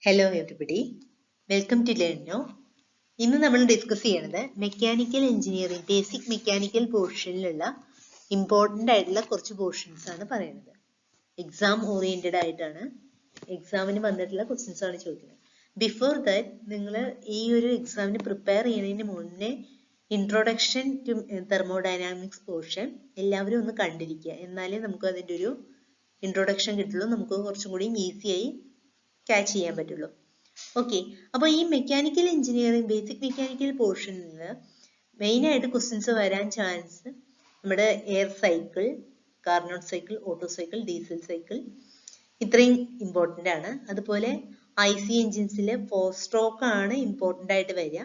Hello everybody, welcome to Learn Now. ഇന്ന് നമ്മൾ discuss ചെയ്യുന്നത് മെക്കാനിക്കൽ എഞ്ചിനീയറിംഗ് ബേസിക് മെക്കാനിക്കൽ പോർഷനിലുള്ള ഇമ്പോർട്ടൻ്റ് ആയിട്ടുള്ള കുറച്ച് പോർഷൻസ് ആണ് പറയുന്നത്. എക്സാം ഓറിയന്റഡ് ആയിട്ടാണ് എക്സാമിന് വന്നിട്ടുള്ള ക്വസ്റ്റ്യൻസ് ആണ് ചോദിക്കുന്നത്. ബിഫോർ ദാറ്റ് നിങ്ങൾ ഈ ഒരു എക്സാമിന് പ്രിപ്പയർ ചെയ്യുന്നതിന് മുന്നേ ഇൻട്രൊഡക്ഷൻ ടു തെർമോഡൈനാമിക്സ് പോർഷൻ എല്ലാവരും ഒന്ന് കണ്ടിരിക്കുക. എന്നാലേ നമുക്ക് അതിൻ്റെ ഒരു ഇൻട്രൊഡക്ഷൻ കിട്ടുള്ളൂ, നമുക്ക് കുറച്ചും കൂടി ഈസിയായി ക്യാച്ച് ചെയ്യാൻ പറ്റുള്ളൂ. ഓക്കെ, അപ്പോൾ ഈ മെക്കാനിക്കൽ എഞ്ചിനീയറിംഗ് ബേസിക് മെക്കാനിക്കൽ പോർഷനിൽ മെയിനായിട്ട് ക്വസ്റ്റ്യൻസ് വരാൻ ചാൻസ് നമ്മുടെ air cycle, Carnot cycle, auto cycle, diesel cycle ഇത്രയും ഇമ്പോർട്ടൻ്റ് ആണ്. അതുപോലെ IC എഞ്ചിൻസിൽ 4 സ്ട്രോക്ക് ആണ് ഇമ്പോർട്ടൻ്റ് ആയിട്ട് വരിക.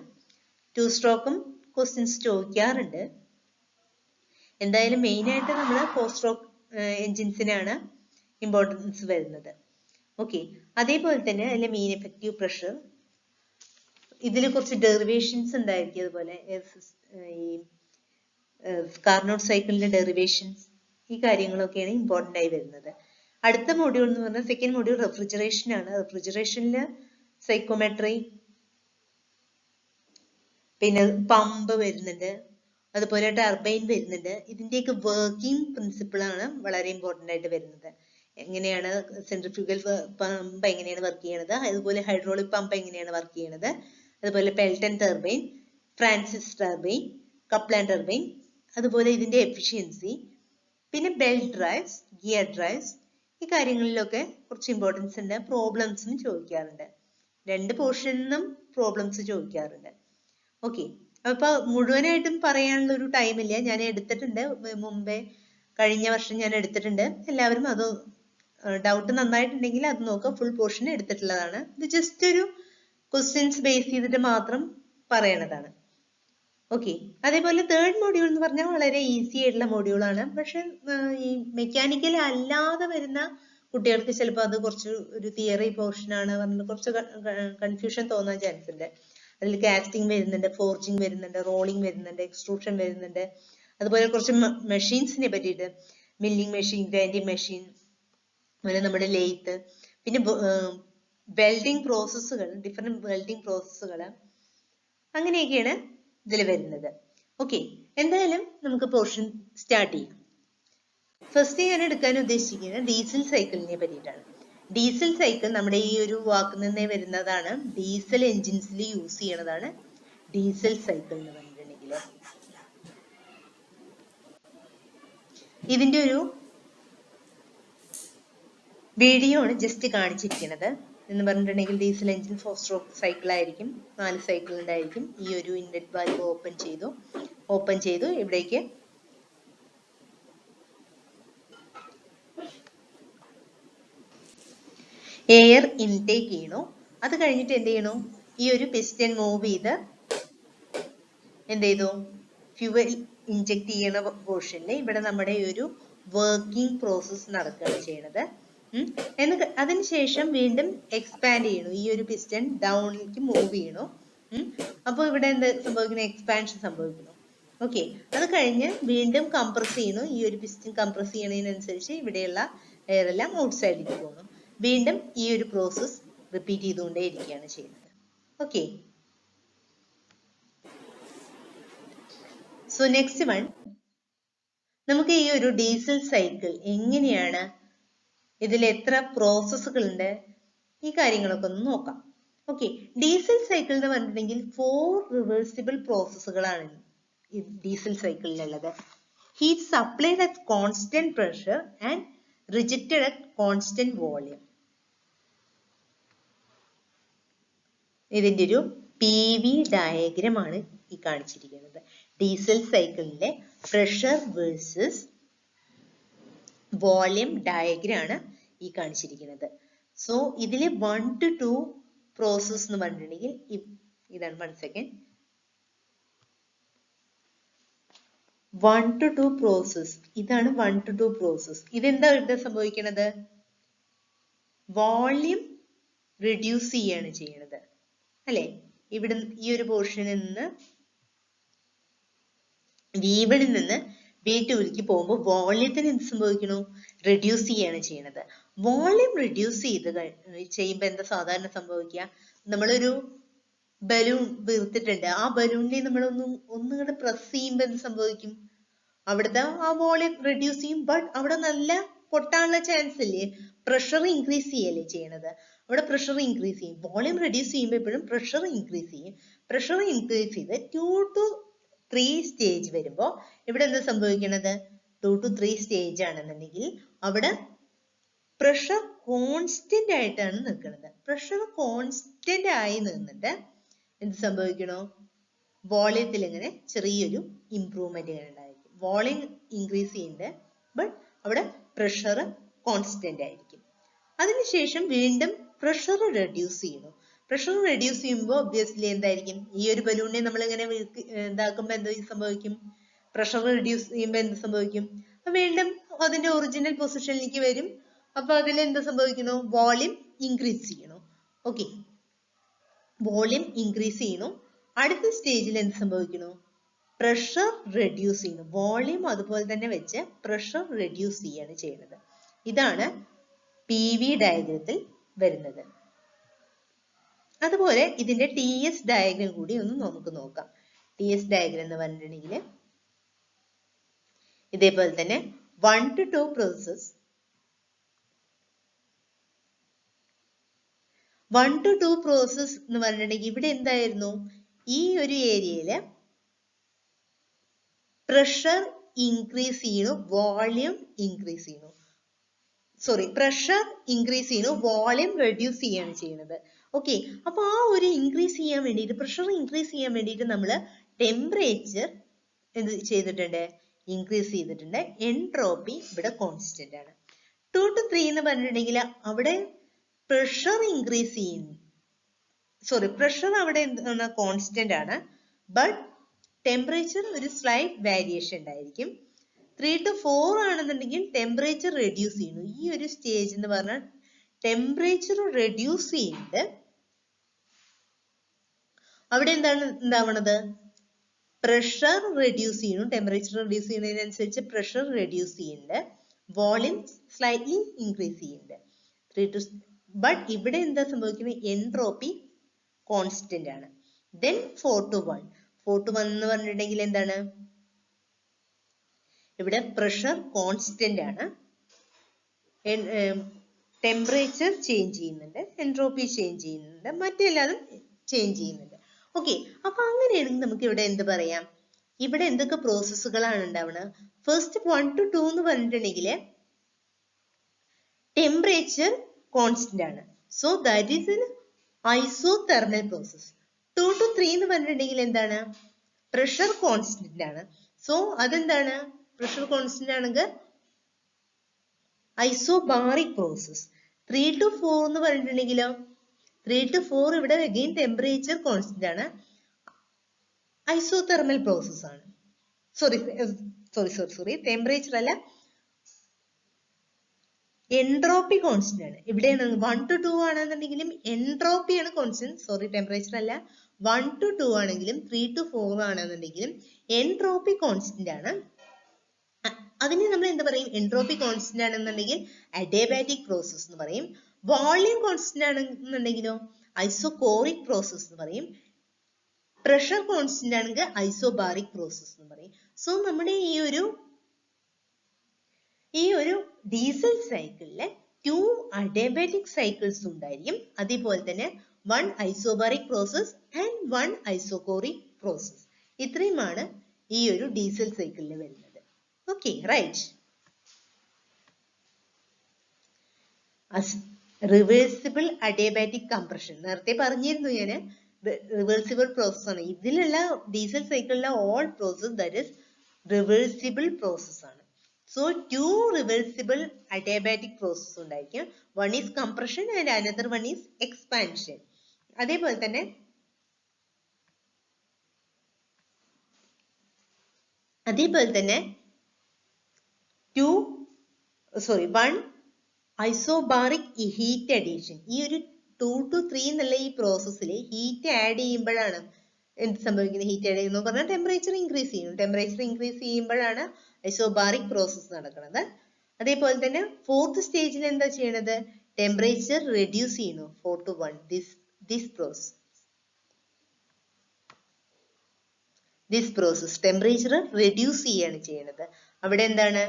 2 സ്ട്രോക്കും ക്വസ്റ്റ്യൻസ് ചോദിക്കാറുണ്ട്. എന്തായാലും മെയിനായിട്ട് നമ്മൾ 4 സ്ട്രോക്ക് എഞ്ചിൻസിനാണ് ഇമ്പോർട്ടൻസ് വരുന്നത്. ഓക്കെ, അതേപോലെ തന്നെ അതിലെ മീൻ എഫക്റ്റീവ് പ്രഷർ, ഇതിൽ കുറച്ച് ഡെറിവേഷൻസ് ഉണ്ടായിരിക്കും. അതുപോലെ ഈ കാർനോട്ട് സൈക്കിളിന്റെ ഡെറിവേഷൻസ്, ഈ കാര്യങ്ങളൊക്കെയാണ് ഇമ്പോർട്ടൻ്റ് ആയി വരുന്നത്. അടുത്ത മൊഡ്യൂൾ എന്ന് പറഞ്ഞാൽ സെക്കൻഡ് മൊഡ്യൂൾ റെഫ്രിജറേഷൻ ആണ്. റെഫ്രിജറേഷനിൽ സൈക്കോമെട്രി, പിന്നെ പമ്പ് വരുന്നുണ്ട്, അതുപോലെ ടർബൈൻ വരുന്നുണ്ട്. ഇതിന്റെയൊക്കെ വർക്കിംഗ് പ്രിൻസിപ്പിൾ ആണ് വളരെ ഇമ്പോർട്ടൻ്റ് ആയിട്ട് വരുന്നത്. എങ്ങനെയാണ് സെൻട്രിഫ്യൂഗൽ പമ്പ് എങ്ങനെയാണ് വർക്ക് ചെയ്യണത്, അതുപോലെ ഹൈഡ്രോളിക് പമ്പ് എങ്ങനെയാണ് വർക്ക് ചെയ്യണത്, അതുപോലെ Pelton turbine, Francis turbine, Kaplan turbine, അതുപോലെ ഇതിന്റെ എഫിഷ്യൻസി, പിന്നെ ബെൽറ്റ് ഡ്രൈവ്സ്, ഗിയർ ഡ്രൈവ്സ്, ഈ കാര്യങ്ങളിലൊക്കെ കുറച്ച് ഇമ്പോർട്ടൻസ് ഉണ്ട്. പ്രോബ്ലംസും ചോദിക്കാറുണ്ട്. 2 പോർഷനിലും പ്രോബ്ലംസ് ചോദിക്കാറുണ്ട്. ഓക്കെ, അപ്പൊ മുഴുവനായിട്ടും പറയാനുള്ള ഒരു ടൈമില്ല. ഞാൻ എടുത്തിട്ടുണ്ട് മുമ്പേ, കഴിഞ്ഞ വർഷം ഞാൻ എടുത്തിട്ടുണ്ട്. എല്ലാവരും അത് ഡൗട്ട് നന്നായിട്ടുണ്ടെങ്കിൽ അത് നോക്കുക. ഫുൾ പോർഷൻ എടുത്തിട്ടുള്ളതാണ്. ഇത് ജസ്റ്റ് ഒരു ക്വസ്റ്റ്യൻസ് ബേസ് ചെയ്തിട്ട് മാത്രം പറയണതാണ്. ഓക്കെ, അതേപോലെ തേർഡ് മൊഡ്യൂൾ എന്ന് പറഞ്ഞാൽ വളരെ ഈസി ആയിട്ടുള്ള മൊഡ്യൂളാണ്. പക്ഷെ ഈ മെക്കാനിക്കൽ അല്ലാതെ വരുന്ന കുട്ടികൾക്ക് ചിലപ്പോൾ അത് കുറച്ച് ഒരു തിയറി പോർഷനാണ് പറഞ്ഞിട്ട് കുറച്ച് കൺഫ്യൂഷൻ തോന്നാൻ ചാൻസ് ഉണ്ട്. അതിൽ കാസ്റ്റിംഗ് വരുന്നുണ്ട്, ഫോർജിങ് വരുന്നുണ്ട്, റോളിംഗ് വരുന്നുണ്ട്, എക്സ്ട്രൂഷൻ വരുന്നുണ്ട്. അതുപോലെ കുറച്ച് മെഷീൻസിനെ പറ്റിയിട്ട്, മില്ലിംഗ് മെഷീൻ, ഗ്രൈൻഡിങ് മെഷീൻ, അതുപോലെ നമ്മുടെ ലെയ്ത്ത്, പിന്നെ വെൽഡിംഗ് പ്രോസസ്സുകൾ, ഡിഫറെന്റ് വെൽഡിംഗ് പ്രോസസ്സുകൾ, അങ്ങനെയൊക്കെയാണ് ഇതിൽ വരുന്നത്. ഓക്കെ, എന്തായാലും നമുക്ക് പോർഷൻ സ്റ്റാർട്ട് ചെയ്യാം. ഫസ്റ്റ് ഞാൻ എടുക്കാൻ ഉദ്ദേശിക്കുന്നത് ഡീസൽ സൈക്കിളിനെ പറ്റിയിട്ടാണ്. ഡീസൽ സൈക്കിൾ നമ്മുടെ ഈ ഒരു വാക്കിൽ നിന്നേ വരുന്നതാണ്. ഡീസൽ എഞ്ചിൻസിൽ യൂസ് ചെയ്യണതാണ് ഡീസൽ സൈക്കിൾ എന്ന് പറഞ്ഞിട്ടുണ്ടെങ്കിൽ. ഇതിന്റെ ഒരു വീഡിയോ ആണ് ജസ്റ്റ് കാണിച്ചിരിക്കുന്നത്. എന്ന് പറഞ്ഞിട്ടുണ്ടെങ്കിൽ ഡീസൽ എഞ്ചിൻ 4 സ്ട്രോക്ക് സൈക്കിൾ ആയിരിക്കും, 4 സൈക്കിൾ ഉണ്ടായിരിക്കും. ഈ ഒരു ഇൻലെറ്റ് വാൽവ് ഓപ്പൺ ചെയ്തു ഇവിടേക്ക് എയർ ഇൻടേക്ക് ചെയ്യണു. അത് കഴിഞ്ഞിട്ട് എന്ത് ചെയ്യണു, ഈ ഒരു പിസ്റ്റൺ മൂവ് ചെയ്ത് എന്ത് ചെയ്തു, ഫ്യൂവൽ ഇൻജെക്ട് ചെയ്യണ പോർഷനിൽ ഇവിടെ നമ്മുടെ ഈ ഒരു വർക്കിംഗ് പ്രോസസ് നടക്കുകയാണ് ചെയ്യണത്. അതിനുശേഷം വീണ്ടും എക്സ്പാൻഡ് ചെയ്യണു. ഈ ഒരു പിസ്റ്റൺ ഡൗണിലേക്ക് മൂവ് ചെയ്യണു. അപ്പോൾ ഇവിടെ എന്ത് സംഭവിക്കുന്നു, എക്സ്പാൻഷൻ സംഭവിക്കുന്നു. ഓക്കെ, അത് കഴിഞ്ഞ് വീണ്ടും കംപ്രസ് ചെയ്യണു. ഈ ഒരു പിസ്റ്റൺ കംപ്രസ് ചെയ്യണതിനനുസരിച്ച് ഇവിടെയുള്ള എയർ എല്ലാം ഔട്ട്സൈഡിലേക്ക് പോകണം. വീണ്ടും ഈ ഒരു പ്രോസസ് റിപ്പീറ്റ് ചെയ്തുകൊണ്ടേ ഇരിക്കുകയാണ് ചെയ്യുന്നത്. ഓക്കെ, സോ നെക്സ്റ്റ് വൺ, നമുക്ക് ഈ ഒരു ഡീസൽ സൈക്കിൾ എങ്ങനെയാണ്, ഇതിൽ എത്ര പ്രോസസ്സുകൾ ഉണ്ട്, ഈ കാര്യങ്ങളൊക്കെ ഒന്ന് നോക്കാം. ഓക്കെ, ഡീസൽ സൈക്കിൾ എന്ന് പറഞ്ഞിട്ടുണ്ടെങ്കിൽ 4 റിവേഴ്സിബിൾ പ്രോസസ്സുകളാണ് ഈ ഡീസൽ സൈക്കിളിലുള്ളത്. Heat supplied at constant pressure and rejected at constant volume. ഇതിന്റെ ഒരു PV ഡയഗ്രം ആണ് ഈ കാണിച്ചിരിക്കുന്നത്. ഡീസൽ സൈക്കിളിലെ പ്രഷർ വേഴ്സസ് വോളിയം ഡയഗ്രം ആണ് ഈ കാണിച്ചിരിക്കുന്നത്. സോ ഇതിലെ 1 to 2 പ്രോസസ് എന്ന് പറഞ്ഞിട്ടുണ്ടെങ്കിൽ ഇതാണ്. 1 സെക്കൻഡ്. 1 to 2 പ്രോസസ്, ഇതാണ് 1 to 2 പ്രോസസ്. ഇതെന്താ ഇവിടെ സംഭവിക്കുന്നത്, വോളിയം റിഡ്യൂസ് ചെയ്യാണ് ചെയ്യണത് അല്ലെ. ഇവിടെ ഈ ഒരു പോർഷനിൽ നിന്ന് V1 നിന്ന് V2ലേക്ക് പോകുമ്പോൾ വോളിയത്തിന് എന്ത് സംഭവിക്കണു, റെഡ്യൂസ് ചെയ്യാണ് ചെയ്യണത്. വോളിയം റെഡ്യൂസ് ചെയ്യുമ്പോൾ എന്താ സാധാരണ സംഭവിക്കുക? നമ്മളൊരു ബലൂൺ വീർത്തിട്ടുണ്ട്, ആ ബലൂണിനെ നമ്മൾ ഒന്നുകൂടെ പ്രസ് ചെയ്യുമ്പോൾ എന്ത് സംഭവിക്കും? അവിടുത്തെ ആ വോളിയം റെഡ്യൂസ് ചെയ്യും, ബട്ട് അവിടെ നല്ല പൊട്ടാനുള്ള ചാൻസ് ഇല്ലേ? പ്രഷർ ഇൻക്രീസ് ചെയ്യല്ലേ ചെയ്യണത്? അവിടെ പ്രഷർ ഇൻക്രീസ് ചെയ്യും. വോളിയം റെഡ്യൂസ് ചെയ്യുമ്പോൾ എപ്പോഴും പ്രഷർ ഇൻക്രീസ് ചെയ്യും. പ്രഷർ ഇൻക്രീസ് ചെയ്ത് 2 to 3 സ്റ്റേജ് വരുമ്പോൾ ഇവിടെ എന്താ സംഭവിക്കണത്? 2 to 3 സ്റ്റേജ് ആണെന്നുണ്ടെങ്കിൽ അവിടെ പ്രഷർ കോൺസ്റ്റന്റ് ആയിട്ടാണ് നിൽക്കുന്നത്. പ്രഷർ കോൺസ്റ്റന്റ് ആയി നിന്നിട്ട് എന്ത് സംഭവിക്കണോ? വോളിയത്തിൽ ഇങ്ങനെ ചെറിയൊരു ഇംപ്രൂവ്മെന്റ് ഇങ്ങനെ ഉണ്ടായിരിക്കും. വോളിയം ഇൻക്രീസ് ചെയ്യുന്നുണ്ട്, ബട്ട് അവിടെ പ്രഷർ കോൺസ്റ്റന്റ് ആയിരിക്കും. അതിനുശേഷം വീണ്ടും പ്രഷർ റെഡ്യൂസ് ചെയ്യുന്നു. പ്രഷർ റെഡ്യൂസ് ചെയ്യുമ്പോൾ ഒബ്വിയസ്ലി എന്തായിരിക്കും? ഈ ഒരു ബലൂണിനെ നമ്മൾ ഇങ്ങനെ ഇതാക്കുമ്പോൾ എന്ത് സംഭവിക്കും? പ്രഷർ റെഡ്യൂസ് ചെയ്യുമ്പോൾ എന്ത് സംഭവിക്കും? വീണ്ടും അതിന്റെ ഒറിജിനൽ പൊസിഷനിലേക്ക് വരും. അപ്പൊ അതിൽ എന്ത് സംഭവിക്കുന്നു? വോളിയം ഇൻക്രീസ് ചെയ്യണു. ഓക്കെ, വോളിയം ഇൻക്രീസ് ചെയ്യണു. അടുത്ത സ്റ്റേജിൽ എന്ത് സംഭവിക്കുന്നു? പ്രഷർ റെഡ്യൂസ് ചെയ്യുന്നു. വോളിയം അതുപോലെ തന്നെ വെച്ച് പ്രഷർ റെഡ്യൂസ് ചെയ്യാണ് ചെയ്യുന്നത്. ഇതാണ് PV ഡയഗ്രത്തിൽ വരുന്നത്. അതുപോലെ ഇതിന്റെ TS ഡയഗ്രം കൂടി ഒന്ന് നമുക്ക് നോക്കാം. TS ഡയഗ്രം എന്ന് പറഞ്ഞിട്ടുണ്ടെങ്കിൽ ഇതേപോലെ തന്നെ 1 to 2 പ്രോസസ് 1 to 2 പ്രോസസ് എന്ന് പറഞ്ഞിട്ടുണ്ടെങ്കിൽ ഇവിടെ എന്തായിരുന്നു? ഈ ഒരു ഏരിയയില് പ്രഷർ ഇൻക്രീസ് ചെയ്യണു, വോളിയം ഇൻക്രീസ് ചെയ്യണു. പ്രഷർ ഇൻക്രീസ് ചെയ്യണു, വോളിയം റെഡ്യൂസ് ചെയ്യാണ് ചെയ്യുന്നത്. ഓക്കെ, അപ്പൊ ആ ഒരു ഇൻക്രീസ് ചെയ്യാൻ വേണ്ടിയിട്ട്, പ്രഷർ ഇൻക്രീസ് ചെയ്യാൻ വേണ്ടിയിട്ട് നമ്മൾ ടെമ്പറേച്ചർ എന്ത് ചെയ്തിട്ടുണ്ട്? ഇൻക്രീസ് ചെയ്തിട്ടുണ്ട്. എൻട്രോപ്പി ഇവിടെ കോൺസ്റ്റന്റ് ആണ്. 2 to 3 എന്ന് പറഞ്ഞിട്ടുണ്ടെങ്കിൽ അവിടെ പ്രഷർ ഇൻക്രീസ് ചെയ്യുന്നു. പ്രഷർ അവിടെ എന്താണ്? കോൺസ്റ്റന്റ് ആണ്, ബട്ട് ടെമ്പറേച്ചർ ഒരു സ്ലൈറ്റ് വേരിയേഷൻ ഉണ്ടായിരിക്കും. 3 to 4 ആണെന്നുണ്ടെങ്കിൽ ടെമ്പറേച്ചർ റെഡ്യൂസ് ചെയ്യുന്നു. ഈ ഒരു സ്റ്റേജ് എന്ന് പറഞ്ഞാൽ ടെമ്പറേച്ചർ റെഡ്യൂസ് ചെയ്യുന്നുണ്ട്. അവിടെ എന്താണ് ഉണ്ടാവണത്? പ്രഷർ റെഡ്യൂസ് ചെയ്യുന്നു. ടെമ്പറേച്ചർ റെഡ്യൂസ് ചെയ്യുന്നതിനനുസരിച്ച് പ്രഷർ റെഡ്യൂസ് ചെയ്യുന്നുണ്ട്, വോളിയം സ്ലൈറ്റ്ലി ഇൻക്രീസ് ചെയ്യുന്നുണ്ട്. ബട്ട് ഇവിടെ എന്താ സംഭവിക്കുന്നത്? എൻട്രോപ്പി കോൺസ്റ്റന്റ് ആണ്. ദെൻ 4 to 1 എന്ന് പറഞ്ഞിട്ടുണ്ടെങ്കിൽ എന്താണ്? ഇവിടെ പ്രഷർ കോൺസ്റ്റന്റ് ആണ്, ടെമ്പറേച്ചർ ചേഞ്ച് ചെയ്യുന്നുണ്ട്, എൻട്രോപ്പി ചേഞ്ച് ചെയ്യുന്നുണ്ട്, മറ്റെല്ലാതും ചേഞ്ച് ചെയ്യുന്നുണ്ട്. ഓക്കെ, അപ്പൊ അങ്ങനെയാണെങ്കിൽ നമുക്ക് ഇവിടെ എന്ത് പറയാം? ഇവിടെ എന്തൊക്കെ പ്രോസസ്സുകളാണ് ഉണ്ടാവുന്നത്? ഫസ്റ്റ് 1 to 2 എന്ന് പറഞ്ഞിട്ടുണ്ടെങ്കിൽ ടെമ്പറേച്ചർ കോൺസ്റ്റന്റ് ആണ്. So that is N isothermal process. 2 to 3 എന്ന് പറഞ്ഞിട്ടുണ്ടെങ്കിൽ എന്താണ്? പ്രഷർ കോൺസ്റ്റന്റ് ആണ്. സോ അതെന്താണ്? പ്രഷർ കോൺസ്റ്റന്റ് ആണെങ്കിൽ ഐസോബാറിക് പ്രോസസ്. 3 to 4 എന്ന് പറഞ്ഞിട്ടുണ്ടെങ്കിലോ 3 to 4 ഇവിടെ അഗെയിൻ ടെമ്പറേച്ചർ കോൺസ്റ്റന്റ് ആണ്, ഐസോതെർമൽ പ്രോസസ് ആണ്. ടെമ്പറേച്ചർ അല്ല, എൻട്രോപ്പി കോൺസ്റ്റന്റ് ആണ്. ഇവിടെ 1 to 2 ആണെന്നുണ്ടെങ്കിലും എൻട്രോപ്പിയാണ് കോൺസ്റ്റന്റ്. ടെമ്പറേച്ചർ അല്ല. 1 to 2 ആണെങ്കിലും 3 to 4 ആണെന്നുണ്ടെങ്കിലും എൻട്രോപ്പി കോൺസ്റ്റന്റ് ആണ്. അതിനെ നമ്മൾ എന്ത് പറയും? എൻട്രോപ്പി കോൺസ്റ്റന്റ് ആണെന്നുണ്ടെങ്കിൽ അഡിയബാറ്റിക് പ്രോസസ് എന്ന് പറയും. വോളിയം കോൺസ്റ്റന്റ് ആണെന്നുണ്ടെങ്കിലോ ഐസോകോറിക് പ്രോസസ് എന്ന് പറയും. പ്രഷർ കോൺസ്റ്റന്റ് ആണെങ്കിൽ ഐസോബാറിക് പ്രോസസ് എന്ന് പറയും. സോ നമ്മുടെ ഈ ഒരു ഡീസൽ സൈക്കിളിലെ 2 അഡിയബാറ്റിക് സൈക്കിൾസ് ഉണ്ടായിരിക്കും. അതേപോലെ തന്നെ 1 isobaric process and 1 isochoric process. ഇത്രയുമാണ് ഈ ഒരു ഡീസൽ സൈക്കിളിൽ വരുന്നത്. Okay, right. Reversible adiabatic compression നേരത്തെ പറഞ്ഞിരുന്നു ഞാൻ. റിവേഴ്സിബിൾ പ്രോസസ് ആണ്. ഇതിലുള്ള ഡീസൽ സൈക്കിളിലെ all process that is reversible process ആണ്. സോ 2 റിവേഴ്സിബിൾ അഡിയബാറ്റിക് പ്രോസസ് ഉണ്ടായിരിക്കും. One is compression and another one is expansion. അതേപോലെ തന്നെ വൺ ഐസോബാറിക് ഹീറ്റ് അഡീഷൻ. ഈ ഒരു 2 to 3 എന്നുള്ള ഈ പ്രോസസ്സിൽ ഹീറ്റ് ആഡ് ചെയ്യുമ്പോഴാണ് എന്ത് സംഭവിക്കുന്നത്? ഹീറ്റ് ആഡ് ചെയ്യുന്നു പറഞ്ഞാൽ ടെമ്പറേച്ചർ ഇൻക്രീസ് ചെയ്യും. ടെമ്പറേച്ചർ ഇൻക്രീസ് ചെയ്യുമ്പോഴാണ് ഐസോബാറിക് പ്രോസസ് നടക്കുന്നത്. അതേപോലെ തന്നെ ഫോർത്ത് സ്റ്റേജിൽ എന്താ ചെയ്യണത്? ടെമ്പറേച്ചർ റെഡ്യൂസ് ചെയ്യണു 4 to 1. This process temperature reduce ചെയ്യാണ് ചെയ്യണത്. അവിടെ എന്താണ്?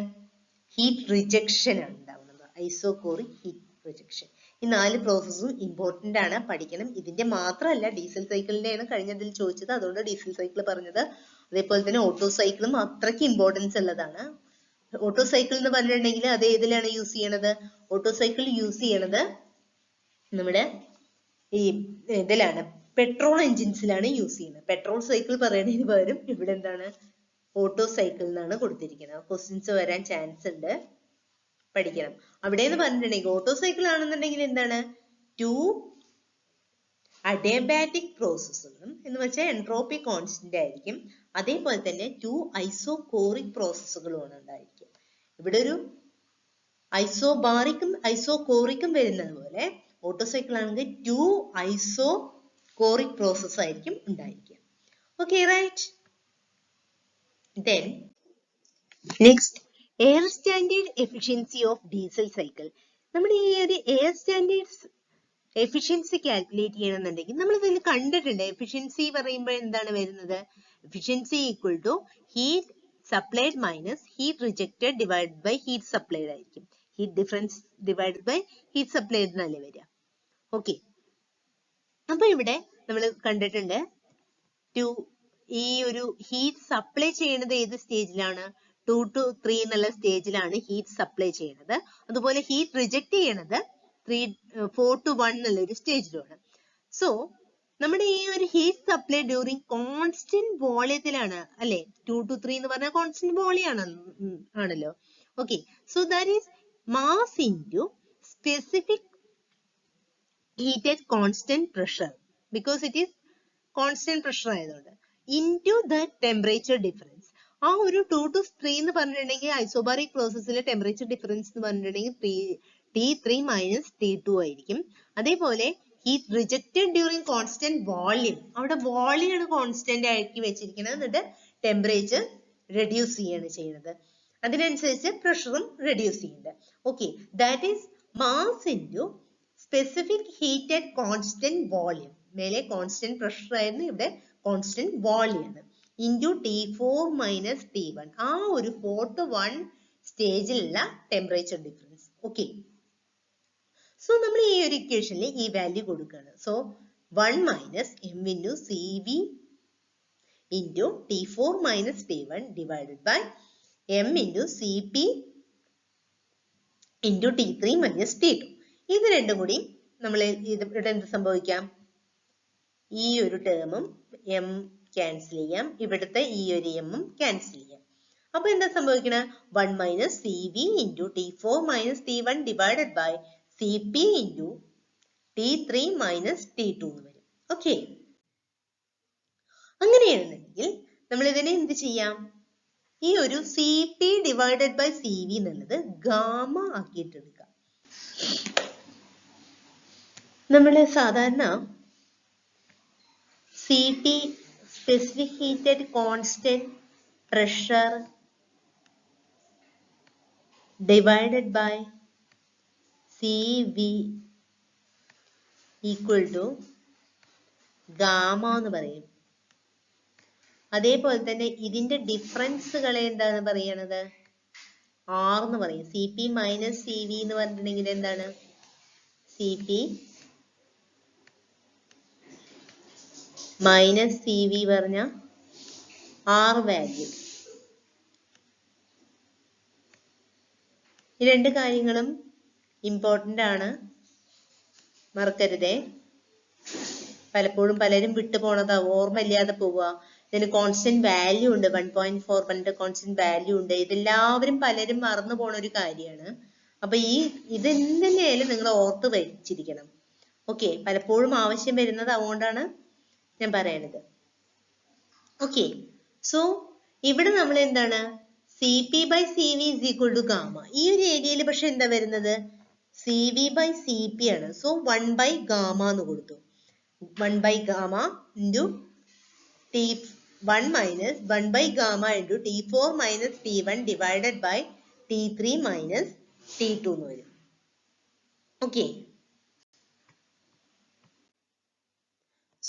ഹീറ്റ് റിജക്ഷൻ ആണ് ഉണ്ടാവുന്നത്. Isochoric heat rejection. ഈ 4 പ്രോസസ്സും ഇമ്പോർട്ടന്റ് ആണ്, പഠിക്കണം. ഇതിന്റെ മാത്രമല്ല, ഡീസൽ സൈക്കിളിന്റെയാണ് കഴിഞ്ഞതിൽ ചോദിച്ചത്, അതുകൊണ്ട് ഡീസൽ സൈക്കിൾ പറഞ്ഞത്. അതേപോലെ തന്നെ ഓട്ടോ സൈക്കിളും അത്രയ്ക്ക് ഇമ്പോർട്ടൻസ് ഉള്ളതാണ്. ഓട്ടോ സൈക്കിൾ എന്ന് പറഞ്ഞിട്ടുണ്ടെങ്കിൽ അത് ഏതിലാണ് യൂസ് ചെയ്യണത്? ഓട്ടോ സൈക്കിൾ യൂസ് ചെയ്യണത് നമ്മുടെ ഈ ഇതിലാണ്, പെട്രോൾ എൻജിൻസിലാണ് യൂസ് ചെയ്യുന്നത്. പെട്രോൾ സൈക്കിൾ പറയുന്നതിന് പകരം ഇവിടെ എന്താണ്? ഓട്ടോ സൈക്കിൾ എന്നാണ് കൊടുത്തിരിക്കുന്നത്. ക്വസ്റ്റ്യൻസ് വരാൻ ചാൻസ് ഉണ്ട്, പഠിക്കണം. അവിടെ എന്ന് പറഞ്ഞിട്ടുണ്ടെങ്കിൽ ഓട്ടോ സൈക്കിൾ ആണെന്നുണ്ടെങ്കിൽ എന്താണ്? 2 അഡിയബാറ്റിക് പ്രോസസ്സുകളും എന്ന് വെച്ചാൽ എൻട്രോപ്പി കോൺസ്റ്റന്റ് ആയിരിക്കും. അതേപോലെ തന്നെ 2 ഐസോകോറിക് പ്രോസസ്സുകളുമാണ് ഉണ്ടായിരിക്കും. ഇവിടെ ഒരു ഐസോബാറിക്കും ഐസോകോറിക്കും വരുന്നത് പോലെ ഓട്ടോ സൈക്കിൾ ആണെങ്കിൽ 2 ഐസോകോറിക് പ്രോസസ് ആയിരിക്കും ഉണ്ടായിരിക്കുക. Okay, right. Then next, air standard efficiency of diesel cycle. നമ്മുടെ ഈ ഒരു എയർ സ്റ്റാൻഡേർഡ് എഫിഷ്യൻസി കാൽക്കുലേറ്റ് ചെയ്യണമെന്നുണ്ടെങ്കിൽ നമ്മൾ ഇതിൽ കണ്ടിട്ടുണ്ട്. എഫിഷ്യൻസി പറയുമ്പോൾ എന്താണ് വരുന്നത്? Efficiency equal to heat supplied minus heat rejected divide by heat supplied ആയിരിക്കും. Heat difference divide by heat supplied എന്നല്ലേ വരിക. ഓക്കെ, അപ്പൊ ഇവിടെ നമ്മൾ കണ്ടിട്ടുണ്ട് ഈ ഒരു ഹീറ്റ് സപ്ലൈ ചെയ്യുന്നത് ഏത് സ്റ്റേജിലാണ്? 2 to 3 എന്നുള്ള സ്റ്റേജിലാണ് ഹീറ്റ് സപ്ലൈ ചെയ്യുന്നത്. അതുപോലെ ഹീറ്റ് റിജക്ട് ചെയ്യണത് 4 to 1 എന്നുള്ള ഒരു സ്റ്റേജിലാണ്. സോ നമ്മുടെ ഈ ഒരു ഹീറ്റ് സപ്ലൈ ഡ്യൂറിങ് കോൺസ്റ്റന്റ് വോളിയത്തിലാണ് അല്ലെ? 2 to 3 എന്ന് പറഞ്ഞാൽ കോൺസ്റ്റന്റ് വോളിയം ആണല്ലോ. Okay, so that is mass into specific heat at constant pressure, because it is constant pressure ആയതുകൊണ്ട്, into the temperature difference. ആ ഒരു 2 to 3 എന്ന് പറഞ്ഞിട്ടുണ്ടെങ്കിൽ ഐസോബാറിക് പ്രോസസ്സിലെ ടെമ്പറേച്ചർ ഡിഫറൻസ് എന്ന് പറഞ്ഞിട്ടുണ്ടെങ്കിൽ T3 മൈനസ് T2 ആയിരിക്കും. അതേപോലെ heat rejected during constant volume, അവിടെ വോളിയം ആണ് കോൺസ്റ്റന്റ് ആക്കി വെച്ചിരിക്കുന്നത്. എന്നിട്ട് ടെമ്പറേച്ചർ റെഡ്യൂസ് ചെയ്യാണ് ചെയ്യുന്നത്. അതിനനുസരിച്ച് പ്രഷറും റെഡ്യൂസ് ചെയ്യുന്നുണ്ട്. Okay, that is mass into specific heat at constant volume. മേലെ കോൺസ്റ്റന്റ് പ്രഷർ ആയിരുന്നു, ഇവിടെ കോൺസ്റ്റന്റ് വോളിയം ആണ്. ഇൻറ്റു T4 മൈനസ് T1, ആ ഒരു 4 to 1 സ്റ്റേജിലുള്ള ടെമ്പറേച്ചർ ഡിഫറൻസ്. ഓക്കെ, സോ നമ്മൾ ഈ ഒരു ഇക്വേഷനിൽ ഈ വാല്യൂ കൊടുക്കുകയാണ്. So 1 minus m into CV into T4 minus T1 divided by m into CP into T3 minus T2. ഇത് രണ്ടും കൂടി നമ്മൾ ഇവിടെ എന്ത് സംഭവിക്കാം? ഈ ഒരു ടേമും m ക്യാൻസൽ ചെയ്യാം, ഇവിടുത്തെ ഈ ഒരു m ക്യാൻസൽ ചെയ്യാം. അപ്പൊ എന്താ സംഭവിക്കണേ? 1 minus CV into T4 minus T1 divided by CP into T3 minus T2 എന്ന് വരും. ഓക്കെ, അങ്ങനെയാണെന്നുണ്ടെങ്കിൽ നമ്മൾ ഇതിനെ എന്ത് ചെയ്യാം? ഈ ഒരു CP ഡിവൈഡഡ് ബൈ CV എന്നുള്ളത് ഗാമ ആക്കിയിട്ടെടുക്കാം. നമ്മൾ സാധാരണ CP specific heat at constant pressure divided by CV equal to gamma എന്ന് പറയും. അതേപോലെ തന്നെ ഇതിന്റെ ഡിഫറൻസുകളെ എന്താണ് പറയണത്? R എന്ന് പറയും. CP മൈനസ് CV എന്ന് പറഞ്ഞിട്ടുണ്ടെങ്കിൽ എന്താണ്? CP മൈനസ് CV പറഞ്ഞ R വാല്യൂ. ഈ രണ്ട് കാര്യങ്ങളും ഇമ്പോർട്ടന്റ് ആണ്, മറക്കരുതേ. പലപ്പോഴും പലരും വിട്ടു പോണതാ, ഓർമ്മയില്ലാതെ പോവുക. ഇതിന് കോൺസ്റ്റന്റ് വാല്യൂ ഉണ്ട്, 1.4 പറഞ്ഞിട്ട് കോൺസ്റ്റന്റ് വാല്യൂ ഉണ്ട്. ഇതെല്ലാവരും പലരും മറന്നു പോണ ഒരു കാര്യമാണ്. അപ്പൊ ഇതെന്തിനായാലും നിങ്ങൾ ഓർത്ത് വെച്ചിരിക്കണം. ഓക്കെ, പലപ്പോഴും ആവശ്യം വരുന്നത് അതുകൊണ്ടാണ് ഞാൻ പറയണത്. ഓക്കെ, സോ ഇവിടെ നമ്മൾ എന്താണ്? CP by CV is equal to gamma. ഈ ഒരു ഏരിയയിൽ പക്ഷെ എന്താ വരുന്നത്? CV by CP ആണ്. സോ 1 by ഗാമ എന്ന് കൊടുത്തു. 1 by gamma into T1 minus 1 by gamma into T4 minus T1 divided by T3 minus T2 എന്ന് വരും. ഓക്കെ,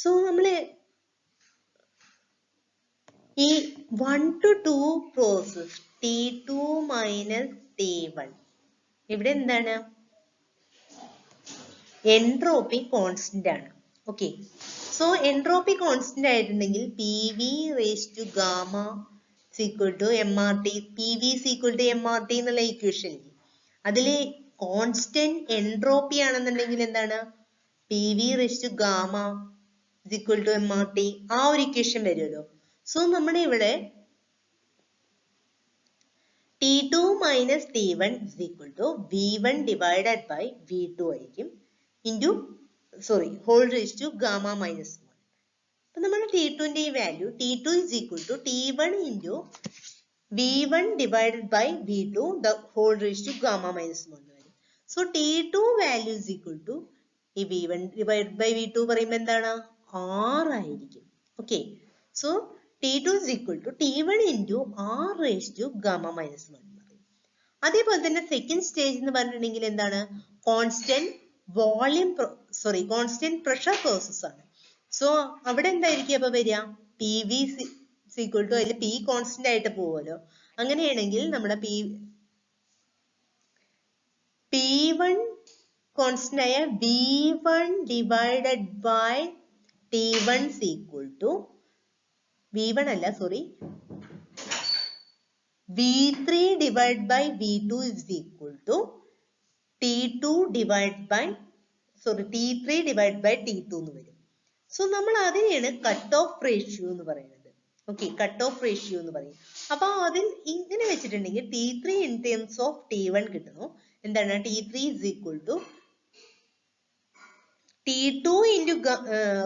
സോ നമ്മള് ഈ 1 to 2 process T2 minus T1 ഇവിടെ എന്താണ്? എൻട്രോപ്പി കോൺസ്റ്റന്റ് ആണ്. ഓക്കെ, സോ എൻട്രോപ്പി കോൺസ്റ്റന്റ് ആയിട്ടുണ്ടെങ്കിൽ PV raised to gamma is equal to MRT. PV is equal to MRT എന്നുള്ള equation അതില് കോൺസ്റ്റന്റ് എൻട്രോപ്പി ആണെന്നുണ്ടെങ്കിൽ എന്താണ്? PV raised to gamma is equal to MRT. ആ ഒരു ഇക്വേഷൻ വരുമല്ലോ. So നമ്മുടെ ഇവിടെ T2 minus T1 is equal to V1 divided by V2 ആയിരിക്കും into whole raised to gamma minus 1. അപ്പൊ നമ്മുടെ T2ന്റെ ഈ value T2 is equal to T1 into V1 divided by V2 the whole raised to gamma minus 1 വരും. So T2 value is equal to ഈ V1 divided by V2 പറയുമ്പോൾ എന്താണ്? 6 ആയിരിക്കും. Okay, so T2 is equal to T1 into R raised to gamma minus 1. അതേപോലെ തന്നെ second stage എന്ന് പറഞ്ഞിട്ടുണ്ടെങ്കിൽ എന്താണ്? Constant volume constant pressure process ആണ്. സോ അവിടെ എന്തായിരിക്കും അപ്പൊ വരിക? PV ഈക്വൽ ടു അതിൽ P കോൺസ്റ്റന്റ് ആയിട്ട് പോവുമല്ലോ. അങ്ങനെയാണെങ്കിൽ നമ്മുടെ P1 കോൺസ്റ്റന്റ് ആയ V1 divided by T1 equal to V1 അല്ല V3 divided by V2 is equal to T2 divided by T3 divided by T2 എന്ന് വരും. സോ നമ്മൾ അതിനെയാണ് കട്ട് ഓഫ് റേഷ്യോ എന്ന് പറയുന്നത്. ഓക്കെ, കട്ട് ഓഫ് റേഷ്യോ എന്ന് പറയും. അപ്പൊ അതിൽ ഇങ്ങനെ വെച്ചിട്ടുണ്ടെങ്കിൽ T3 in terms of T1 കിട്ടുന്നു. എന്താണ്? T3 is equal to T2 into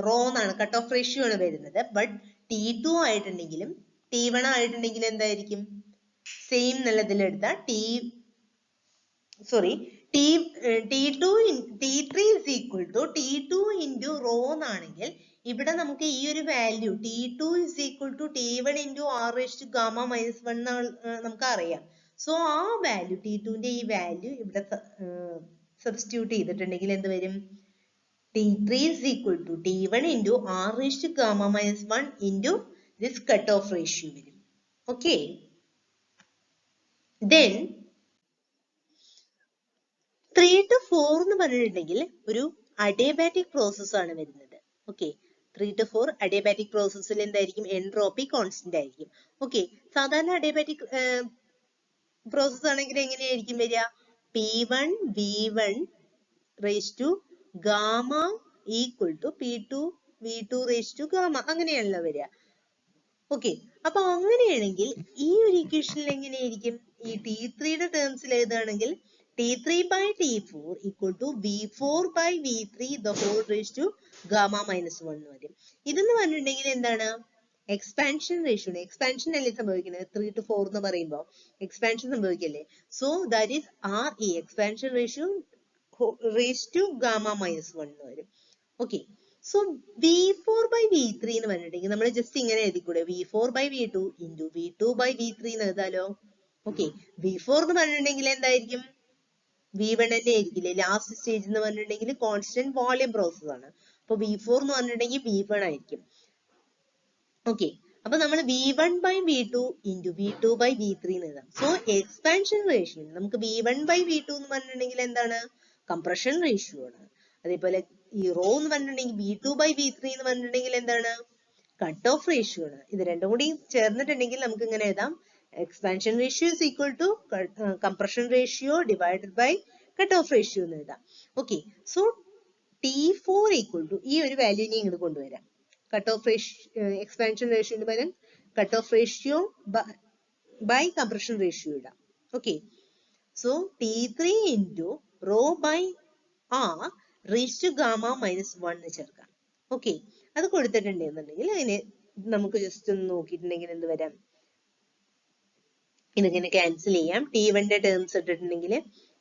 rho എന്നാണ് കട്ട് ഓഫ് റേഷ്യോ ആണ് വരുന്നത്. ബട്ട് T2 ആയിട്ടുണ്ടെങ്കിലും T1 ആയിട്ടുണ്ടെങ്കിലും എന്തായിരിക്കും? സെയിം എന്നുള്ളതിൽ എടുത്താൽ T3 is equal to T2 into rho എന്നാണെങ്കിൽ ഇവിടെ നമുക്ക് ഈ ഒരു value T2 is equal to T1 into R raised to gamma minus 1 നമുക്ക് അറിയാം. സോ ആ വാല്യൂ T2ന്റെ ഈ വാല്യൂ ഇവിടെ സബ്സ്റ്റിറ്റ്യൂട്ട് ചെയ്തിട്ടുണ്ടെങ്കിൽ എന്ത് വരും? T3 is equal to T1 into R raised to gamma minus 1 into this cut off ratio വരും. Okay, then 3 to 4 എന്ന് പറഞ്ഞിട്ടുണ്ടെങ്കിൽ ഒരു അഡിയബാറ്റിക് പ്രോസസ് ആണ് വരുന്നത്. ഓക്കെ, 3 to 4 അഡിയബാറ്റിക് പ്രോസസ്സിൽ എന്തായിരിക്കും? എൻട്രോപ്പി കോൺസ്റ്റന്റ് ആയിരിക്കും. ഓക്കെ, സാധാരണ അഡിയബാറ്റിക് പ്രോസസ് ആണെങ്കിൽ എങ്ങനെയായിരിക്കും വരിക? P1 V1 raised to gamma equal to P2 V2 raised to gamma അങ്ങനെയാണല്ലോ വരിക. ഓക്കെ, അപ്പൊ അങ്ങനെയാണെങ്കിൽ ഈ ഒരു ഇക്വേഷനിൽ എങ്ങനെയായിരിക്കും? ഈ T3യുടെ ടേംസിൽ എഴുതുകയാണെങ്കിൽ T3 by T4 equal to V4 by V3 the whole raised to gamma minus 1 വരും. ഇതെന്ന് പറഞ്ഞിട്ടുണ്ടെങ്കിൽ എന്താണ്? Expansion ratio. എക്സ്പാൻഷൻ അല്ലേ സംഭവിക്കുന്നത്? 3 to 4 എന്ന് പറയുമ്പോൾ എക്സ്പാൻഷൻ സംഭവിക്കല്ലേ? So that is RE expansion ratio raised to gamma minus 1 എന്ന് വരും. Okay, so V4 by V3 എന്ന് പറഞ്ഞിട്ടുണ്ടെങ്കിൽ നമ്മൾ ജസ്റ്റ് ഇങ്ങനെ എഴുതിക്കൂടെ? V4 by V2 into V2 by V3 എന്ന് എഴുതാലോ. ഓക്കെ, V4 എന്ന് പറഞ്ഞിട്ടുണ്ടെങ്കിൽ എന്തായിരിക്കും? V1 തന്നെ ആയിരിക്കില്ലേ? ലാസ്റ്റ് സ്റ്റേജ് എന്ന് പറഞ്ഞിട്ടുണ്ടെങ്കിൽ കോൺസ്റ്റന്റ് വോളിയം പ്രോസസ് ആണ്. അപ്പൊ V4 എന്ന് പറഞ്ഞിട്ടുണ്ടെങ്കിൽ V1 ആയിരിക്കും. ഓക്കെ, അപ്പൊ നമ്മൾ V1 by V2 into V2 by V3 എന്ന് എഴുതാം. സോ എക്സ്പാൻഷൻ റേഷ്യോ നമുക്ക് V1 by V2 എന്ന് പറഞ്ഞിട്ടുണ്ടെങ്കിൽ എന്താണ്? കംപ്രഷൻ റേഷ്യോ ആണ്. അതേപോലെ ഈ റോ എന്ന് പറഞ്ഞിട്ടുണ്ടെങ്കിൽ V2 by V3 എന്ന് പറഞ്ഞിട്ടുണ്ടെങ്കിൽ എന്താണ്? കട്ട് ഓഫ് റേഷ്യോ ആണ്. ഇത് രണ്ടും കൂടി ചേർന്നിട്ടുണ്ടെങ്കിൽ നമുക്ക് ഇങ്ങനെ എഴുതാം: expansion ratio is equal to compression ratio divided by cut off ratio എന്ന് എഴുതാം. Okay, so T4 equal to ഈ ഒരു വാല്യൂനെ ഇങ്ങോട്ട് കൊണ്ടുവരാം. കട്ട് ഓഫ് റേഷ്യോ എക്സ്പാൻഷൻ റേഷ്യോന് പകരം cut off ratio by compression ratio ഇടാം. Okay, so T3 into rho by R raised to gamma minus 1 ചേർക്കാം. ഓക്കെ, അത് കൊടുത്തിട്ടുണ്ടെന്നുണ്ടെങ്കിൽ അതിനെ നമുക്ക് ജസ്റ്റ് ഒന്ന് നോക്കിയിട്ടുണ്ടെങ്കിൽ എന്ത് വരാം? ഇതിങ്ങനെ ക്യാൻസൽ ചെയ്യാം. T1ന്റെ ടേംസ് ഇട്ടിട്ടുണ്ടെങ്കിൽ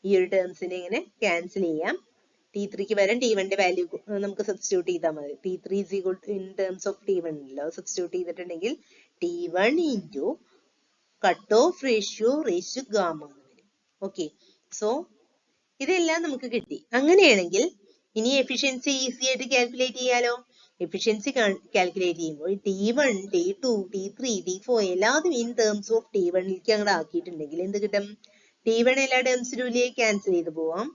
ഈ ഒരു ടേംസിനെ ഇങ്ങനെ ക്യാൻസൽ ചെയ്യാം. T3ക്ക് വരാൻ T1ന്റെ വാല്യൂ നമുക്ക് സബ്സ്റ്റിറ്റ്യൂട്ട് ചെയ്താൽ മതി. T3 is equal to in terms of T1 അല്ലോ, സബ്സ്റ്റിറ്റ്യൂട്ട് ചെയ്തിട്ടുണ്ടെങ്കിൽ T1 into cut off ratio raised to gamma എന്ന് വരും. ഓക്കെ, സോ ഇതെല്ലാം നമുക്ക് കിട്ടി. അങ്ങനെയാണെങ്കിൽ ഇനി എഫിഷ്യൻസി ഈസി ആയിട്ട് കാൽക്കുലേറ്റ് ചെയ്യാലോ. എഫിഷ്യൻസി കാൽക്കുലേറ്റ് ചെയ്യുമ്പോൾ T1, T2, T3, T4 എല്ലാതും ഇൻ ടേംസ് ഓഫ് T1ലേക്ക് അങ്ങോട്ട് ആക്കിയിട്ടുണ്ടെങ്കിൽ എന്ത് കിട്ടും? T1 എല്ലാ ടേംസിലും ക്യാൻസൽ ചെയ്ത് പോവാം.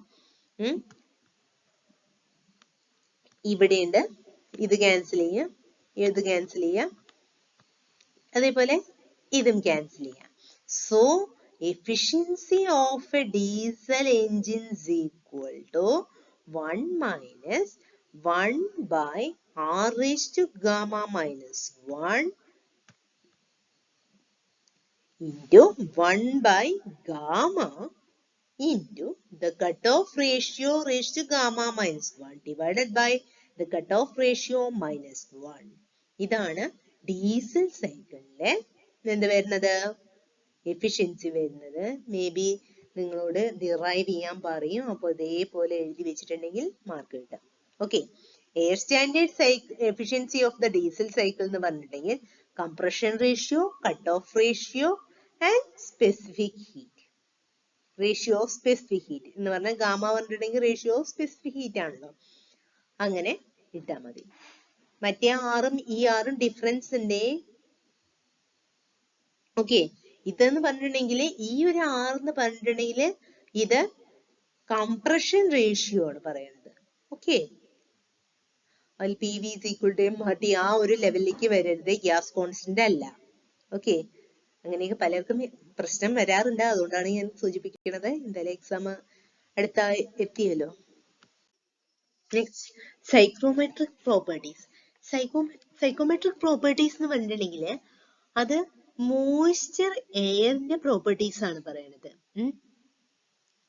ഇവിടെയുണ്ട്, ഇത് ക്യാൻസൽ ചെയ്യാം, ഇത് ക്യാൻസൽ ചെയ്യാം, അതേപോലെ ഇതും ക്യാൻസൽ ചെയ്യാം. So efficiency of a diesel engine is equal to 1 minus 1 by r raised to gamma minus 1 into 1 by gamma into the cutoff ratio raised to gamma minus 1 divided by the cutoff ratio minus 1. ഇതാണ് diesel സൈക്കിളിലെ എന്ത് വരുന്നത്? Efficiency വരുന്നത്. May be നിങ്ങളോട് derive ചെയ്യാൻ പറയും. അപ്പോൾ ഇതേപോലെ എഴുതി വെച്ചിട്ടുണ്ടെങ്കിൽ മാർക്ക് കിട്ടാം. Okay, air standard efficiency of the diesel cycle എന്ന് പറഞ്ഞിട്ടുണ്ടെങ്കിൽ compression ratio, cut off ratio and specific heat. Ratio of specific heat എന്ന് പറഞ്ഞാൽ ഗാമ പറഞ്ഞിട്ടുണ്ടെങ്കിൽ റേഷ്യോ ഓഫ് സ്പെസിഫിക് ഹീറ്റ് ആണല്ലോ. അങ്ങനെ ഇട്ടാൽ മതി. മറ്റേ ആറും ഈ ആറും ഡിഫറൻസ് ഉണ്ട്. ഓക്കെ, ഇതെന്ന് പറഞ്ഞിട്ടുണ്ടെങ്കിൽ ഈ ഒരു ആർ എന്ന് പറഞ്ഞിട്ടുണ്ടെങ്കിൽ ഇത് കംപ്രഷൻ റേഷ്യോ ആണ് പറയുന്നത്. ഓക്കെ, അതിൽ P V is equal to MRT ആ ഒരു ലെവലിലേക്ക് വരരുത്, ഗ്യാസ് കോൺസ്റ്റന്റ് അല്ല. ഓക്കെ, അങ്ങനെയൊക്കെ പലർക്കും പ്രശ്നം വരാറുണ്ട്. അതുകൊണ്ടാണ് ഞാൻ സൂചിപ്പിക്കുന്നത്. എന്തായാലും എക്സാം അടുത്ത എത്തിയല്ലോ. Next, psychometric properties. Psychometric properties എന്ന് പറഞ്ഞിട്ടുണ്ടെങ്കിൽ അത് മോയ്സ്ചർ എയറിന്റെ പ്രോപ്പർട്ടീസ് ആണ് പറയുന്നത്.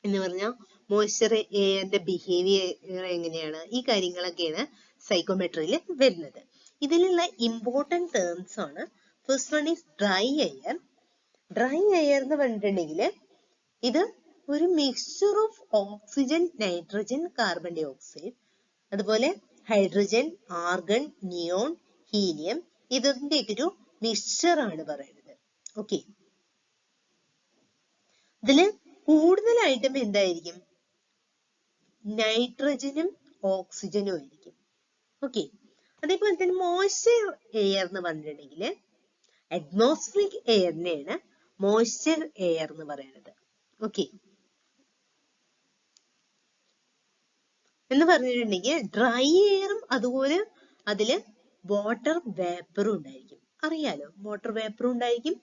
എന്ന് പറഞ്ഞാൽ മോയ്സ്ചർ എയറിന്റെ ബിഹേവിയർ എങ്ങനെയാണ്, ഈ കാര്യങ്ങളൊക്കെയാണ് സൈക്കോമെട്രിയിൽ വരുന്നത്. ഇതിലുള്ള ഇമ്പോർട്ടന്റ് ടേംസ് ആണ്. First one is dry air. Dry air എന്ന് പറഞ്ഞിട്ടുണ്ടെങ്കിൽ ഇത് ഒരു mixture of oxygen, nitrogen, carbon dioxide, അതുപോലെ ഹൈഡ്രജൻ, ആർഗൺ, നിയോൺ, ഹീലിയം, ഇതിന്റെയൊക്കെ ഒരു മിക്സ്ചർ ആണ് പറയുന്നത്. ഓക്കെ, ഇതില് കൂടുതലായിട്ടും എന്തായിരിക്കും? നൈട്രജനും ഓക്സിജനും ആയിരിക്കും. ഓക്കെ, അതേപോലെ തന്നെ മോയ്സ്ചർ എയർ എന്ന് പറഞ്ഞിട്ടുണ്ടെങ്കിൽ അറ്റ്മോസ്ഫിയറിക് എയറിനെയാണ് മോയ്സ്ചർ എയർ എന്ന് പറയുന്നത്. ഓക്കെ, എന്ന് പറഞ്ഞിട്ടുണ്ടെങ്കിൽ ഡ്രൈ എയറും അതുപോലെ അതില് വാട്ടർ വേപ്പറും ഉണ്ടായിരിക്കും. അറിയാലോ, വാട്ടർ വേപ്പറും ഉണ്ടായിരിക്കും,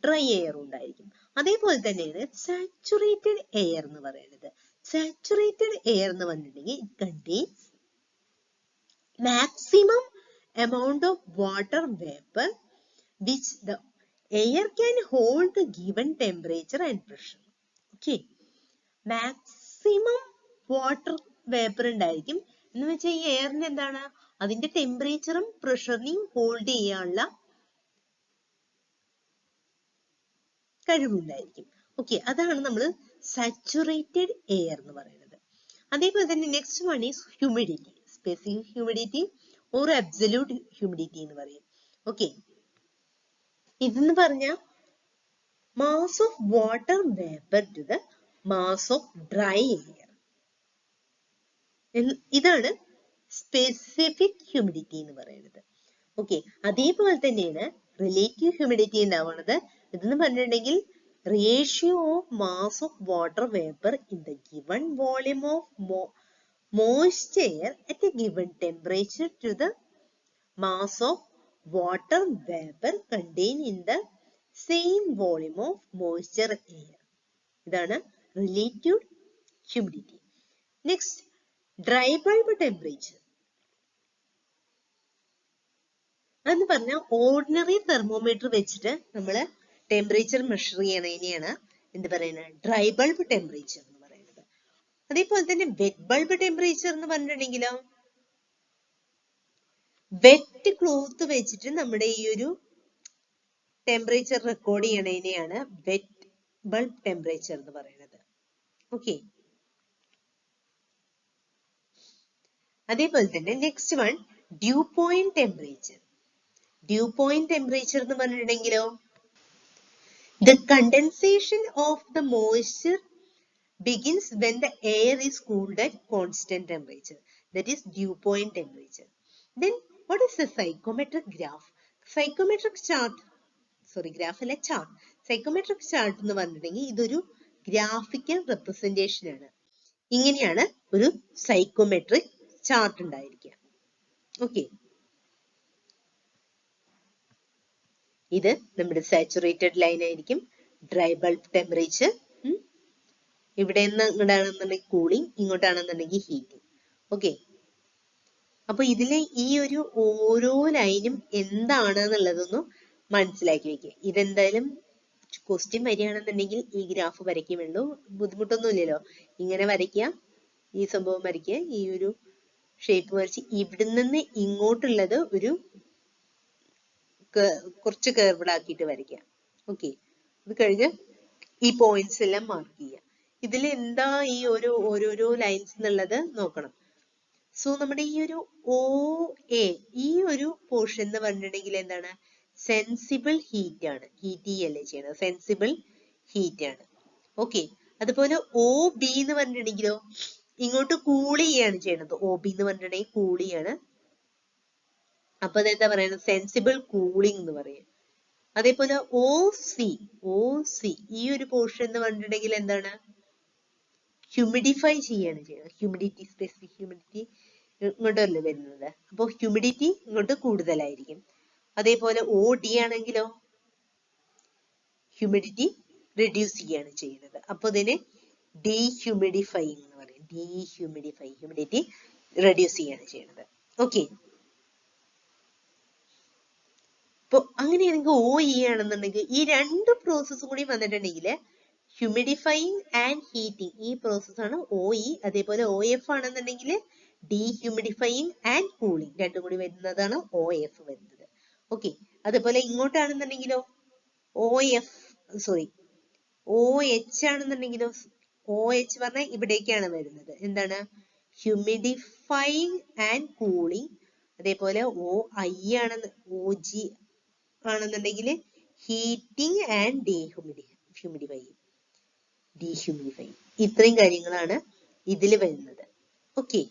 ഡ്രൈ എയറും ഉണ്ടായിരിക്കും. അതേപോലെ തന്നെയാണ് സാച്ചുറേറ്റഡ് എയർ എന്ന് പറയുന്നത്. സാച്ചുറേറ്റഡ് എയർ എന്ന് പറഞ്ഞിട്ടുണ്ടെങ്കിൽ it contains maximum amount of water vapor which the air can hold the given temperature and pressure. Okay, maximum water vapor ഉണ്ടായിരിക്കും. എന്ന് വെച്ചാൽ ഈ എയറിന് എന്താണ്? അതിന്റെ ടെമ്പറേച്ചറും പ്രഷറിനെയും ഹോൾഡ് ചെയ്യാനുള്ള കഴിവുണ്ടായിരിക്കും. ഓക്കെ, അതാണ് നമ്മൾ സാച്ചുറേറ്റഡ് എയർ എന്ന് പറയുന്നത്. അതേപോലെ തന്നെ next one is humidity. Specific humidity or absolute humidity എന്ന് പറയും. ഓക്കെ, ഇതെന്ന് പറഞ്ഞാൽ mass of water vapour to the mass of dry air. ഇതാണ് സ്പെസിഫിക് ഹ്യൂമിഡിറ്റി എന്ന് പറയുന്നത്. ഓക്കെ, അതേപോലെ തന്നെയാണ് റിലേറ്റീവ് ഹ്യൂമിഡിറ്റി ഉണ്ടാവുന്നത്. ഇതെന്ന് പറഞ്ഞിട്ടുണ്ടെങ്കിൽ ratio of mass of water vapour in the given volume of moisture at a given temperature to the mass of water vapor contained in the same volume of moisture air. ഇതാണ് relative humidity. Next, dry bulb temperature. അതെന്ന് പറഞ്ഞാൽ ordinary thermometer വെച്ചിട്ട് നമ്മൾ temperature measure ചെയ്യണതിനെയാണ് എന്ത് പറയുന്നത്? Dry bulb temperature എന്ന് പറയുന്നത്. അതേപോലെ തന്നെ വെറ്റ് ബൾബ് ടെമ്പറേച്ചർ എന്ന് പറഞ്ഞിട്ടുണ്ടെങ്കിലോ വെറ്റ് ക്ലോത്ത് വെച്ചിട്ട് നമ്മുടെ ഈ ഒരു ടെമ്പറേച്ചർ റെക്കോർഡ് ചെയ്യണതിനെയാണ് വെറ്റ് ബൾബ് ടെമ്പറേച്ചർ എന്ന് പറയുന്നത്. ഓക്കെ, അതേപോലെ തന്നെ next one dew point temperature. Dew point temperature എന്ന് പറഞ്ഞിട്ടുണ്ടെങ്കിലോ the condensation of the moisture begins when the air is cooled at constant temperature, that is dew point temperature. Then what is the psychometric graph? Psychometric chart, graph അല്ല, chart. Psychometric chart എന്ന് പറഞ്ഞിട്ടുണ്ടെങ്കിൽ ഇതൊരു graphical representation ആണ്. ഇങ്ങനെയാണ് ഒരു psychometric chart ഉണ്ടായിരിക്കുക. Okay, ഇത് നമ്മുടെ സാച്ചുറേറ്റഡ് ലൈൻ ആയിരിക്കും. ഡ്രൈ ബൾബ് ടെമ്പറേച്ചർ, ഇവിടെ നിന്ന് ഇങ്ങോട്ടാണെന്നുണ്ടെങ്കിൽ കൂളിംഗ്, ഇങ്ങോട്ടാണെന്നുണ്ടെങ്കിൽ ഹീറ്റിംഗ്. ഓക്കെ, അപ്പൊ ഇതിലെ ഈ ഒരു ഓരോ ലൈനും എന്താണ് എന്നുള്ളതൊന്നും മനസ്സിലാക്കി വെക്കുക. ഇതെന്തായാലും ക്വസ്റ്റ്യൻ വരികയാണെന്നുണ്ടെങ്കിൽ ഈ ഗ്രാഫ് വരയ്ക്കുമല്ലോ, ബുദ്ധിമുട്ടൊന്നും ഇല്ലല്ലോ. ഇങ്ങനെ വരയ്ക്കുക, ഈ സംഭവം വരയ്ക്കുക, ഈ ഒരു ഷേപ്പ് വരച്ച് ഇവിടെ നിന്ന് ഇങ്ങോട്ടുള്ളത് ഒരു കുറച്ച് കേർവ്ഡ് ആക്കിയിട്ട് വരയ്ക്കുക. ഓക്കെ, അത് കഴിഞ്ഞ് ഈ പോയിന്റ്സ് എല്ലാം മാർക്ക് ചെയ്യുക. ഇതിൽ എന്താ ഈ ഓരോരോ ലൈൻസ് എന്നുള്ളത് നോക്കണം. സോ നമ്മുടെ ഈ ഒരു ഒ എ, ഈ ഒരു പോർഷൻ എന്ന് പറഞ്ഞിട്ടുണ്ടെങ്കിൽ എന്താണ്? സെൻസിബിൾ ഹീറ്റ് ആണ്. ഹീറ്റ് അല്ലേ ചെയ്യണത്, സെൻസിബിൾ ഹീറ്റ് ആണ്. ഓക്കെ, അതുപോലെ ഒ ബി എന്ന് പറഞ്ഞിട്ടുണ്ടെങ്കിലോ ഇങ്ങോട്ട് കൂൾ ചെയ്യാണ് ചെയ്യണത്. ഒ ബി എന്ന് പറഞ്ഞിട്ടുണ്ടെങ്കിൽ കൂൾ ചെയ്യാണ്. അപ്പൊ അതെന്താ പറയുന്നത്? സെൻസിബിൾ കൂളിംഗ് എന്ന് പറയും. അതേപോലെ ഒ സി ഈ ഒരു പോർഷൻ എന്ന് പറഞ്ഞിട്ടുണ്ടെങ്കിൽ എന്താണ്? ഹ്യൂമിഡിഫൈ ചെയ്യാണ് ചെയ്യുന്നത്. ഹ്യൂമിഡിറ്റി, സ്പെസിഫിക് ഹ്യൂമിഡിറ്റി ഇങ്ങോട്ടല്ലേ വരുന്നത്. അപ്പോൾ ഹ്യൂമിഡിറ്റി ഇങ്ങോട്ട് കൂടുതലായിരിക്കും. അതേപോലെ ഒ ഡി ആണെങ്കിലോ ഹ്യൂമിഡിറ്റി റെഡ്യൂസ് ചെയ്യാണ് ചെയ്യുന്നത്. അപ്പൊ ഇതിനെ ഡീഹ്യൂമിഡിഫൈങ് എന്ന് പറയും. ഡീഹ്യൂമിഡിഫൈ, ഹ്യൂമിഡിറ്റി റെഡ്യൂസ് ചെയ്യാണ് ചെയ്യുന്നത്. ഓക്കെ, അപ്പൊ അങ്ങനെയാണെങ്കിൽ ഒ ഇ ആണെന്നുണ്ടെങ്കിൽ ഈ രണ്ട് പ്രോസസ്സും കൂടി വന്നിട്ടുണ്ടെങ്കിൽ ഹ്യൂമിഡിഫൈങ് ആൻഡ് ഹീറ്റിംഗ്, ഈ പ്രോസസ്സാണ് ഒ ഇ. അതേപോലെ ഒ എഫ് ആണെന്നുണ്ടെങ്കിൽ ഡീഹ്യൂമിഡിഫൈങ് ആൻഡ് കൂളിംഗ്, രണ്ടും കൂടി വരുന്നതാണ് ഒ എഫ് വരുന്നത്. ഓക്കെ, അതുപോലെ ഇങ്ങോട്ടാണെന്നുണ്ടെങ്കിലോ ഒ എച്ച് ആണെന്നുണ്ടെങ്കിലോ, ഒ എച്ച് പറഞ്ഞാൽ ഇവിടേക്കാണ് വരുന്നത്. എന്താണ്? Humidifying and cooling. അതേപോലെ ഒ ഐ ഒ ജി ആണെന്നുണ്ടെങ്കിൽ ഹീറ്റിംഗ് ആൻഡ് ഡീഹ്യൂമിഡിഫൈങ്. ഇത്രയും കാര്യങ്ങളാണ് ഇതിൽ വരുന്നത്. ഓക്കെ,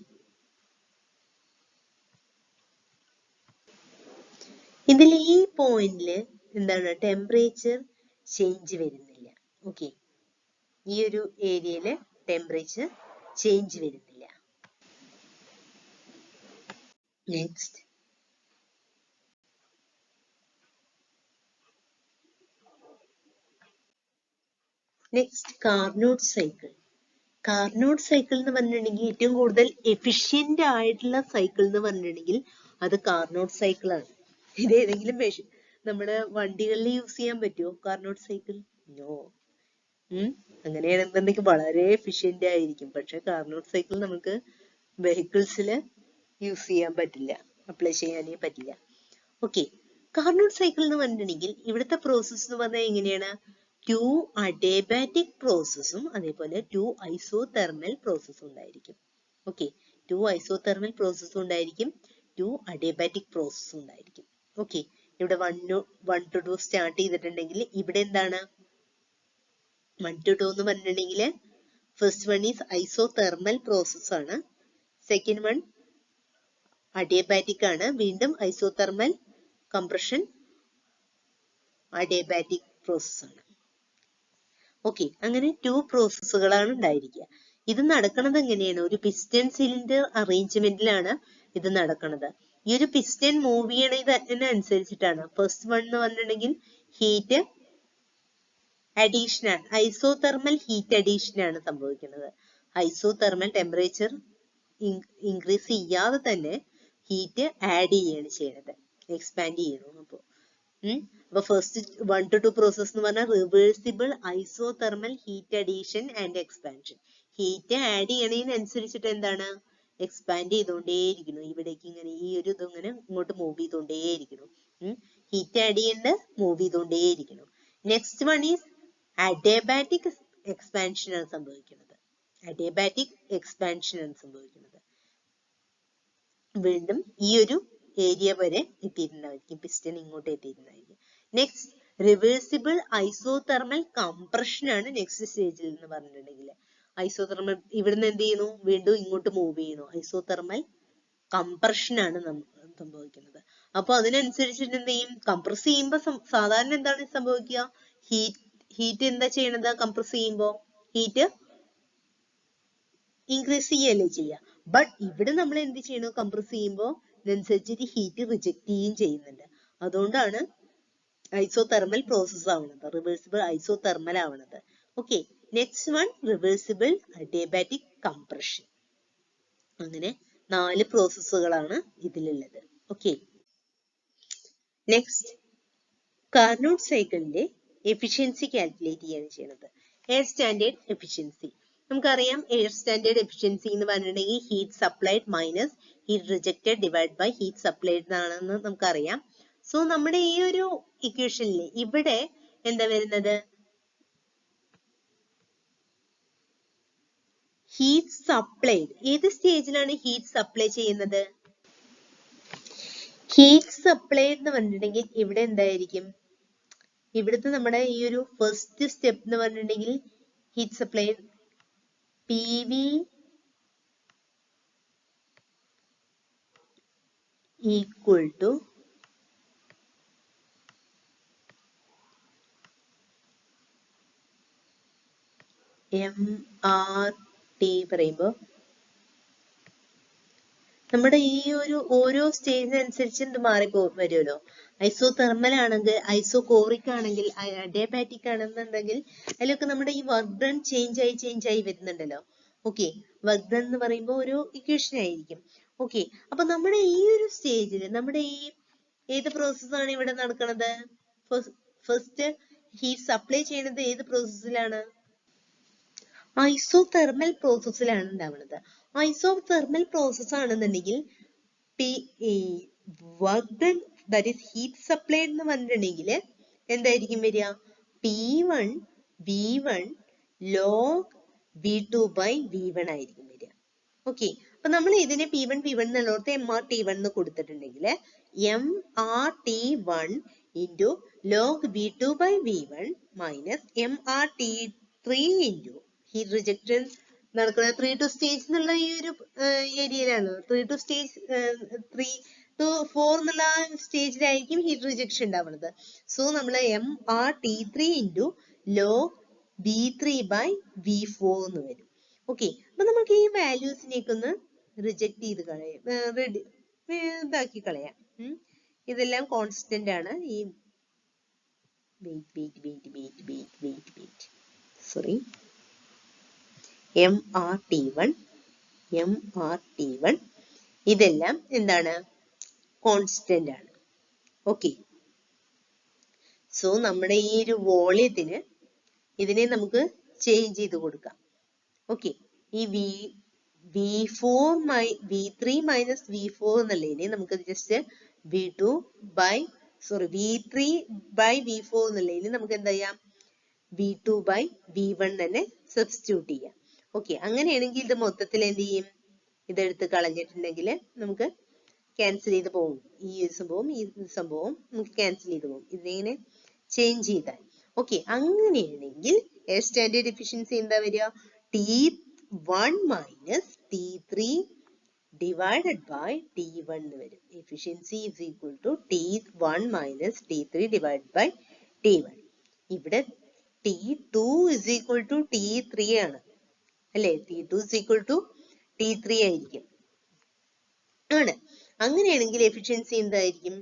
ഇതിൽ ഈ പോയിന്റില് എന്താണ്? ടെമ്പറേച്ചർ ചേഞ്ച് വരുന്നില്ല. ഓക്കെ, ഈ ഒരു ഏരിയയില് ടെമ്പറേച്ചർ ചേഞ്ച് വരുന്നില്ല. Next Carnot cycle. Carnot cycle എന്ന് പറഞ്ഞിട്ടുണ്ടെങ്കിൽ ഏറ്റവും കൂടുതൽ എഫിഷ്യന്റ് ആയിട്ടുള്ള സൈക്കിൾ എന്ന് പറഞ്ഞിട്ടുണ്ടെങ്കിൽ അത് കാർനോട്ട് സൈക്കിൾ ആണ്. ഇത് ഏതെങ്കിലും നമ്മുടെ വണ്ടികളിൽ യൂസ് ചെയ്യാൻ പറ്റുമോ കാർനോട്ട് സൈക്കിൾ? നോ. അങ്ങനെയാണെന്നുണ്ടെങ്കിൽ വളരെ എഫിഷ്യന്റ് ആയിരിക്കും. പക്ഷെ കാർനോട്ട് സൈക്കിൾ നമുക്ക് വെഹിക്കിൾസിൽ യൂസ് ചെയ്യാൻ പറ്റില്ല, അപ്ലൈ ചെയ്യാനേ പറ്റില്ല. ഓക്കെ, കാർനോട്ട് സൈക്കിൾ എന്ന് പറഞ്ഞിട്ടുണ്ടെങ്കിൽ ഇവിടുത്തെ പ്രോസസ് എന്ന് പറഞ്ഞാൽ എങ്ങനെയാണ്? 2 അഡിയബാറ്റിക് പ്രോസസ്സും അതേപോലെ 2 ഐസോതെർമൽ പ്രോസസ്സും ഉണ്ടായിരിക്കും. ഓക്കെ, 2 ഐസോതെർമൽ പ്രോസസ്സും ഉണ്ടായിരിക്കും, 2 അഡിയബാറ്റിക് പ്രോസസ്സും ഉണ്ടായിരിക്കും. ഓക്കെ, ഇവിടെ 1 to 2 സ്റ്റാർട്ട് ചെയ്തിട്ടുണ്ടെങ്കിൽ ഇവിടെ എന്താണ്? 1 to 2 എന്ന് പറഞ്ഞിട്ടുണ്ടെങ്കിൽ first one is isothermal process ആണ്, സെക്കൻഡ് വൺ അഡിയബാറ്റിക് ആണ്, വീണ്ടും ഐസോതെർമൽ കംപ്രഷൻ അഡിയബാറ്റിക് പ്രോസസ് ആണ്. ഓക്കെ, അങ്ങനെ 2 പ്രോസസ്സുകളാണ് ഉണ്ടായിരിക്കുക. ഇത് നടക്കുന്നത് എങ്ങനെയാണ്? ഒരു പിസ്റ്റൺ സിലിണ്ടർ അറേഞ്ച്മെന്റിലാണ് ഇത് നടക്കുന്നത്. ഈ ഒരു പിസ്റ്റൺ മൂവ് ചെയ്യണതിനനുസരിച്ചിട്ടാണ്. ഫസ്റ്റ് വൺ എന്ന് പറഞ്ഞിട്ടുണ്ടെങ്കിൽ ഹീറ്റ് അഡീഷൻ ആണ്, ഐസോതെർമൽ ഹീറ്റ് അഡീഷൻ ആണ് സംഭവിക്കുന്നത്. ഐസോതെർമൽ ടെമ്പറേച്ചർ ഇൻക്രീസ് ചെയ്യാതെ തന്നെ ഹീറ്റ് ആഡ് ചെയ്യാണ് ചെയ്യുന്നത്, എക്സ്പാൻഡ് ചെയ്യണം. അപ്പൊ ഫസ്റ്റ് 1 to 2 പ്രോസസ് എന്ന് പറഞ്ഞാൽ reversible isothermal heat addition and expansion. Heat add ചെയ്യണതിനനുസരിച്ചിട്ട് എന്താണ്? എക്സ്പാൻഡ് ചെയ്തോണ്ടേയിരിക്കണം. ഇവിടേക്ക് ഇങ്ങനെ ഈ ഒരു ഇതിങ്ങനെ ഇങ്ങോട്ട് മൂവ് ചെയ്തോണ്ടേയിരിക്കണം. ഹീറ്റ് ആഡ് ചെയ്യേണ്ട, മൂവ് ചെയ്തോണ്ടേയിരിക്കണം. Next one is adiabatic expansion ആണ് സംഭവിക്കുന്നത്. അഡിയബാറ്റിക് എക്സ്പാൻഷൻ ആണ് സംഭവിക്കുന്നത്. വീണ്ടും ഈ ഒരു ഏരിയ വരെ എത്തിയിട്ടുണ്ടായിരിക്കും, പിസ്റ്റൺ ഇങ്ങോട്ട് എത്തിയിട്ടുണ്ടായിരിക്കും. നെക്സ്റ്റ് റിവേഴ്സിബിൾ ഐസോതെർമൽ കംപ്രഷൻ ആണ് നെക്സ്റ്റ് സ്റ്റേജിൽ എന്ന് പറഞ്ഞിട്ടുണ്ടെങ്കിൽ. ഐസോതെർമൽ ഇവിടുന്ന് എന്ത് ചെയ്യുന്നു, വീണ്ടും ഇങ്ങോട്ട് മൂവ് ചെയ്യുന്നു. ഐസോതെർമൽ കംപ്രഷൻ ആണ് സംഭവിക്കുന്നത്. അപ്പൊ അതിനനുസരിച്ചിട്ട് എന്ത് ചെയ്യും, കംപ്രസ് ചെയ്യുമ്പോ സാധാരണ എന്താണ് സംഭവിക്കുക, ഹീറ്റ് എന്താ ചെയ്യണത്, കംപ്രസ് ചെയ്യുമ്പോ ഹീറ്റ് ഇൻക്രീസ് ചെയ്യല്ലേ ചെയ്യുക. ബട്ട് ഇവിടെ നമ്മൾ എന്ത് ചെയ്യണം, കംപ്രസ് ചെയ്യുമ്പോൾ ഇതിനനുസരിച്ചിട്ട് ഹീറ്റ് റിജക്ട് ചെയ്യുകയും ചെയ്യുന്നുണ്ട്. അതുകൊണ്ടാണ് ഐസോതെർമൽ പ്രോസസ് ആവുന്നത്, റിവേഴ്സിബിൾ ഐസോതെർമൽ ആവുന്നത്. Okay, next one reversible adiabatic compression. അങ്ങനെ 4 പ്രോസസ്സുകളാണ് ഇതിലുള്ളത്. ഓക്കെ, നെക്സ്റ്റ് കാർനോട്ട് സൈക്കിളിന്റെ എഫിഷ്യൻസി കാൽക്കുലേറ്റ് ചെയ്യാണ് ചെയ്യുന്നത്. എയർ സ്റ്റാൻഡേർഡ് എഫിഷ്യൻസി നമുക്കറിയാം. എയർ സ്റ്റാൻഡേർഡ് എഫിഷ്യൻസി എന്ന് പറഞ്ഞിട്ടുണ്ടെങ്കിൽ heat supplied minus heat rejected divide by heat supplied എന്നാണെന്ന് നമുക്കറിയാം. സോ നമ്മുടെ ഈ ഒരു ഇക്വേഷനിൽ ഇവിടെ എന്താ വരുന്നത്, ഹീറ്റ് സപ്ലൈഡ് ഏത് സ്റ്റേജിലാണ് ഹീറ്റ് സപ്ലൈ ചെയ്യുന്നത്, ഹീറ്റ് സപ്ലൈഡ് എന്ന് പറഞ്ഞിട്ടുണ്ടെങ്കിൽ ഇവിടെ എന്തായിരിക്കും, ഇവിടുത്തെ നമ്മുടെ ഈ ഒരു ഫസ്റ്റ് സ്റ്റെപ്പ് എന്ന് പറഞ്ഞിട്ടുണ്ടെങ്കിൽ heat supplied PV equal to MRT പറയുമ്പോൾ നമ്മുടെ ഈ ഒരു ഓരോ സ്റ്റേജിനനുസരിച്ച് എന്ത് മാറിപ്പോ വരുമല്ലോ. ഐസോതെർമൽ ആണെങ്കിൽ, ഐസോകോറിക് ആണെങ്കിൽ, അഡിയബാറ്റിക് ആണെന്നുണ്ടെങ്കിൽ അതിലൊക്കെ നമ്മുടെ ഈ വർക്ക് ഡൺ ചേഞ്ച് ആയി വരുന്നുണ്ടല്ലോ. ഓക്കെ, വർക്ക് ഡൺ എന്ന് പറയുമ്പോൾ ഒരു ഇക്വേഷൻ ആയിരിക്കും. ഓക്കെ, അപ്പൊ നമ്മുടെ ഈ ഒരു സ്റ്റേജിൽ നമ്മുടെ ഈ ഏത് പ്രോസസ്സാണ് ഇവിടെ നടക്കുന്നത്, ഫസ്റ്റ് ഹീറ്റ് സപ്ലൈ ചെയ്യുന്നത് ഏത് പ്രോസസ്സിലാണ്, ഐസോതെർമൽ പ്രോസസ്സിലാണ് ഉണ്ടാവുന്നത്. ഐസോതെർമൽ പ്രോസസ് ആണെന്നുണ്ടെങ്കിൽ work done that is heat supplied എന്ന് പറഞ്ഞിട്ടുണ്ടെങ്കിൽ എന്തായിരിക്കും വരിക, P1 V1 log V2 by V1 ആയിരിക്കും വരിക. ഓക്കെ, അപ്പൊ നമ്മൾ ഇതിനെ P1 P1 എന്നുള്ളടത്ത് MRT1 എന്ന് കൊടുത്തിട്ടുണ്ടെങ്കിൽ MRT1 into log V2 by V1 minus MRT3 into heat rejection നടക്കുന്നത് 3 to stage എന്നുള്ള ഈ ഒരു ഏരിയയിലാണ്. 3 to stage 3 to 4 എന്നുള്ള സ്റ്റേജിലായിരിക്കും ഹീറ്റ് റിജക്ഷൻ ഉണ്ടാവുന്നത്. സോ നമ്മൾ MRT3 into log V3 by V4 എന്ന് വരും. ഓക്കെ, അപ്പൊ നമുക്ക് ഈ വാല്യൂസിനെയൊക്കെ ഒന്ന് റിജക്ട് ചെയ്ത് കളയാം, ഇതാക്കി കളയാം. ഇതെല്ലാം കോൺസ്റ്റന്റ് ആണ്. ഈ സോറി MRT1 ഇതെല്ലാം എന്താണ്, കോൺസ്റ്റന്റ് ആണ്. ഓക്കെ, സോ നമ്മുടെ ഈ ഒരു വോളിയത്തിന് ഇതിനെ നമുക്ക് ചേഞ്ച് ചെയ്ത് കൊടുക്കാം. ഓക്കെ, ഈ V3 മൈനസ് V4 എന്നുള്ളതിനെ നമുക്ക് ജസ്റ്റ് V3 by V4 എന്നുള്ളതിന് നമുക്ക് എന്താ ചെയ്യാം, V2 by V1 തന്നെ സബ്സ്റ്റിറ്റ്യൂട്ട് ചെയ്യാം. ഓക്കെ, അങ്ങനെയാണെങ്കിൽ ഇത് മൊത്തത്തിൽ എന്ത് ചെയ്യും, ഇതെടുത്ത് കളഞ്ഞിട്ടുണ്ടെങ്കിൽ നമുക്ക് ക്യാൻസൽ ചെയ്ത് പോകും. ഈ സംഭവം നമുക്ക് ക്യാൻസൽ ചെയ്ത് പോകും ഇതിനെ ചേഞ്ച് ചെയ്താൽ. ഓക്കെ, അങ്ങനെയാണെങ്കിൽ എയർ സ്റ്റാൻഡേർഡ് എഫിഷ്യൻസി എന്താ വരിക, T1 minus T3 divided by T1 എന്ന് വരും. Efficiency is equal to T1 minus T3 divided by T1. ഇവിടെ T2 is equal to T3 ആണ് അല്ലെ, T2 is equal to T3 ആയിരിക്കും ആണ്. അങ്ങനെയാണെങ്കിൽ എഫിഷ്യൻസി എന്തായിരിക്കും,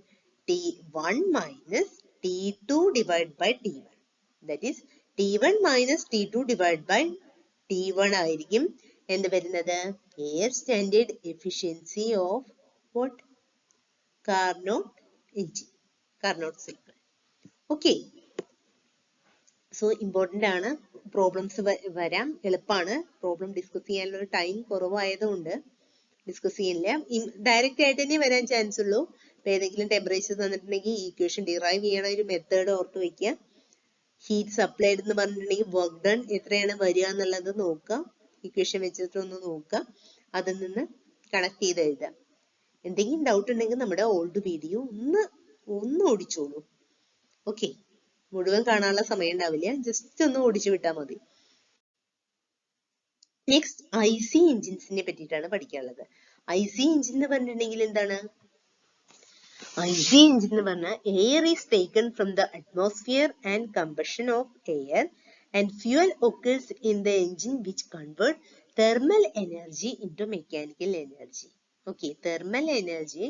T1 minus T2 divided by T1, that is T1 minus T2 divided by T1 ആയിരിക്കും എന്ത് വരുന്നത്, air standard efficiency of what, Carnot cycle. Okay, so important ആണ്. പ്രോബ്ലംസ് വരാം, എളുപ്പമാണ്. പ്രോബ്ലം ഡിസ്കസ് ചെയ്യാനുള്ള ടൈം കുറവായതുകൊണ്ട് ഡിസ്കസ് ചെയ്യുന്നില്ല. ഡയറക്റ്റ് ആയിട്ട് തന്നെ വരാൻ ചാൻസ് ഉള്ളൂ. ഇപ്പൊ ഏതെങ്കിലും ടെമ്പറേച്ചർ തന്നിട്ടുണ്ടെങ്കിൽ ഈ ഇക്വേഷൻ ഡിറൈവ് ചെയ്യണ ഒരു മെത്തേഡ് ഓർത്ത് വെക്കുക. ഹീറ്റ് സപ്ലൈഡ് എന്ന് പറഞ്ഞിട്ടുണ്ടെങ്കിൽ വർക്ക് ഡൺ എത്രയാണ് വരിക എന്നുള്ളത് നോക്കുക, ഇക്വേഷൻ വെച്ചിട്ട് ഒന്ന് നോക്കുക, അതിൽ നിന്ന് കണക്ട് ചെയ്ത് എഴുതാം. എന്തെങ്കിലും ഡൗട്ട് ഉണ്ടെങ്കിൽ നമ്മുടെ ഓൾഡ് വീഡിയോ ഒന്ന് ഓടിച്ചോളൂ. ഓക്കെ, മുഴുവൻ കാണാനുള്ള സമയം ഉണ്ടാവില്ല, ജസ്റ്റ് ഒന്ന് ഓടിച്ചു വിട്ടാൽ മതി. നെക്സ്റ്റ് IC എഞ്ചിൻസിനെ പറ്റിയിട്ടാണ് പഠിക്കാനുള്ളത്. IC എഞ്ചിൻ എന്ന് പറഞ്ഞിട്ടുണ്ടെങ്കിൽ എന്താണ്? IC engine എന്ന് പറഞ്ഞാൽ air is taken from the atmosphere and combustion of air and fuel occurs in the engine which convert thermal energy into mechanical energy. Okay, thermal energy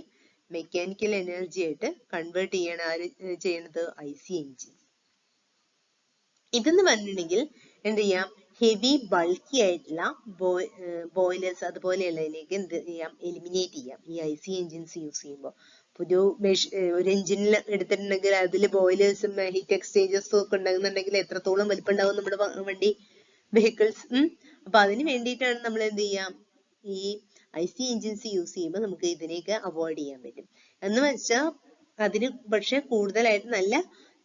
mechanical energy ആയിട്ട് convert ചെയ്യാണ് ആര് ചെയ്യുന്നത്? IC engine. ഇതെന്ന് പറഞ്ഞിട്ടുണ്ടെങ്കിൽ എന്ത് ചെയ്യാം? Heavy bulky ആയിട്ടുള്ള boilers അതുപോലെയുള്ളതിലേക്ക് എന്ത് ചെയ്യാം? എലിമിനേറ്റ് ചെയ്യാം ഈ IC എഞ്ചിൻസ് യൂസ് ചെയ്യുമ്പോൾ. ഒരു എഞ്ചിനിൽ എടുത്തിട്ടുണ്ടെങ്കിൽ അതിൽ ബോയിലേഴ്സും ഹീറ്റ് എക്സ്ചേഞ്ചേഴ്സും ഒക്കെ ഉണ്ടാകുന്നുണ്ടെങ്കിൽ എത്രത്തോളം വലിപ്പം ഉണ്ടാവും നമ്മുടെ വണ്ടി വെഹിക്കിൾസ്. അപ്പൊ അതിന് വേണ്ടിയിട്ടാണ് നമ്മൾ എന്ത് ചെയ്യാം? ഈ IC എഞ്ചിൻസ് യൂസ് ചെയ്യുമ്പോൾ നമുക്ക് ഇതിനെയൊക്കെ അവോയ്ഡ് ചെയ്യാൻ പറ്റും. എന്ന് വെച്ചാൽ അതിന് പക്ഷെ കൂടുതലായിട്ട് നല്ല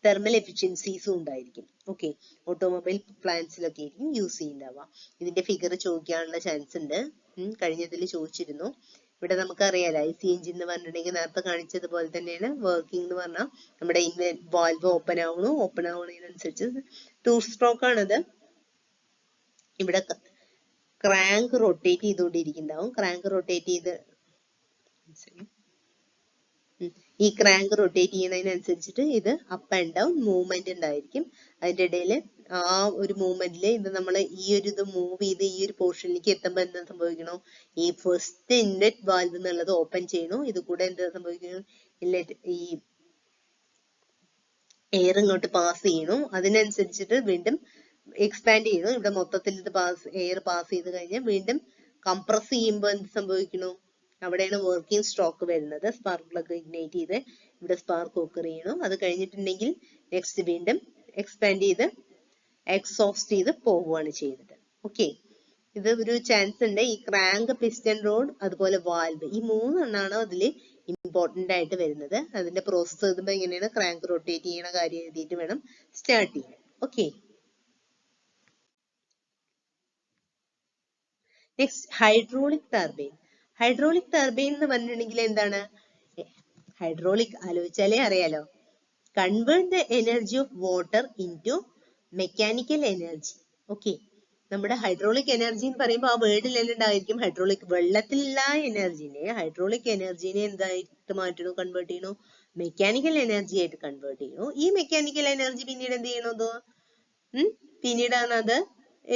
തെർമൽ എഫിഷ്യൻസീസും ഉണ്ടായിരിക്കും. ഓക്കെ, ഓട്ടോമൊബൈൽ പ്ലാന്റ്സിലൊക്കെ ആയിരിക്കും യൂസ് ചെയ്യുന്നുണ്ടാവുക. ഇതിന്റെ ഫിഗർ ചോദിക്കാനുള്ള ചാൻസ് ഉണ്ട്. കഴിഞ്ഞതിൽ ചോദിച്ചിരുന്നു. ഇവിടെ നമുക്കറിയാലോ IC എഞ്ചിൻ എന്ന് പറഞ്ഞിട്ടുണ്ടെങ്കിൽ നേരത്തെ കാണിച്ചതുപോലെ തന്നെയാണ് വർക്കിംഗ് എന്ന് പറഞ്ഞാൽ നമ്മുടെ വാൽവ് ഓപ്പൺ ആവുന്നതിനനുസരിച്ച് 2 സ്ട്രോക്ക് ആണത്. ഇവിടെ ക്രാങ്ക് റൊട്ടേറ്റ് ചെയ്തുകൊണ്ടിരിക്കുന്നുണ്ടാവും. ക്രാങ്ക് റൊട്ടേറ്റ് ചെയ്ത് ഈ ക്രാങ്ക് റൊട്ടേറ്റ് ചെയ്യുന്നതിനനുസരിച്ചിട്ട് ഇത് അപ്പ് ആൻഡ് ഡൗൺ മൂവ്മെന്റ് ഉണ്ടായിരിക്കും. അതിന്റെ ഇടയിൽ ആ ഒരു മൂവ്മെന്റിൽ ഇത് നമ്മൾ ഈ ഒരു ഇത് മൂവ് ചെയ്ത് ഈ ഒരു പോർഷനിലേക്ക് എത്തുമ്പോൾ എന്താ സംഭവിക്കണോ? ഈ ഫസ്റ്റ് ഇൻലെറ്റ് വാൽവ് എന്നുള്ളത് ഓപ്പൺ ചെയ്യണോ, ഇത് കൂടെ എന്താ സംഭവിക്കണം? ഇൻലെറ്റ് ഈ എയർ ഇങ്ങോട്ട് പാസ് ചെയ്യണോ, അതിനനുസരിച്ചിട്ട് വീണ്ടും എക്സ്പാൻഡ് ചെയ്യണോ. ഇവിടെ മൊത്തത്തിൽ ഇത് എയർ പാസ് ചെയ്ത് കഴിഞ്ഞാൽ വീണ്ടും കംപ്രസ് ചെയ്യുമ്പോൾ എന്ത് സംഭവിക്കണോ? അവിടെയാണ് വർക്കിംഗ് സ്ട്രോക്ക് വരുന്നത്. സ്പാർക്ക് പ്ലഗ് ഇഗ്നൈറ്റ് ചെയ്ത് ഇവിടെ സ്പാർക്ക് ഓക്കർ ചെയ്യണം. അത് കഴിഞ്ഞിട്ടുണ്ടെങ്കിൽ നെക്സ്റ്റ് വീണ്ടും എക്സ്പാൻഡ് ചെയ്ത് എക്സോസ്റ്റ് ചെയ്ത് പോവുകയാണ് ചെയ്യുന്നത്. ഓക്കെ, ഇത് ഒരു ചാൻസ് ഉണ്ട്. ഈ ക്രാങ്ക്, പിസ്റ്റൺ റോഡ്, അതുപോലെ വാൽവ്, ഈ 3 എണ്ണമാണ് അതിൽ ഇമ്പോർട്ടന്റ് ആയിട്ട് വരുന്നത്. അതിന്റെ പ്രോസസ് എഴുതുമ്പോൾ എങ്ങനെയാണ് ക്രാങ്ക് റൊട്ടേറ്റ് ചെയ്യണ കാര്യം എഴുതിയിട്ട് വേണം സ്റ്റാർട്ട് ചെയ്യാൻ. Okay, next hydraulic turbine. Hydraulic turbine എന്ന് പറഞ്ഞിട്ടുണ്ടെങ്കിൽ എന്താണ്? ഹൈഡ്രോളിക് ആലോചിച്ചാലേ അറിയാലോ. Convert the energy of water into mechanical energy. Okay, നമ്മുടെ ഹൈഡ്രോളിക് എനർജി എന്ന് പറയുമ്പോൾ ആ വേർഡിലെല്ലാം ഉണ്ടായിരിക്കും ഹൈഡ്രോളിക്. വെള്ളത്തിലുള്ള എനർജിനെ, ഹൈഡ്രോളിക് എനർജിനെ എന്തായിട്ട് മാറ്റണോ? കൺവേർട്ട് ചെയ്യണോ? മെക്കാനിക്കൽ എനർജി ആയിട്ട് കൺവേർട്ട് ചെയ്യണോ. ഈ മെക്കാനിക്കൽ എനർജി പിന്നീട് എന്ത് ചെയ്യണത്? പിന്നീടാണ് അത്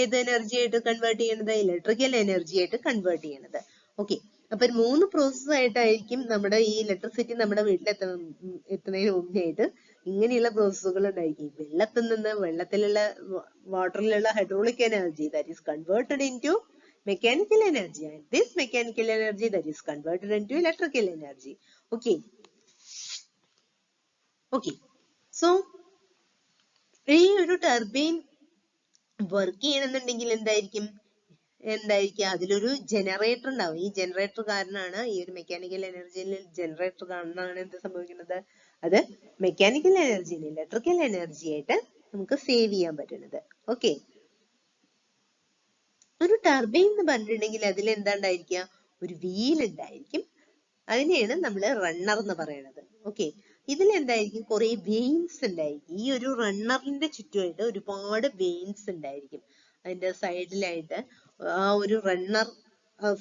ഏത് എനർജി ആയിട്ട് കൺവേർട്ട് ചെയ്യണത്? ഇലക്ട്രിക്കൽ എനർജി ആയിട്ട് കൺവേർട്ട് ചെയ്യണത്. ഓക്കെ, അപ്പൊ 3 പ്രോസസ് ആയിട്ടായിരിക്കും നമ്മുടെ ഈ ഇലക്ട്രിസിറ്റി നമ്മുടെ വീട്ടിൽ എത്തുന്നതിന് മുന്നേയായിട്ട് ഇങ്ങനെയുള്ള പ്രോസസ്സുകൾ ഉണ്ടായിരിക്കും. വെള്ളത്തിലുള്ള വാട്ടറിലുള്ള hydraulic energy that is converted into mechanical energy, and this mechanical energy that is converted into electrical energy. Okay, so ഈ ഒരു ടർബൈൻ വർക്ക് ചെയ്യണമെന്നുണ്ടെങ്കിൽ എന്തായിരിക്കും? അതിലൊരു ജനറേറ്റർ ഉണ്ടാവും. ഈ ജനറേറ്റർ കാരണമാണ്, ഈ ഒരു മെക്കാനിക്കൽ എനർജിയിൽ ജനറേറ്റർ കാരണമാണ് എന്ത് സംഭവിക്കുന്നത്? അത് മെക്കാനിക്കൽ എനർജിനെ ഇലക്ട്രിക്കൽ എനർജി ആയിട്ട് നമുക്ക് സേവ് ചെയ്യാൻ പറ്റുന്നത്. ഓക്കെ, ഒരു ടർബൈൻ എന്ന് പറഞ്ഞിട്ടുണ്ടെങ്കിൽ അതിൽ എന്താ ഉണ്ടായിരിക്കുക? ഒരു വീൽ ഉണ്ടായിരിക്കും. അതിനെയാണ് നമ്മൾ റണ്ണർ എന്ന് പറയുന്നത്. ഓക്കെ, ഇതിൽ എന്തായിരിക്കും? കുറെ വെയിൻസ് ഉണ്ടായിരിക്കും. ഈ ഒരു റണ്ണറിന്റെ ചുറ്റുമായിട്ട് ഒരുപാട് വെയിൻസ് ഉണ്ടായിരിക്കും. അതിന്റെ സൈഡിലായിട്ട് ആ ഒരു റണ്ണർ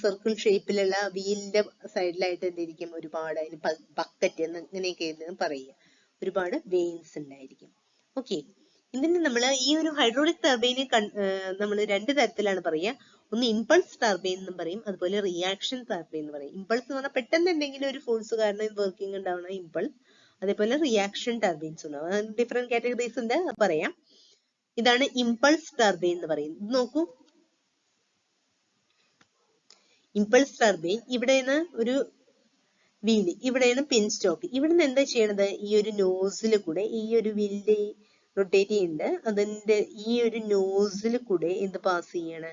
സർക്കിൾ ഷേപ്പിലുള്ള വീലിന്റെ സൈഡിലായിട്ട് എന്തിരിക്കും? ഒരുപാട്, അതിന് ബക്കറ്റ് അങ്ങനെയൊക്കെ പറയുക, ഒരുപാട് വെയിൻസ് ഉണ്ടായിരിക്കും. ഓക്കെ, ഇതിന് നമ്മൾ ഈ ഒരു ഹൈഡ്രോളിക് ടർബൈനെ നമ്മൾ 2 തരത്തിലാണ് പറയുക. ഒന്ന് ഇമ്പൾസ് ടർബൈൻ എന്നും പറയും, അതുപോലെ റിയാക്ഷൻ ടർബൈൻ എന്ന് പറയും. ഇമ്പൾസ് എന്ന് പറഞ്ഞാൽ പെട്ടെന്ന് എന്തെങ്കിലും ഒരു ഫോഴ്സ് കാരണം വർക്കിംഗ് ഉണ്ടാവുന്ന ഇമ്പൾസ്. അതേപോലെ റിയാക്ഷൻ ടർബൈൻസ് ഉണ്ടാവും. ഡിഫറെന്റ് കാറ്റഗറീസ് ഉണ്ട്, പറയാം. ഇതാണ് ഇമ്പൾസ് ടർബൈൻ എന്ന് പറയുന്നത്. ഇത് നോക്കൂ, ഇമ്പൾസ് ടർബൈൻ ഇവിടെയാണ് ഒരു വീല്, ഇവിടെയാണ് പിൻ സ്റ്റോക്ക്. ഇവിടുന്ന് എന്താ ചെയ്യണത്? ഈ ഒരു നോസിൽ കൂടെ, ഈ ഒരു വീലിന്റെ റൊട്ടേറ്റ് ചെയ്യുന്നുണ്ട്, അതിന്റെ ഈ ഒരു നോസിൽ കൂടെ എന്ത് പാസ് ചെയ്യാണ്?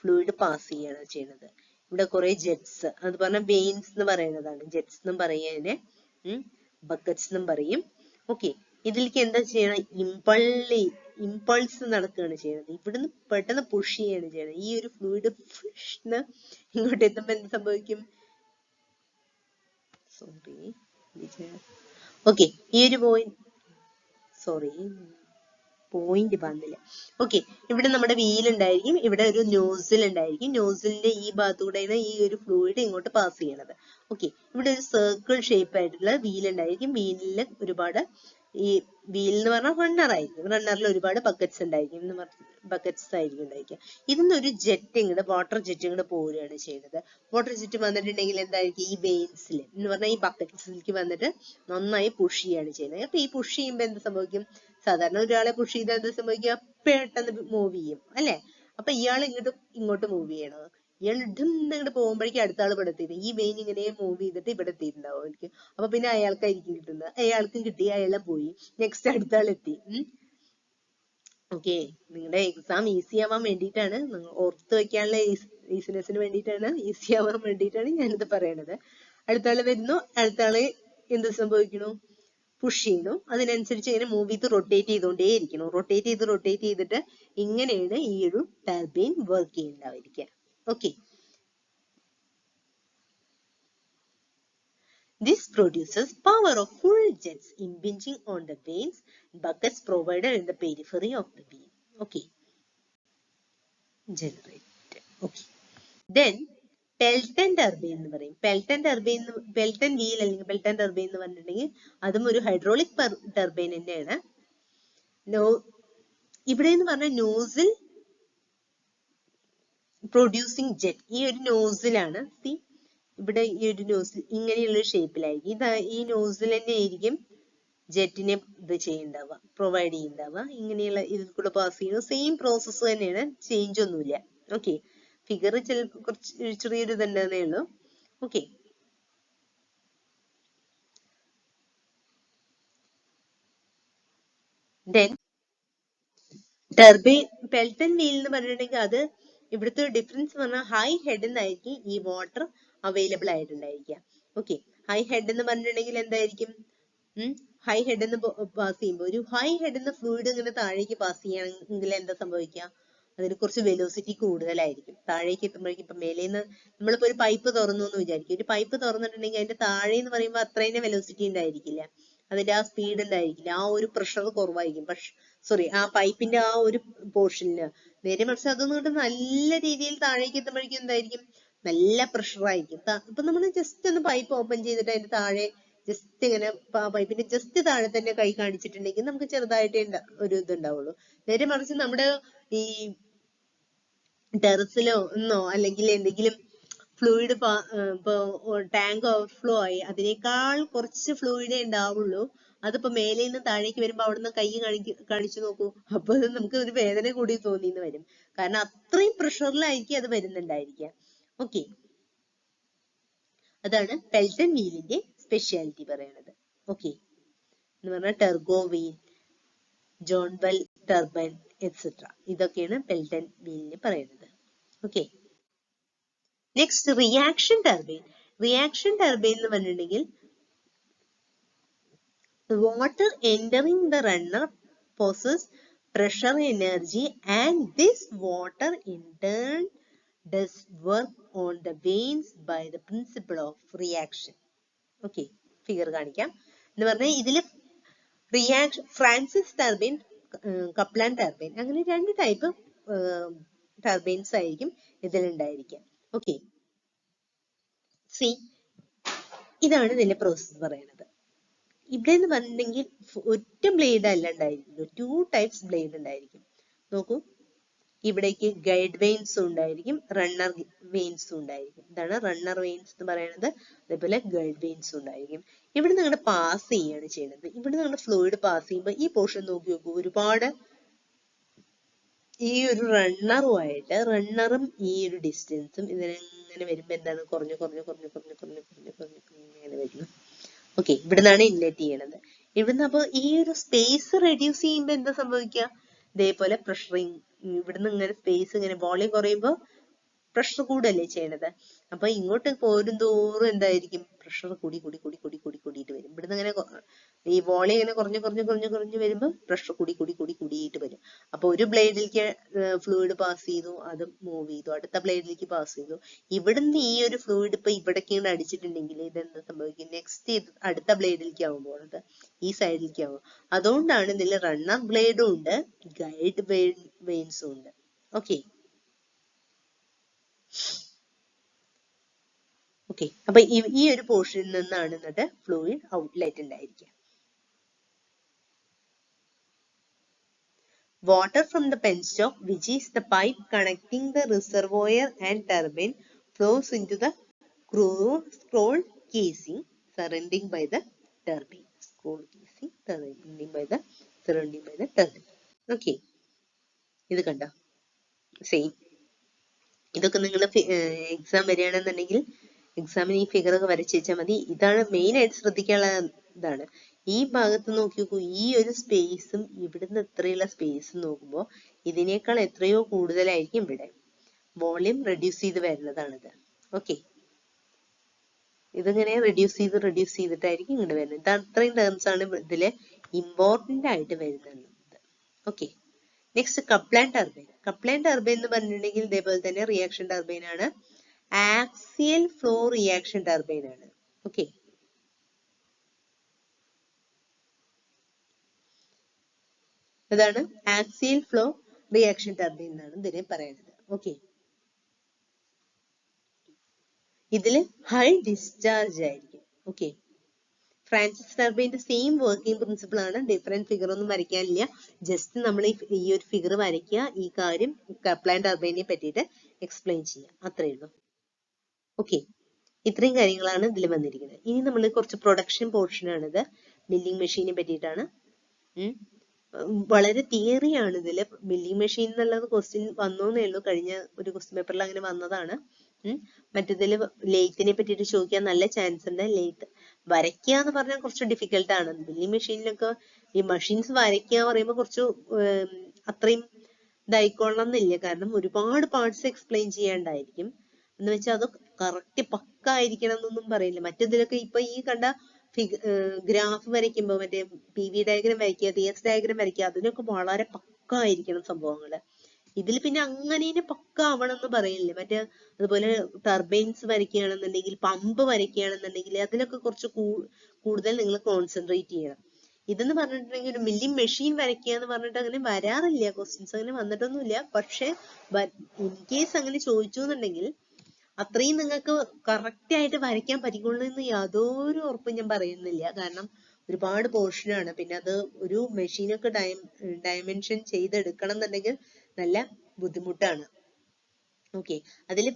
ഫ്ലൂയിഡ് പാസ് ചെയ്യാണ് ചെയ്യണത്. ഇവിടെ കുറെ ജെറ്റ്സ്, അത് പറഞ്ഞ വെയിൻസ് എന്ന് പറയുന്നതാണ്. ജെറ്റ്സ് എന്നും പറയുന്നതിനെ ബക്കറ്റ്സ് എന്നും പറയും. ഓക്കെ, ഇതിലേക്ക് എന്താ ചെയ്യണം? ഇമ്പൾസ് നടക്കുകയാണ് ചെയ്യുന്നത്. ഇവിടുന്ന് പെട്ടെന്ന് പുഷ് ചെയ്യാണ് ചെയ്യുന്നത്. ഈ ഒരു ഫ്ലൂയിഡ് ഇങ്ങോട്ട് എത്തുമ്പോൾ എന്ത് സംഭവിക്കും? ഓക്കെ, ഈ ഒരു പോയിന്റ് പോയിന്റ് വന്നില്ല. ഓക്കെ, ഇവിടെ നമ്മുടെ വീൽ ഉണ്ടായിരിക്കും, ഇവിടെ ഒരു നോസിൽ ഉണ്ടായിരിക്കും. നോസിലിന്റെ ഈ ഭാഗത്തൂടെയാണ് ഈ ഒരു ഫ്ലൂയിഡ് ഇങ്ങോട്ട് പാസ് ചെയ്യണത്. ഓക്കെ, ഇവിടെ ഒരു സർക്കിൾ ഷേപ്പ് ആയിട്ടുള്ള വീൽ ഉണ്ടായിരിക്കും. വീലിൽ ഒരുപാട് ഈ വീൽ എന്ന് പറഞ്ഞാൽ റണ്ണർ ആയിരിക്കും. റണ്ണറിൽ ഒരുപാട് ബക്കറ്റ്സ് ഉണ്ടായിരിക്കും, ബക്കറ്റ്സ് ആയിരിക്കും ഉണ്ടായിരിക്കുക. ഇതിന്ന് ഒരു ജെറ്റ് ഇങ്ങോട്ട്, വാട്ടർ ജെറ്റ് ഇങ്ങോട്ട് പോവുകയാണ് ചെയ്യുന്നത്. വാട്ടർ ജെറ്റ് വന്നിട്ടുണ്ടെങ്കിൽ എന്തായിരിക്കും, ഈ വെയിൻസിൽ എന്ന് പറഞ്ഞാൽ ഈ ബക്കറ്റ്സിലേക്ക് വന്നിട്ട് നന്നായി പുഷ് ചെയ്യാണ് ചെയ്യുന്നത്. അപ്പൊ ഈ പുഷ് ചെയ്യുമ്പോൾ എന്ത് സംഭവിക്കും, സാധാരണ ഒരാളെ പുഷ് ചെയ്താൽ എന്ത് സംഭവിക്കുക, പെട്ടെന്ന് മൂവ് ചെയ്യും അല്ലെ. അപ്പൊ ഇയാൾ ഇങ്ങോട്ട് മൂവ് ചെയ്യണത്, ഇയാൾ ഇങ്ങോട്ട് പോകുമ്പോഴേക്കും അടുത്ത ആൾ ഇവിടെ എത്തിയിട്ട് ഈ വെയിൻ ഇങ്ങനെ മൂവ് ചെയ്തിട്ട് ഇവിടെ എത്തിയിട്ടുണ്ടാവും എനിക്ക്. അപ്പൊ പിന്നെ അയാൾക്കായിരിക്കും കിട്ടുന്നത്, അയാൾക്കും കിട്ടി, അയാളെ പോയി, നെക്സ്റ്റ് അടുത്ത ആൾ എത്തി. ഓക്കെ, നിങ്ങളുടെ എക്സാം ഈസി ആവാൻ വേണ്ടിയിട്ടാണ്, നിങ്ങൾ ഓർത്ത് വെക്കാനുള്ള ഈസിനെസ്സിന് വേണ്ടിയിട്ടാണ്, ഈസി ആവാൻ വേണ്ടിയിട്ടാണ് ഞാനിത് പറയണത്. അടുത്ത ആള് വരുന്നു, അടുത്ത ആള് എന്ത് സംഭവിക്കണു, പുഷ് ചെയ്യണു, അതിനനുസരിച്ച് ഇങ്ങനെ മൂവ് ചെയ്ത് റൊട്ടേറ്റ് ചെയ്തുകൊണ്ടേ ഇരിക്കണം. റൊട്ടേറ്റ് ചെയ്തിട്ട് ഇങ്ങനെയാണ് ഈ ഒരു ടർബൈൻ വർക്ക് ചെയ്യുന്നുണ്ടായിരിക്കുക. Okay, this produces power of full jets impinging on the vanes buckets provided in the periphery of the beam. Okay, generate. Okay, then Pelton turbine എന്ന് പറയും. പെൽട്ടൺ വീൽ അല്ലെങ്കിൽ Pelton turbine എന്ന് പറഞ്ഞിട്ടുണ്ടെങ്കിൽ അതും ഒരു hydraulic turbine തന്നെയാണ്. ഇവിടെ എന്ന് പറഞ്ഞാൽ നോസിൽ പ്രൊഡ്യൂസിങ് ജെറ്റ്, ഈ ഒരു നോസിലാണ്. സി, ഇവിടെ ഈ ഒരു നോസിൽ ഇങ്ങനെയുള്ള ഷേപ്പിലായിരിക്കും. ഈ നോസിൽ തന്നെ ആയിരിക്കും ജെറ്റിനെ ഇത് ചെയ്യുന്നുണ്ടാവുക, പ്രൊവൈഡ് ചെയ്യുന്നുണ്ടാവുക. ഇങ്ങനെയുള്ള ഇതിൽ കൂടെ പാസ് ചെയ്യുന്ന സെയിം പ്രോസസ്സ് തന്നെയാണ്, ചേഞ്ച് ഒന്നുമില്ല. ഓക്കെ, ഫിഗർ ചിലപ്പോൾ കുറച്ച് ചെറിയൊരു ഇതുണ്ടെന്നേ ഉള്ളൂ. Okay, then turbine Pelton wheel എന്ന് പറഞ്ഞിട്ടുണ്ടെങ്കിൽ അത് ഇവിടുത്തെ ഡിഫറൻസ് പറഞ്ഞാൽ ഹൈ ഹെഡ് എന്നായിരിക്കും ഈ വാട്ടർ അവൈലബിൾ ആയിട്ടുണ്ടായിരിക്കുക. ഓക്കെ, ഹൈ ഹെഡ് എന്ന് പറഞ്ഞിട്ടുണ്ടെങ്കിൽ എന്തായിരിക്കും, ഹൈ ഹെഡ് എന്ന് പാസ് ചെയ്യുമ്പോൾ ഒരു ഹൈ ഹെഡ് എന്ന് ഫ്ലൂയിഡ് ഇങ്ങനെ താഴേക്ക് പാസ് ചെയ്യണമെങ്കിൽ എന്താ സംഭവിക്കുക, അതിന് കുറച്ച് വെലോസിറ്റി കൂടുതലായിരിക്കും. താഴേക്ക് എത്തുമ്പോഴേക്കും ഇപ്പൊ മേലേന്ന് നമ്മളിപ്പോ ഒരു പൈപ്പ് തുറന്നു എന്ന് വിചാരിക്കും, ഒരു പൈപ്പ് തുറന്നിട്ടുണ്ടെങ്കിൽ അതിന്റെ താഴെ എന്ന് പറയുമ്പോൾ അത്രയും വെലോസിറ്റി ഉണ്ടായിരിക്കില്ല, അതിന്റെ ആ സ്പീഡ് ഉണ്ടായിരിക്കില്ല, ആ ഒരു പ്രഷർ കുറവായിരിക്കും. സോറി, ആ പൈപ്പിന്റെ ആ ഒരു പോർഷനില്. നേരെ മറിച്ച് അതൊന്നും നല്ല രീതിയിൽ താഴേക്ക് എത്തുമ്പോഴേക്കും എന്തായിരിക്കും, നല്ല പ്രഷർ ആയിരിക്കും. ഇപ്പൊ നമ്മൾ ജസ്റ്റ് ഒന്ന് പൈപ്പ് ഓപ്പൺ ചെയ്തിട്ട് അതിന്റെ താഴെ ജസ്റ്റ് ഇങ്ങനെ പൈപ്പിന്റെ ജസ്റ്റ് താഴെ തന്നെ കൈ കാണിച്ചിട്ടുണ്ടെങ്കിൽ നമുക്ക് ചെറുതായിട്ട് ഒരു ഇതുണ്ടാവുള്ളൂ. നേരെ മറിച്ച് നമ്മുടെ ഈ ടെറസിലോ ഒന്നോ അല്ലെങ്കിൽ എന്തെങ്കിലും ഫ്ലൂയിഡ് ഇപ്പൊ ടാങ്ക് ഓവർഫ്ലോ ആയി അതിനേക്കാൾ കുറച്ച് ഫ്ലൂയിഡേ ഉണ്ടാവുള്ളൂ. അതിപ്പോ മേലെ നിന്ന് താഴേക്ക് വരുമ്പോ അവിടുന്ന് കൈ കാണിച്ചു നോക്കൂ, അപ്പൊ നമുക്ക് ഒരു വേദന കൂടി തോന്നിന്ന് വരും. കാരണം അത്രയും പ്രഷറിലായിരിക്കും അത് വരുന്നുണ്ടായിരിക്കുക. ഓക്കെ, അതാണ് പെൽട്ടൺ വീലിന്റെ സ്പെഷ്യാലിറ്റി പറയണത്. ഓക്കെ, എന്ന് പറഞ്ഞാൽ Turgo wheel, Jonval turbine etcetera, ഇതൊക്കെയാണ് പെൽട്ടൺ വീലിന് പറയുന്നത്. Okay, next reaction turbine. Reaction turbine എന്ന് പറഞ്ഞിട്ടുണ്ടെങ്കിൽ water entering the runner possesses pressure energy and this water in turn does work on the vanes by the principle of reaction. Okay, figure കാണിക്കാം. എന്ന് പറഞ്ഞാൽ ഇതില് reaction Francis turbine, Kaplan turbine, അങ്ങനെ രണ്ട് type turbines ആയിരിക്കും ഇതിലുണ്ടായിരിക്കുക. Okay, C, ഇതാണ് ഇതിന്റെ process പറയുന്നത്. ഇവിടെ എന്ന് പറഞ്ഞിട്ടുണ്ടെങ്കിൽ ഒറ്റ ബ്ലേഡ് അല്ല ഉണ്ടായിരിക്കും, 2 ടൈപ്സ് ബ്ലേഡ് ഉണ്ടായിരിക്കും. നോക്കൂ, ഇവിടേക്ക് ഗൈഡ് വെയിൻസും ഉണ്ടായിരിക്കും, റണ്ണർ വെയിൻസും ഉണ്ടായിരിക്കും. ഇതാണ് റണ്ണർ വെയിൻസ് എന്ന് പറയുന്നത്. അതേപോലെ ഗൈഡ് വെയിൻസും ഉണ്ടായിരിക്കും. ഇവിടെ നിങ്ങളുടെ പാസ് ചെയ്യാണ് ചെയ്യുന്നത്. ഇവിടെ നിങ്ങളുടെ ഫ്ലൂയിഡ് പാസ് ചെയ്യുമ്പോൾ ഈ പോർഷൻ നോക്കി നോക്കൂ, ഒരുപാട് ഈ ഒരു റണ്ണറുമായിട്ട്, റണ്ണറും ഈ ഒരു ഡിസ്റ്റൻസും ഇതിനെങ്ങനെ വരുമ്പോ എന്താണ് കുറഞ്ഞു ഇങ്ങനെ വരുന്നു. ഓക്കെ, ഇവിടുന്നാണ് ഇൻലെറ്റ് ചെയ്യണത്. ഇവിടുന്ന് അപ്പൊ ഈ ഒരു സ്പേസ് റെഡ്യൂസ് ചെയ്യുമ്പോൾ എന്താ സംഭവിക്കുക, ഇതേപോലെ പ്രഷറിങ്, ഇവിടുന്ന് ഇങ്ങനെ സ്പേസ് ഇങ്ങനെ വോളിയം കുറയുമ്പോൾ പ്രഷർ കൂടല്ലേ ചെയ്യണത്. അപ്പൊ ഇങ്ങോട്ട് പോരും തോറും എന്തായിരിക്കും, പ്രഷർ കൂടിയിട്ട് വരും. ഇവിടുന്ന് ഇങ്ങനെ ഈ വോളിയം ഇങ്ങനെ കുറഞ്ഞു വരുമ്പോൾ പ്രഷർ കൂടിയിട്ട് വരും. അപ്പൊ ഒരു ബ്ലേഡിലേക്ക് ഫ്ലൂയിഡ് പാസ് ചെയ്തു, അത് മൂവ് ചെയ്തു, അടുത്ത ബ്ലേഡിലേക്ക് പാസ് ചെയ്തു. ഇവിടുന്ന് ഈ ഒരു ഫ്ലൂയിഡ് ഇപ്പൊ ഇവിടേക്ക് അടിച്ചിട്ടുണ്ടെങ്കിൽ ഇതെന്താ സംഭവിക്കും? നെക്സ്റ്റ് അടുത്ത ബ്ലേഡിലേക്ക് ആവുമ്പോൾ അത് ഈ സൈഡിലേക്ക് ആവും. അതുകൊണ്ടാണ് ഇതിൽ റണ്ണർ ബ്ലേഡും ഉണ്ട്, ഗൈഡ് വെയിൻസും ഉണ്ട്. ഓക്കെ ഓക്കെ അപ്പൊ ഈ ഒരു പോർഷനിൽ നിന്നാണ് എന്നിട്ട് ഫ്ലൂയിഡ് ഔട്ട്ലെറ്റ് ഉണ്ടായിരിക്കുക. Water from the penstock, which is the pipe connecting the reservoir and turbine, flows into the scroll casing surrounding by the turbine. Scroll casing surrounding by the turbine. Okay. ഇത് കണ്ടോ? Same. ഇതൊക്കെ നിങ്ങൾ exam വരികയാണെന്നുണ്ടെങ്കിൽ എക്സാമിന് ഈ figure ഒക്കെ വരച്ച് വെച്ചാൽ മതി. ഇതാണ് മെയിൻ ആയിട്ട് ശ്രദ്ധിക്കാനുള്ള ഇതാണ്. ഈ ഭാഗത്ത് നോക്കി നോക്കൂ, ഈ ഒരു സ്പേസും ഇവിടുന്ന് എത്രയുള്ള സ്പേസും നോക്കുമ്പോൾ ഇതിനേക്കാൾ എത്രയോ കൂടുതലായിരിക്കും ഇവിടെ. വോളിയം റെഡ്യൂസ് ചെയ്ത് വരുന്നതാണിത്. ഓക്കെ, ഇതിങ്ങനെ റെഡ്യൂസ് ചെയ്തിട്ടായിരിക്കും ഇങ്ങോട്ട് വരുന്നത്. ഇത് അത്രയും ടേംസ് ആണ് ഇതില് ഇമ്പോർട്ടന്റ് ആയിട്ട് വരുന്നത്. Okay, next Kaplan turbine. Kaplan turbine എന്ന് പറഞ്ഞിട്ടുണ്ടെങ്കിൽ ഇതേപോലെ തന്നെ റിയാക്ഷൻ ടർബൈൻ ആണ്. ആക്സിയൽ ഫ്ലോ റിയാക്ഷൻ ടർബൈൻ ആണ്. ഓക്കെ, ഇതാണ് ആക്സിയൽ ഫ്ലോ റിയാക്ഷൻ ടർബൈൻ എന്നാണ് ഇതിനെ പറയുന്നത്. ഓക്കെ, ഇതില് ഹൈ ഡിസ്ചാർജ് ആയിരിക്കും. ഓക്കെ, ഫ്രാൻസിസ് ടർബൈന്റെ സെയിം വർക്കിംഗ് പ്രിൻസിപ്പിൾ ആണ്. ഡിഫറെന്റ് ഫിഗർ ഒന്നും വരയ്ക്കാനില്ല. ജസ്റ്റ് നമ്മൾ ഈ ഒരു ഫിഗർ വരയ്ക്കുക, ഈ കാര്യം കപ്ലാൻ ടർബൈനെ പറ്റിയിട്ട് എക്സ്പ്ലെയിൻ ചെയ്യുക, അത്രയേ ഉള്ളൂ. ഓക്കെ, ഇത്രയും കാര്യങ്ങളാണ് ഇതിൽ വന്നിരിക്കുന്നത്. ഇനി നമ്മൾ കുറച്ച് പ്രൊഡക്ഷൻ പോർഷൻ ആണിത്. മില്ലിംഗ് മെഷീനെ പറ്റിയിട്ടാണ്. വളരെ തിയറി ആണ് ഇതില്. മില്ലിംഗ് മെഷീൻ എന്നുള്ളത് ക്വസ്റ്റ്യൻ വന്നോന്നേ ഉള്ളൂ, കഴിഞ്ഞ ഒരു ക്വസ്റ്റ്യൻ പേപ്പറിൽ അങ്ങനെ വന്നതാണ്. മറ്റേതില് ലെയ്ത്തിനെ പറ്റിയിട്ട് ചോദിക്കാൻ നല്ല ചാൻസ് ഉണ്ട്. ലെയ്ത്ത് വരയ്ക്കുക എന്ന് പറഞ്ഞാൽ കുറച്ച് ഡിഫിക്കൽട്ട് ആണ്. മില്ലിംഗ് മെഷീനിലൊക്കെ ഈ മെഷീൻസ് വരയ്ക്കുക എന്ന് പറയുമ്പോൾ കുറച്ച് അത്രയും ഇതായിക്കൊള്ളണം എന്നില്ല. കാരണം ഒരുപാട് പാർട്സ് എക്സ്പ്ലെയിൻ ചെയ്യാണ്ടായിരിക്കും. എന്ന് വെച്ചാൽ അത് കറക്റ്റ് പക്ക ആയിരിക്കണം എന്നൊന്നും പറയില്ല. മറ്റേതിലൊക്കെ ഇപ്പൊ ഈ കണ്ട ഗ്രാഫ് വരയ്ക്കുമ്പോ മറ്റേ PV ഡയഗ്രം വരയ്ക്കുക, TS ഡയഗ്രം വരയ്ക്കുക, അതിനൊക്കെ വളരെ പക്ക ആയിരിക്കണം സംഭവങ്ങള്. ഇതിൽ പിന്നെ അങ്ങനെ പക്ക ആവണം എന്ന് പറയില്ലേ. മറ്റേ അതുപോലെ ടർബൈൻസ് വരയ്ക്കുകയാണെന്നുണ്ടെങ്കിൽ, പമ്പ് വരയ്ക്കുകയാണെന്നുണ്ടെങ്കിൽ അതിലൊക്കെ കുറച്ച് കൂടുതൽ നിങ്ങൾ കോൺസെൻട്രേറ്റ് ചെയ്യണം. ഇതെന്ന് പറഞ്ഞിട്ടുണ്ടെങ്കിൽ ഒരു മില്ലിംഗ് മെഷീൻ വരയ്ക്കുക എന്ന് പറഞ്ഞിട്ട് അങ്ങനെ വരാറില്ല, ക്വസ്റ്റ്യൻസ് അങ്ങനെ വന്നിട്ടൊന്നുമില്ല. പക്ഷെ ഇൻ കേസ് അങ്ങനെ ചോദിച്ചു എന്നുണ്ടെങ്കിൽ അത്രയും നിങ്ങൾക്ക് കറക്റ്റ് ആയിട്ട് വരയ്ക്കാൻ പറ്റിക്കൊള്ളൂ എന്ന് യാതൊരു ഉറപ്പും ഞാൻ പറയുന്നില്ല. കാരണം ഒരുപാട് പോർഷൻ ആണ്. പിന്നെ അത് ഒരു മെഷീനൊക്കെ ഡയമെൻഷൻ ചെയ്തെടുക്കണം എന്നുണ്ടെങ്കിൽ നല്ല ബുദ്ധിമുട്ടാണ്. ഓക്കെ, അതിൽ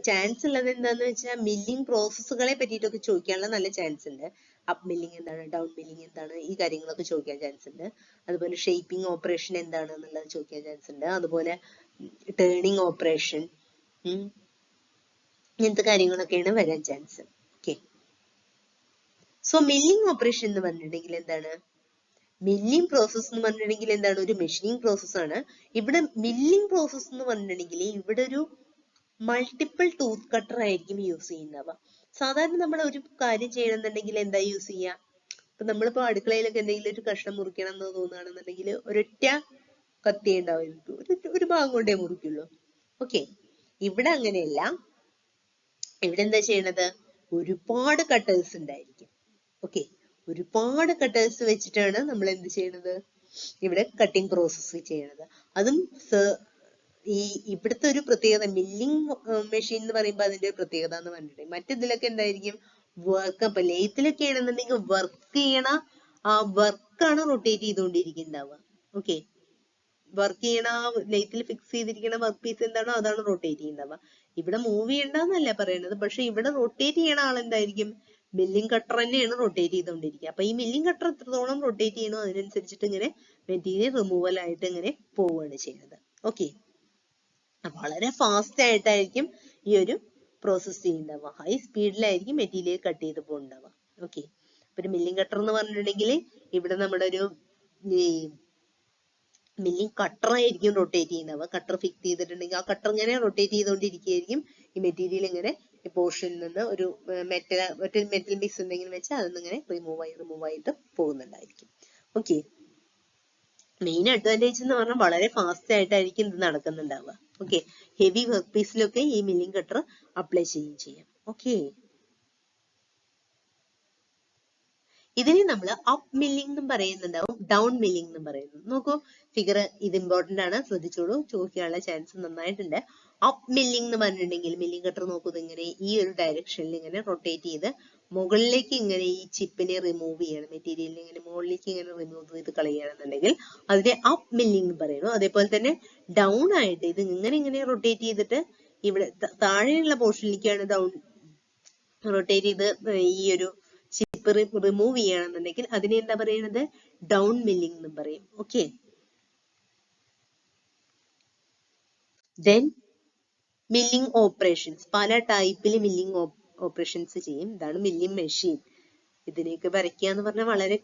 ചാൻസ് ഉള്ളത് എന്താന്ന് വെച്ചാൽ മില്ലിംഗ് പ്രോസസ്സുകളെ പറ്റിയിട്ടൊക്കെ ചോദിക്കാനുള്ള നല്ല ചാൻസ് ഉണ്ട്. അപ്പ് മില്ലിംഗ് എന്താണ്, ഡൗൺ മില്ലിംഗ് എന്താണ്, ഈ കാര്യങ്ങളൊക്കെ ചോദിക്കാൻ ചാൻസ് ഉണ്ട്. അതുപോലെ ഷേപ്പിംഗ് ഓപ്പറേഷൻ എന്താണ് എന്നുള്ളത് ചോദിക്കാൻ ചാൻസ് ഉണ്ട്. അതുപോലെ ടേണിംഗ് ഓപ്പറേഷൻ, ഇങ്ങനത്തെ കാര്യങ്ങളൊക്കെയാണ് വരാൻ chance. Okay, so milling operation എന്ന് പറഞ്ഞിട്ടുണ്ടെങ്കിൽ എന്താണ്? മില്ലിംഗ് പ്രോസസ് എന്ന് പറഞ്ഞിട്ടുണ്ടെങ്കിൽ എന്താണ്? ഒരു മെഷീനിങ് പ്രോസസ് ആണ്. ഇവിടെ മില്ലിംഗ് പ്രോസസ് എന്ന് പറഞ്ഞിട്ടുണ്ടെങ്കിൽ ഇവിടെ ഒരു മൾട്ടിപ്പിൾ ടൂത്ത് കട്ടർ ആയിരിക്കും യൂസ് ചെയ്യുന്നവ. സാധാരണ നമ്മൾ ഒരു കാര്യം ചെയ്യണമെന്നുണ്ടെങ്കിൽ എന്താ യൂസ് ചെയ്യുക? ഇപ്പൊ നമ്മളിപ്പോ അടുക്കളയിലൊക്കെ എന്തെങ്കിലും ഒരു കഷ്ണം മുറിക്കണം എന്ന് തോന്നുകയാണെന്നുണ്ടെങ്കിൽ ഒരൊറ്റ കത്തി ഉണ്ടാവും, ഒരു ഭാഗം കൊണ്ടേ മുറിക്കുള്ളൂ. ഓക്കെ, ഇവിടെ അങ്ങനെയല്ല. ഇവിടെ എന്താ ചെയ്യണത്? ഒരുപാട് കട്ടേഴ്സ് ഉണ്ടായിരിക്കും. ഓക്കെ, ഒരുപാട് കട്ടേഴ്സ് വെച്ചിട്ടാണ് നമ്മൾ എന്ത് ചെയ്യണത്? ഇവിടെ കട്ടിംഗ് പ്രോസസ്സ് ചെയ്യണത്. അതും ഇവിടുത്തെ ഒരു പ്രത്യേകത, മില്ലിംഗ് മെഷീൻ എന്ന് പറയുമ്പോൾ അതിന്റെ ഒരു പ്രത്യേകത എന്ന് പറഞ്ഞിട്ടുണ്ടെങ്കിൽ മറ്റിതിലൊക്കെ എന്തായിരിക്കും? വർക്ക്. അപ്പൊ ലെയ്ത്തിലൊക്കെ ആണെന്നുണ്ടെങ്കിൽ വർക്ക് ചെയ്യണ ആ വർക്കാണ് റൊട്ടേറ്റ് ചെയ്തുകൊണ്ടിരിക്കുന്നുണ്ടാവുക. ഓക്കെ, വർക്ക് ചെയ്യണ ലെയ്ത്തിൽ ഫിക്സ് ചെയ്തിരിക്കുന്ന വർക്ക് പീസ് എന്താണോ അതാണ് റൊട്ടേറ്റ് ചെയ്യുന്നവ. ഇവിടെ മൂവ് ചെയ്യണ്ടെന്നല്ല പറയുന്നത്, പക്ഷെ ഇവിടെ റൊട്ടേറ്റ് ചെയ്യണ ആളെന്തായിരിക്കും? മില്ലിംഗ് കട്ടർ തന്നെയാണ് റൊട്ടേറ്റ് ചെയ്തുകൊണ്ടിരിക്കുക. അപ്പൊ ഈ മില്ലിംഗ് കട്ടർ എത്രത്തോളം റൊട്ടേറ്റ് ചെയ്യണോ അതിനനുസരിച്ചിട്ട് ഇങ്ങനെ മെറ്റീരിയൽ റിമൂവൽ ആയിട്ട് ഇങ്ങനെ പോവുകയാണ് ചെയ്യുന്നത്. ഓക്കെ, വളരെ ഫാസ്റ്റ് ആയിട്ടായിരിക്കും ഈ ഒരു പ്രോസസ് ചെയ്യുന്നുണ്ടാവുക. ഹൈ സ്പീഡിലായിരിക്കും മെറ്റീരിയൽ കട്ട് ചെയ്ത് പോകുന്നുണ്ടാവുക. ഓക്കെ, അപ്പൊ ഒരു മില്ലിംഗ് കട്ടർ എന്ന് പറഞ്ഞിട്ടുണ്ടെങ്കിൽ ഇവിടെ നമ്മുടെ ഒരു മില്ലിംഗ് കട്ടർ ആയിരിക്കും റൊട്ടേറ്റ് ചെയ്യുന്നവ. കട്ടർ ഫിക്സ് ചെയ്തിട്ടുണ്ടെങ്കിൽ ആ കട്ടർ ഇങ്ങനെ റൊട്ടേറ്റ് ചെയ്തുകൊണ്ടിരിക്കുകയായിരിക്കും. ഈ മെറ്റീരിയൽ ഇങ്ങനെ ഈ പോർഷനിൽ നിന്ന് ഒരു മെറ്റൽ പീസ് എന്തെങ്കിലും വെച്ചാൽ അതൊന്നും ഇങ്ങനെ റിമൂവ് ആയിട്ട് പോകുന്നുണ്ടായിരിക്കും. ഓക്കെ, മെയിൻ അഡ്വാൻറ്റേജ് എന്ന് പറഞ്ഞാൽ വളരെ ഫാസ്റ്റ് ആയിട്ടായിരിക്കും ഇത് നടക്കുന്നുണ്ടാവുക. ഓക്കെ, ഹെവി വർക്ക് പീസിലൊക്കെ ഈ മില്ലിംഗ് കട്ടർ അപ്ലൈ ചെയ്യാം. ഓക്കെ, ഇതിനെ നമ്മൾ അപ്പ് മില്ലിംഗ് എന്നും പറയുന്നുണ്ടാവും, ഡൗൺ മില്ലിംഗ് എന്നും പറയുന്നു. നോക്കൂ ഫിഗർ, ഇത് ഇമ്പോർട്ടന്റ് ആണ്, ശ്രദ്ധിച്ചോളൂ, ചോദിക്കാനുള്ള ചാൻസ് നന്നായിട്ടുണ്ട്. അപ്പ് മില്ലിംഗ് എന്ന് പറഞ്ഞിട്ടുണ്ടെങ്കിൽ മില്ലിംഗ് കട്ടർ നോക്കുന്നത് ഇങ്ങനെ ഈ ഒരു ഡയറക്ഷനിൽ ഇങ്ങനെ റൊട്ടേറ്റ് ചെയ്ത് മുകളിലേക്ക് ഇങ്ങനെ ഈ ചിപ്പിനെ റിമൂവ് ചെയ്യണം, മെറ്റീരിയലിനെ ഇങ്ങനെ മുകളിലേക്ക് ഇങ്ങനെ റിമൂവ് ചെയ്ത് കളയുകയാണെന്നുണ്ടെങ്കിൽ അതിനെ അപ്പ് മില്ലിംഗ് എന്ന് പറയുന്നു. അതേപോലെ തന്നെ ഡൗൺ ആയിട്ട് ഇത് ഇങ്ങനെ റൊട്ടേറ്റ് ചെയ്തിട്ട് ഇവിടെ താഴെയുള്ള പോർഷനിലേക്കാണ് ഡൗൺ റൊട്ടേറ്റ് ചെയ്ത് ഈ ഒരു ചിപ്പ് റിമൂവ് ചെയ്യണമെന്നുണ്ടെങ്കിൽ അതിനെ എന്താ പറയുന്നത്, ഡൗൺ മില്ലിംഗ് എന്ന് പറയും. ഓക്കെ, ദെൻ മില്ലിംഗ് ഓപ്പറേഷൻസ്, പല ടൈപ്പിൽ മില്ലിംഗ് ഓപ്പറേഷൻസ് ചെയ്യും. ഇതാണ് മില്ലിംഗ് മെഷീൻ. ഇതിനെയൊക്കെ വരയ്ക്കുക എന്ന് പറഞ്ഞാൽ വളരെ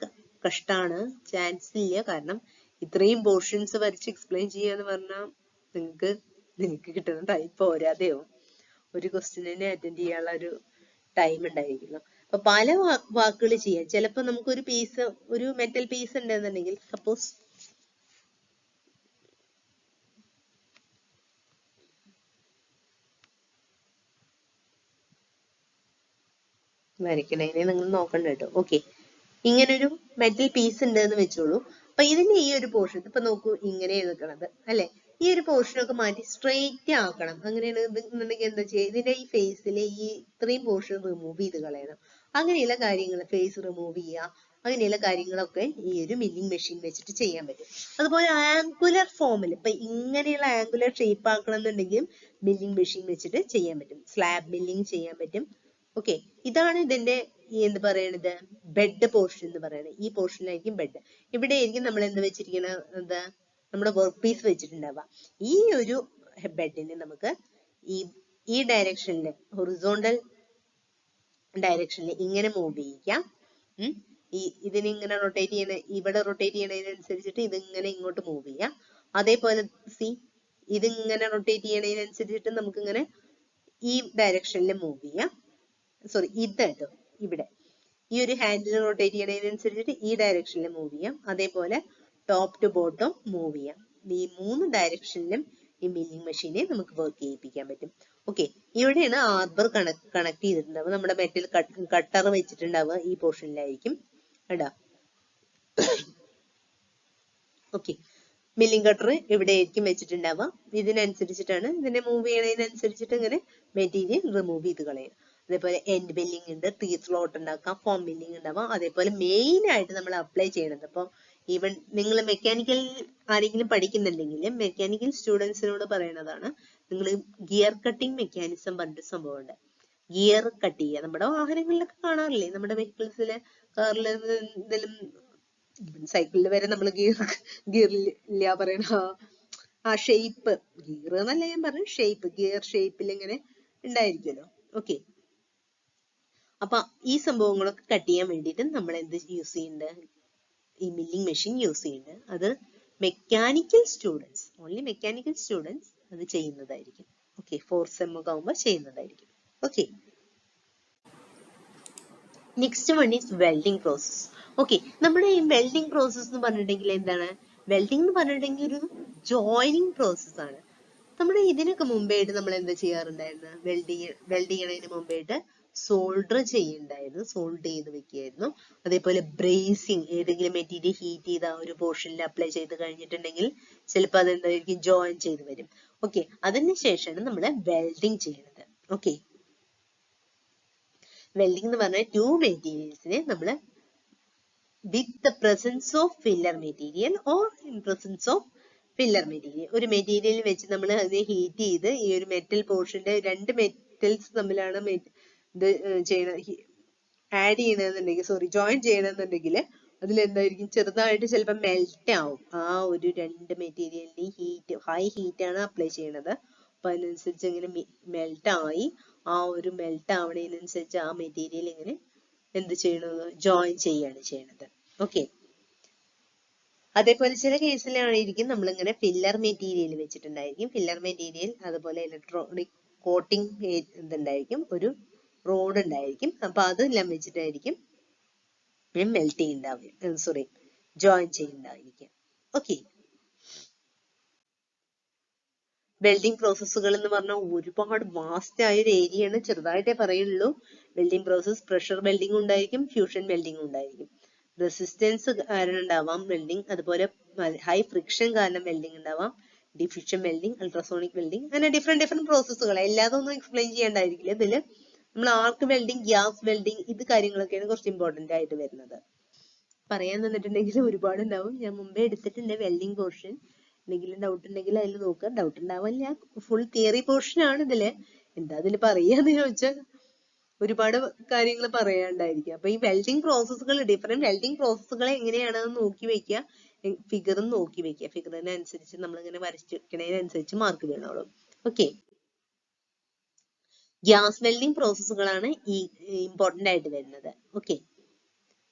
കഷ്ടമാണ്, ചാൻസ് ഇല്ല. കാരണം ഇത്രയും പോർഷൻസ് വരച്ച് എക്സ്പ്ലെയിൻ ചെയ്യാന്ന് പറഞ്ഞാൽ നിങ്ങൾക്ക് കിട്ടുന്ന ടൈം പോരാതെയോ, ഒരു ക്വസ്റ്റ്യനെ അറ്റൻഡ് ചെയ്യാനുള്ള ഒരു ടൈം ഉണ്ടായിരിക്കുന്നു. അപ്പൊ പല വാക്കുകൾ ചെയ്യാം. ചിലപ്പോ നമുക്ക് ഒരു മെറ്റൽ പീസ് ഉണ്ടെന്നുണ്ടെങ്കിൽ, സപ്പോസ് വരയ്ക്കണേനെ നിങ്ങൾ നോക്കണ്ട കേട്ടോ. ഓക്കെ, ഇങ്ങനൊരു മെറ്റൽ പീസ് ഉണ്ട് എന്ന് വെച്ചോളൂ. അപ്പൊ ഇതിന്റെ ഈ ഒരു പോർഷൻ ഇപ്പൊ നോക്കൂ, ഇങ്ങനെ നിൽക്കണത് അല്ലെ, ഈ ഒരു പോർഷനൊക്കെ മാറ്റി സ്ട്രെയിറ്റ് ആക്കണം. അങ്ങനെയാണെന്നുണ്ടെങ്കിൽ എന്താ ചെയ്യുക, ഇതിന്റെ ഈ ഫേസിലെ ഈ ഇത്രയും പോർഷൻ റിമൂവ് ചെയ്ത് കളയണം. അങ്ങനെയുള്ള കാര്യങ്ങൾ, ഫേസ് റിമൂവ് ചെയ്യുക, അങ്ങനെയുള്ള കാര്യങ്ങളൊക്കെ ഈ ഒരു മില്ലിംഗ് മെഷീൻ വെച്ചിട്ട് ചെയ്യാൻ പറ്റും. അതുപോലെ ആംഗുലർ ഫോമിൽ ഇപ്പൊ ഇങ്ങനെയുള്ള ആംഗുലർ ഷേപ്പ് ആക്കണം എന്നുണ്ടെങ്കിൽ മില്ലിംഗ് മെഷീൻ വെച്ചിട്ട് ചെയ്യാൻ പറ്റും. സ്ലാബ് മില്ലിംഗ് ചെയ്യാൻ പറ്റും. ഓക്കെ, ഇതാണ് ഇതിന്റെ എന്ത് പറയണത്, ബെഡ് പോർഷൻ എന്ന് പറയുന്നത്. ഈ പോർഷനിലായിരിക്കും ബെഡ്. ഇവിടെ ആയിരിക്കും നമ്മൾ എന്ത് വെച്ചിരിക്കണ, എന്താ നമ്മുടെ വർക്ക് പീസ് വെച്ചിട്ടുണ്ടാവുക. ഈ ഒരു ബെഡിനെ നമുക്ക് ഈ ഡയറക്ഷനിൽ, ഹൊറിസോണ്ടൽ ഡയറക്ഷനിൽ ഇങ്ങനെ മൂവ് ചെയ്യിക്കാം. ഇതിനെ ഇങ്ങനെ റൊട്ടേറ്റ് ചെയ്യണ, ഇവിടെ റൊട്ടേറ്റ് ചെയ്യണതിനനുസരിച്ചിട്ട് ഇതിങ്ങനെ ഇങ്ങോട്ട് മൂവ് ചെയ്യാം. അതേപോലെ ഇതിങ്ങനെ റൊട്ടേറ്റ് ചെയ്യണതിനനുസരിച്ചിട്ട് നമുക്ക് ഇങ്ങനെ ഈ ഡയറക്ഷനിൽ മൂവ് ചെയ്യാം. സോറി, ഇതാട്ടോ, ഇവിടെ ഈ ഒരു ഹാൻഡിൽ റൊട്ടേറ്റ് ചെയ്യണതിനനുസരിച്ചിട്ട് ഈ ഡയറക്ഷനിൽ മൂവ് ചെയ്യാം. അതേപോലെ ടോപ്പ് ടു ബോട്ടം മൂവ് ചെയ്യാം. ഈ 3 ഡയറക്ഷനിലും ഈ മില്ലിംഗ് മെഷീനെ നമുക്ക് വർക്ക് ചെയ്യിപ്പിക്കാൻ പറ്റും. ഓക്കെ, ഇവിടെയാണ് ആർബർ കണക്ട് ചെയ്തിട്ടുണ്ടാവുക. നമ്മുടെ മെറ്റൽ കട്ടർ വെച്ചിട്ടുണ്ടാവുക ഈ പോർഷനിലായിരിക്കും കേട്ടോ. ഓക്കെ, മില്ലിംഗ് കട്ടർ ഇവിടെ ആയിരിക്കും വെച്ചിട്ടുണ്ടാവുക. ഇതിനനുസരിച്ചിട്ടാണ്, ഇതിനെ മൂവ് ചെയ്യണതിനനുസരിച്ചിട്ട് ഇങ്ങനെ മെറ്റീരിയൽ റിമൂവ് ചെയ്ത് കളയും. അതേപോലെ എൻഡ് മില്ലിംഗ് ഉണ്ട്, ടീ സ്ലോട്ട് ഉണ്ടാക്കാം, ഫോം മില്ലിംഗ് ഉണ്ടാവാം. അതേപോലെ മെയിൻ ആയിട്ട് നമ്മൾ അപ്ലൈ ചെയ്യണത്, അപ്പൊ ഈവൻ നിങ്ങൾ മെക്കാനിക്കൽ ആരെങ്കിലും പഠിക്കുന്നുണ്ടെങ്കിൽ മെക്കാനിക്കൽ സ്റ്റുഡൻസിനോട് പറയണതാണ്, നിങ്ങൾ ഗിയർ കട്ടിംഗ് മെക്കാനിസം പറഞ്ഞിട്ട് സംഭവമുണ്ട്. ഗിയർ കട്ട് ചെയ്യുക, നമ്മുടെ വാഹനങ്ങളിലൊക്കെ കാണാറില്ലേ, നമ്മുടെ വെഹിക്കിൾസില്, കാറിൽ, എന്തെങ്കിലും സൈക്കിളിൽ വരെ നമ്മൾ ഗിയറില്ല പറയണ ആ ഷേപ്പ്, ഗിയർ എന്നല്ല ഞാൻ പറഞ്ഞു, ഷേപ്പ്, ഗിയർ ഷേപ്പിൽ ഇങ്ങനെ ഉണ്ടായിരിക്കുമല്ലോ. ഓക്കെ, അപ്പൊ ഈ സംഭവങ്ങളൊക്കെ കട്ട് ചെയ്യാൻ വേണ്ടിയിട്ട് നമ്മൾ എന്ത് യൂസ് ചെയ്യുന്നുണ്ട്, ഈ മില്ലിംഗ് മെഷീൻ യൂസ് ചെയ്യുന്നുണ്ട്. അത് mechanical students, only mechanical students അത് ചെയ്യുന്നതായിരിക്കും. ഓക്കെ, 4th സെം ഒക്കെ ആവുമ്പോൾ ചെയ്യുന്നതായിരിക്കും. Okay, next one is welding process. Okay, നമ്മുടെ ഈ വെൽഡിംഗ് പ്രോസസ് എന്ന് പറഞ്ഞിട്ടുണ്ടെങ്കിൽ എന്താണ്, വെൽഡിംഗ് എന്ന് പറഞ്ഞിട്ടുണ്ടെങ്കിൽ ഒരു ജോയിനിങ് പ്രോസസ് ആണ്. നമ്മുടെ ഇതിനൊക്കെ മുമ്പായിട്ട് നമ്മൾ എന്താ ചെയ്യാറുണ്ടായിരുന്നു, വെൽഡ് ചെയ്യണതിന് മുമ്പായിട്ട് സോൾഡർ ചെയ്യുന്നുണ്ടായിരുന്നു, സോൾഡ് ചെയ്ത് വെക്കുകയായിരുന്നു. അതേപോലെ ബ്രേസിങ്, ഏതെങ്കിലും മെറ്റീരിയൽ ഹീറ്റ് ചെയ്ത് ആ ഒരു പോർഷനിൽ അപ്ലൈ ചെയ്ത് കഴിഞ്ഞിട്ടുണ്ടെങ്കിൽ ചിലപ്പോൾ അതെന്തായിരിക്കും, ജോയിൻ ചെയ്ത് വരും. ഓക്കെ, അതിനുശേഷമാണ് നമ്മൾ വെൽഡിങ് ചെയ്യുന്നത്. ഓക്കെ, വെൽഡിംഗ് എന്ന് പറഞ്ഞാൽ 2 മെറ്റീരിയൽസിനെ നമ്മൾ with the presence of filler material or in presence of filler material, ഒരു മെറ്റീരിയൽ വെച്ച് നമ്മൾ അതിനെ ഹീറ്റ് ചെയ്ത് ഈ ഒരു മെറ്റൽ പോർഷന്റെ 2 മെറ്റൽസ് തമ്മിലാണ് ഇത് ആഡ് ചെയ്യണമെന്നുണ്ടെങ്കിൽ, സോറി, ജോയിൻ ചെയ്യണമെന്നുണ്ടെങ്കിൽ അതിലെന്തായിരിക്കും, ചെറുതായിട്ട് ചിലപ്പോൾ മെൽറ്റ് ആവും. ആ ഒരു 2 മെറ്റീരിയലിന്റെ ഹീറ്റ്, ഹൈ ഹീറ്റ് ആണ് അപ്ലൈ ചെയ്യണത്. അപ്പൊ അതിനനുസരിച്ച് ഇങ്ങനെ മെൽറ്റ് ആയി, ആ ഒരു മെൽറ്റ് ആവണതിനനുസരിച്ച് ആ മെറ്റീരിയൽ ഇങ്ങനെ എന്ത് ചെയ്യണത്, ജോയിൻ ചെയ്യാണ് ചെയ്യണത്. ഓക്കെ, അതേപോലെ ചില കേസിലായിരിക്കും നമ്മളിങ്ങനെ ഫില്ലർ മെറ്റീരിയൽ വെച്ചിട്ടുണ്ടായിരിക്കും. ഫില്ലർ മെറ്റീരിയൽ അതുപോലെ ഇലക്ട്രോണിക് കോട്ടിംഗ് ഇതുണ്ടായിരിക്കും, ഒരു റോഡ് ഉണ്ടായിരിക്കും. അപ്പൊ അതെല്ലാം വെച്ചിട്ടായിരിക്കും മെൽറ്റ് ചെയ്യുന്നുണ്ടാവുക, സോറി ജോയിൻ ചെയ്യുന്നുണ്ടായിരിക്കും. ഓക്കെ. വെൽഡിംഗ് പ്രോസസ്സുകൾ എന്ന് പറഞ്ഞാൽ ഒരുപാട് വാസ്റ്റ് ആയ ഒരു ഏരിയയാണ്, ചെറുതായിട്ടേ പറയുള്ളൂ. വെൽഡിംഗ് പ്രോസസ് പ്രഷർ വെൽഡിംഗ് ഉണ്ടായിരിക്കും, ഫ്യൂഷൻ വെൽഡിംഗ് ഉണ്ടായിരിക്കും. റെസിസ്റ്റൻസ് കാരണം ഉണ്ടാവാം വെൽഡിംഗ്, അതുപോലെ ഹൈ ഫ്രിക്ഷൻ കാരണം വെൽഡിംഗ് ഉണ്ടാവാം, ഡിഫ്യൂഷൻ വെൽഡിംഗ്, അൾട്രാസോണിക് വെൽഡിംഗ്, അങ്ങനെ ഡിഫറെന്റ് പ്രോസസ്സുകൾ. എല്ലാതും ഒന്നും എക്സ്പ്ലെയിൻ ചെയ്യേണ്ടായിരിക്കില്ല. ഇതില് നമ്മൾ ആർക്ക് വെൽഡിംഗ്, ഗ്യാസ് വെൽഡിംഗ്, ഇത് കാര്യങ്ങളൊക്കെയാണ് കുറച്ച് ഇമ്പോർട്ടന്റ് ആയിട്ട് വരുന്നത്. പറയാൻ തന്നിട്ടുണ്ടെങ്കിൽ ഒരുപാട് ഉണ്ടാവും. ഞാൻ മുമ്പേ എടുത്തിട്ടുണ്ട് വെൽഡിംഗ് പോർഷൻ. എന്തെങ്കിലും ഡൗട്ട് ഉണ്ടെങ്കിൽ അതിൽ നോക്കുക. ഡൗട്ട് ഉണ്ടാവില്ല, ഫുൾ തിയറി പോർഷൻ ആണ് ഇതില്. എന്താ അതിൽ പറയാന്ന് ചോദിച്ചാൽ ഒരുപാട് കാര്യങ്ങൾ പറയാണ്ടായിരിക്കും. അപ്പൊ ഈ വെൽഡിംഗ് പ്രോസസ്സുകൾ, ഡിഫറെന്റ് വെൽഡിംഗ് പ്രോസസ്സുകൾ എങ്ങനെയാണെന്ന് നോക്കി വെക്കുക, ഫിഗറും നോക്കി വെക്കുക. ഫിഗറിനനുസരിച്ച് നമ്മൾ ഇങ്ങനെ വരച്ചിരിക്കുന്നതിനനുസരിച്ച് മാർക്ക് വീണോളും. ഓക്കെ. ഗ്യാസ് വെൽഡിംഗ് പ്രോസസ്സുകളാണ് ഈ ഇമ്പോർട്ടന്റ് ആയിട്ട് വരുന്നത്. ഓക്കെ.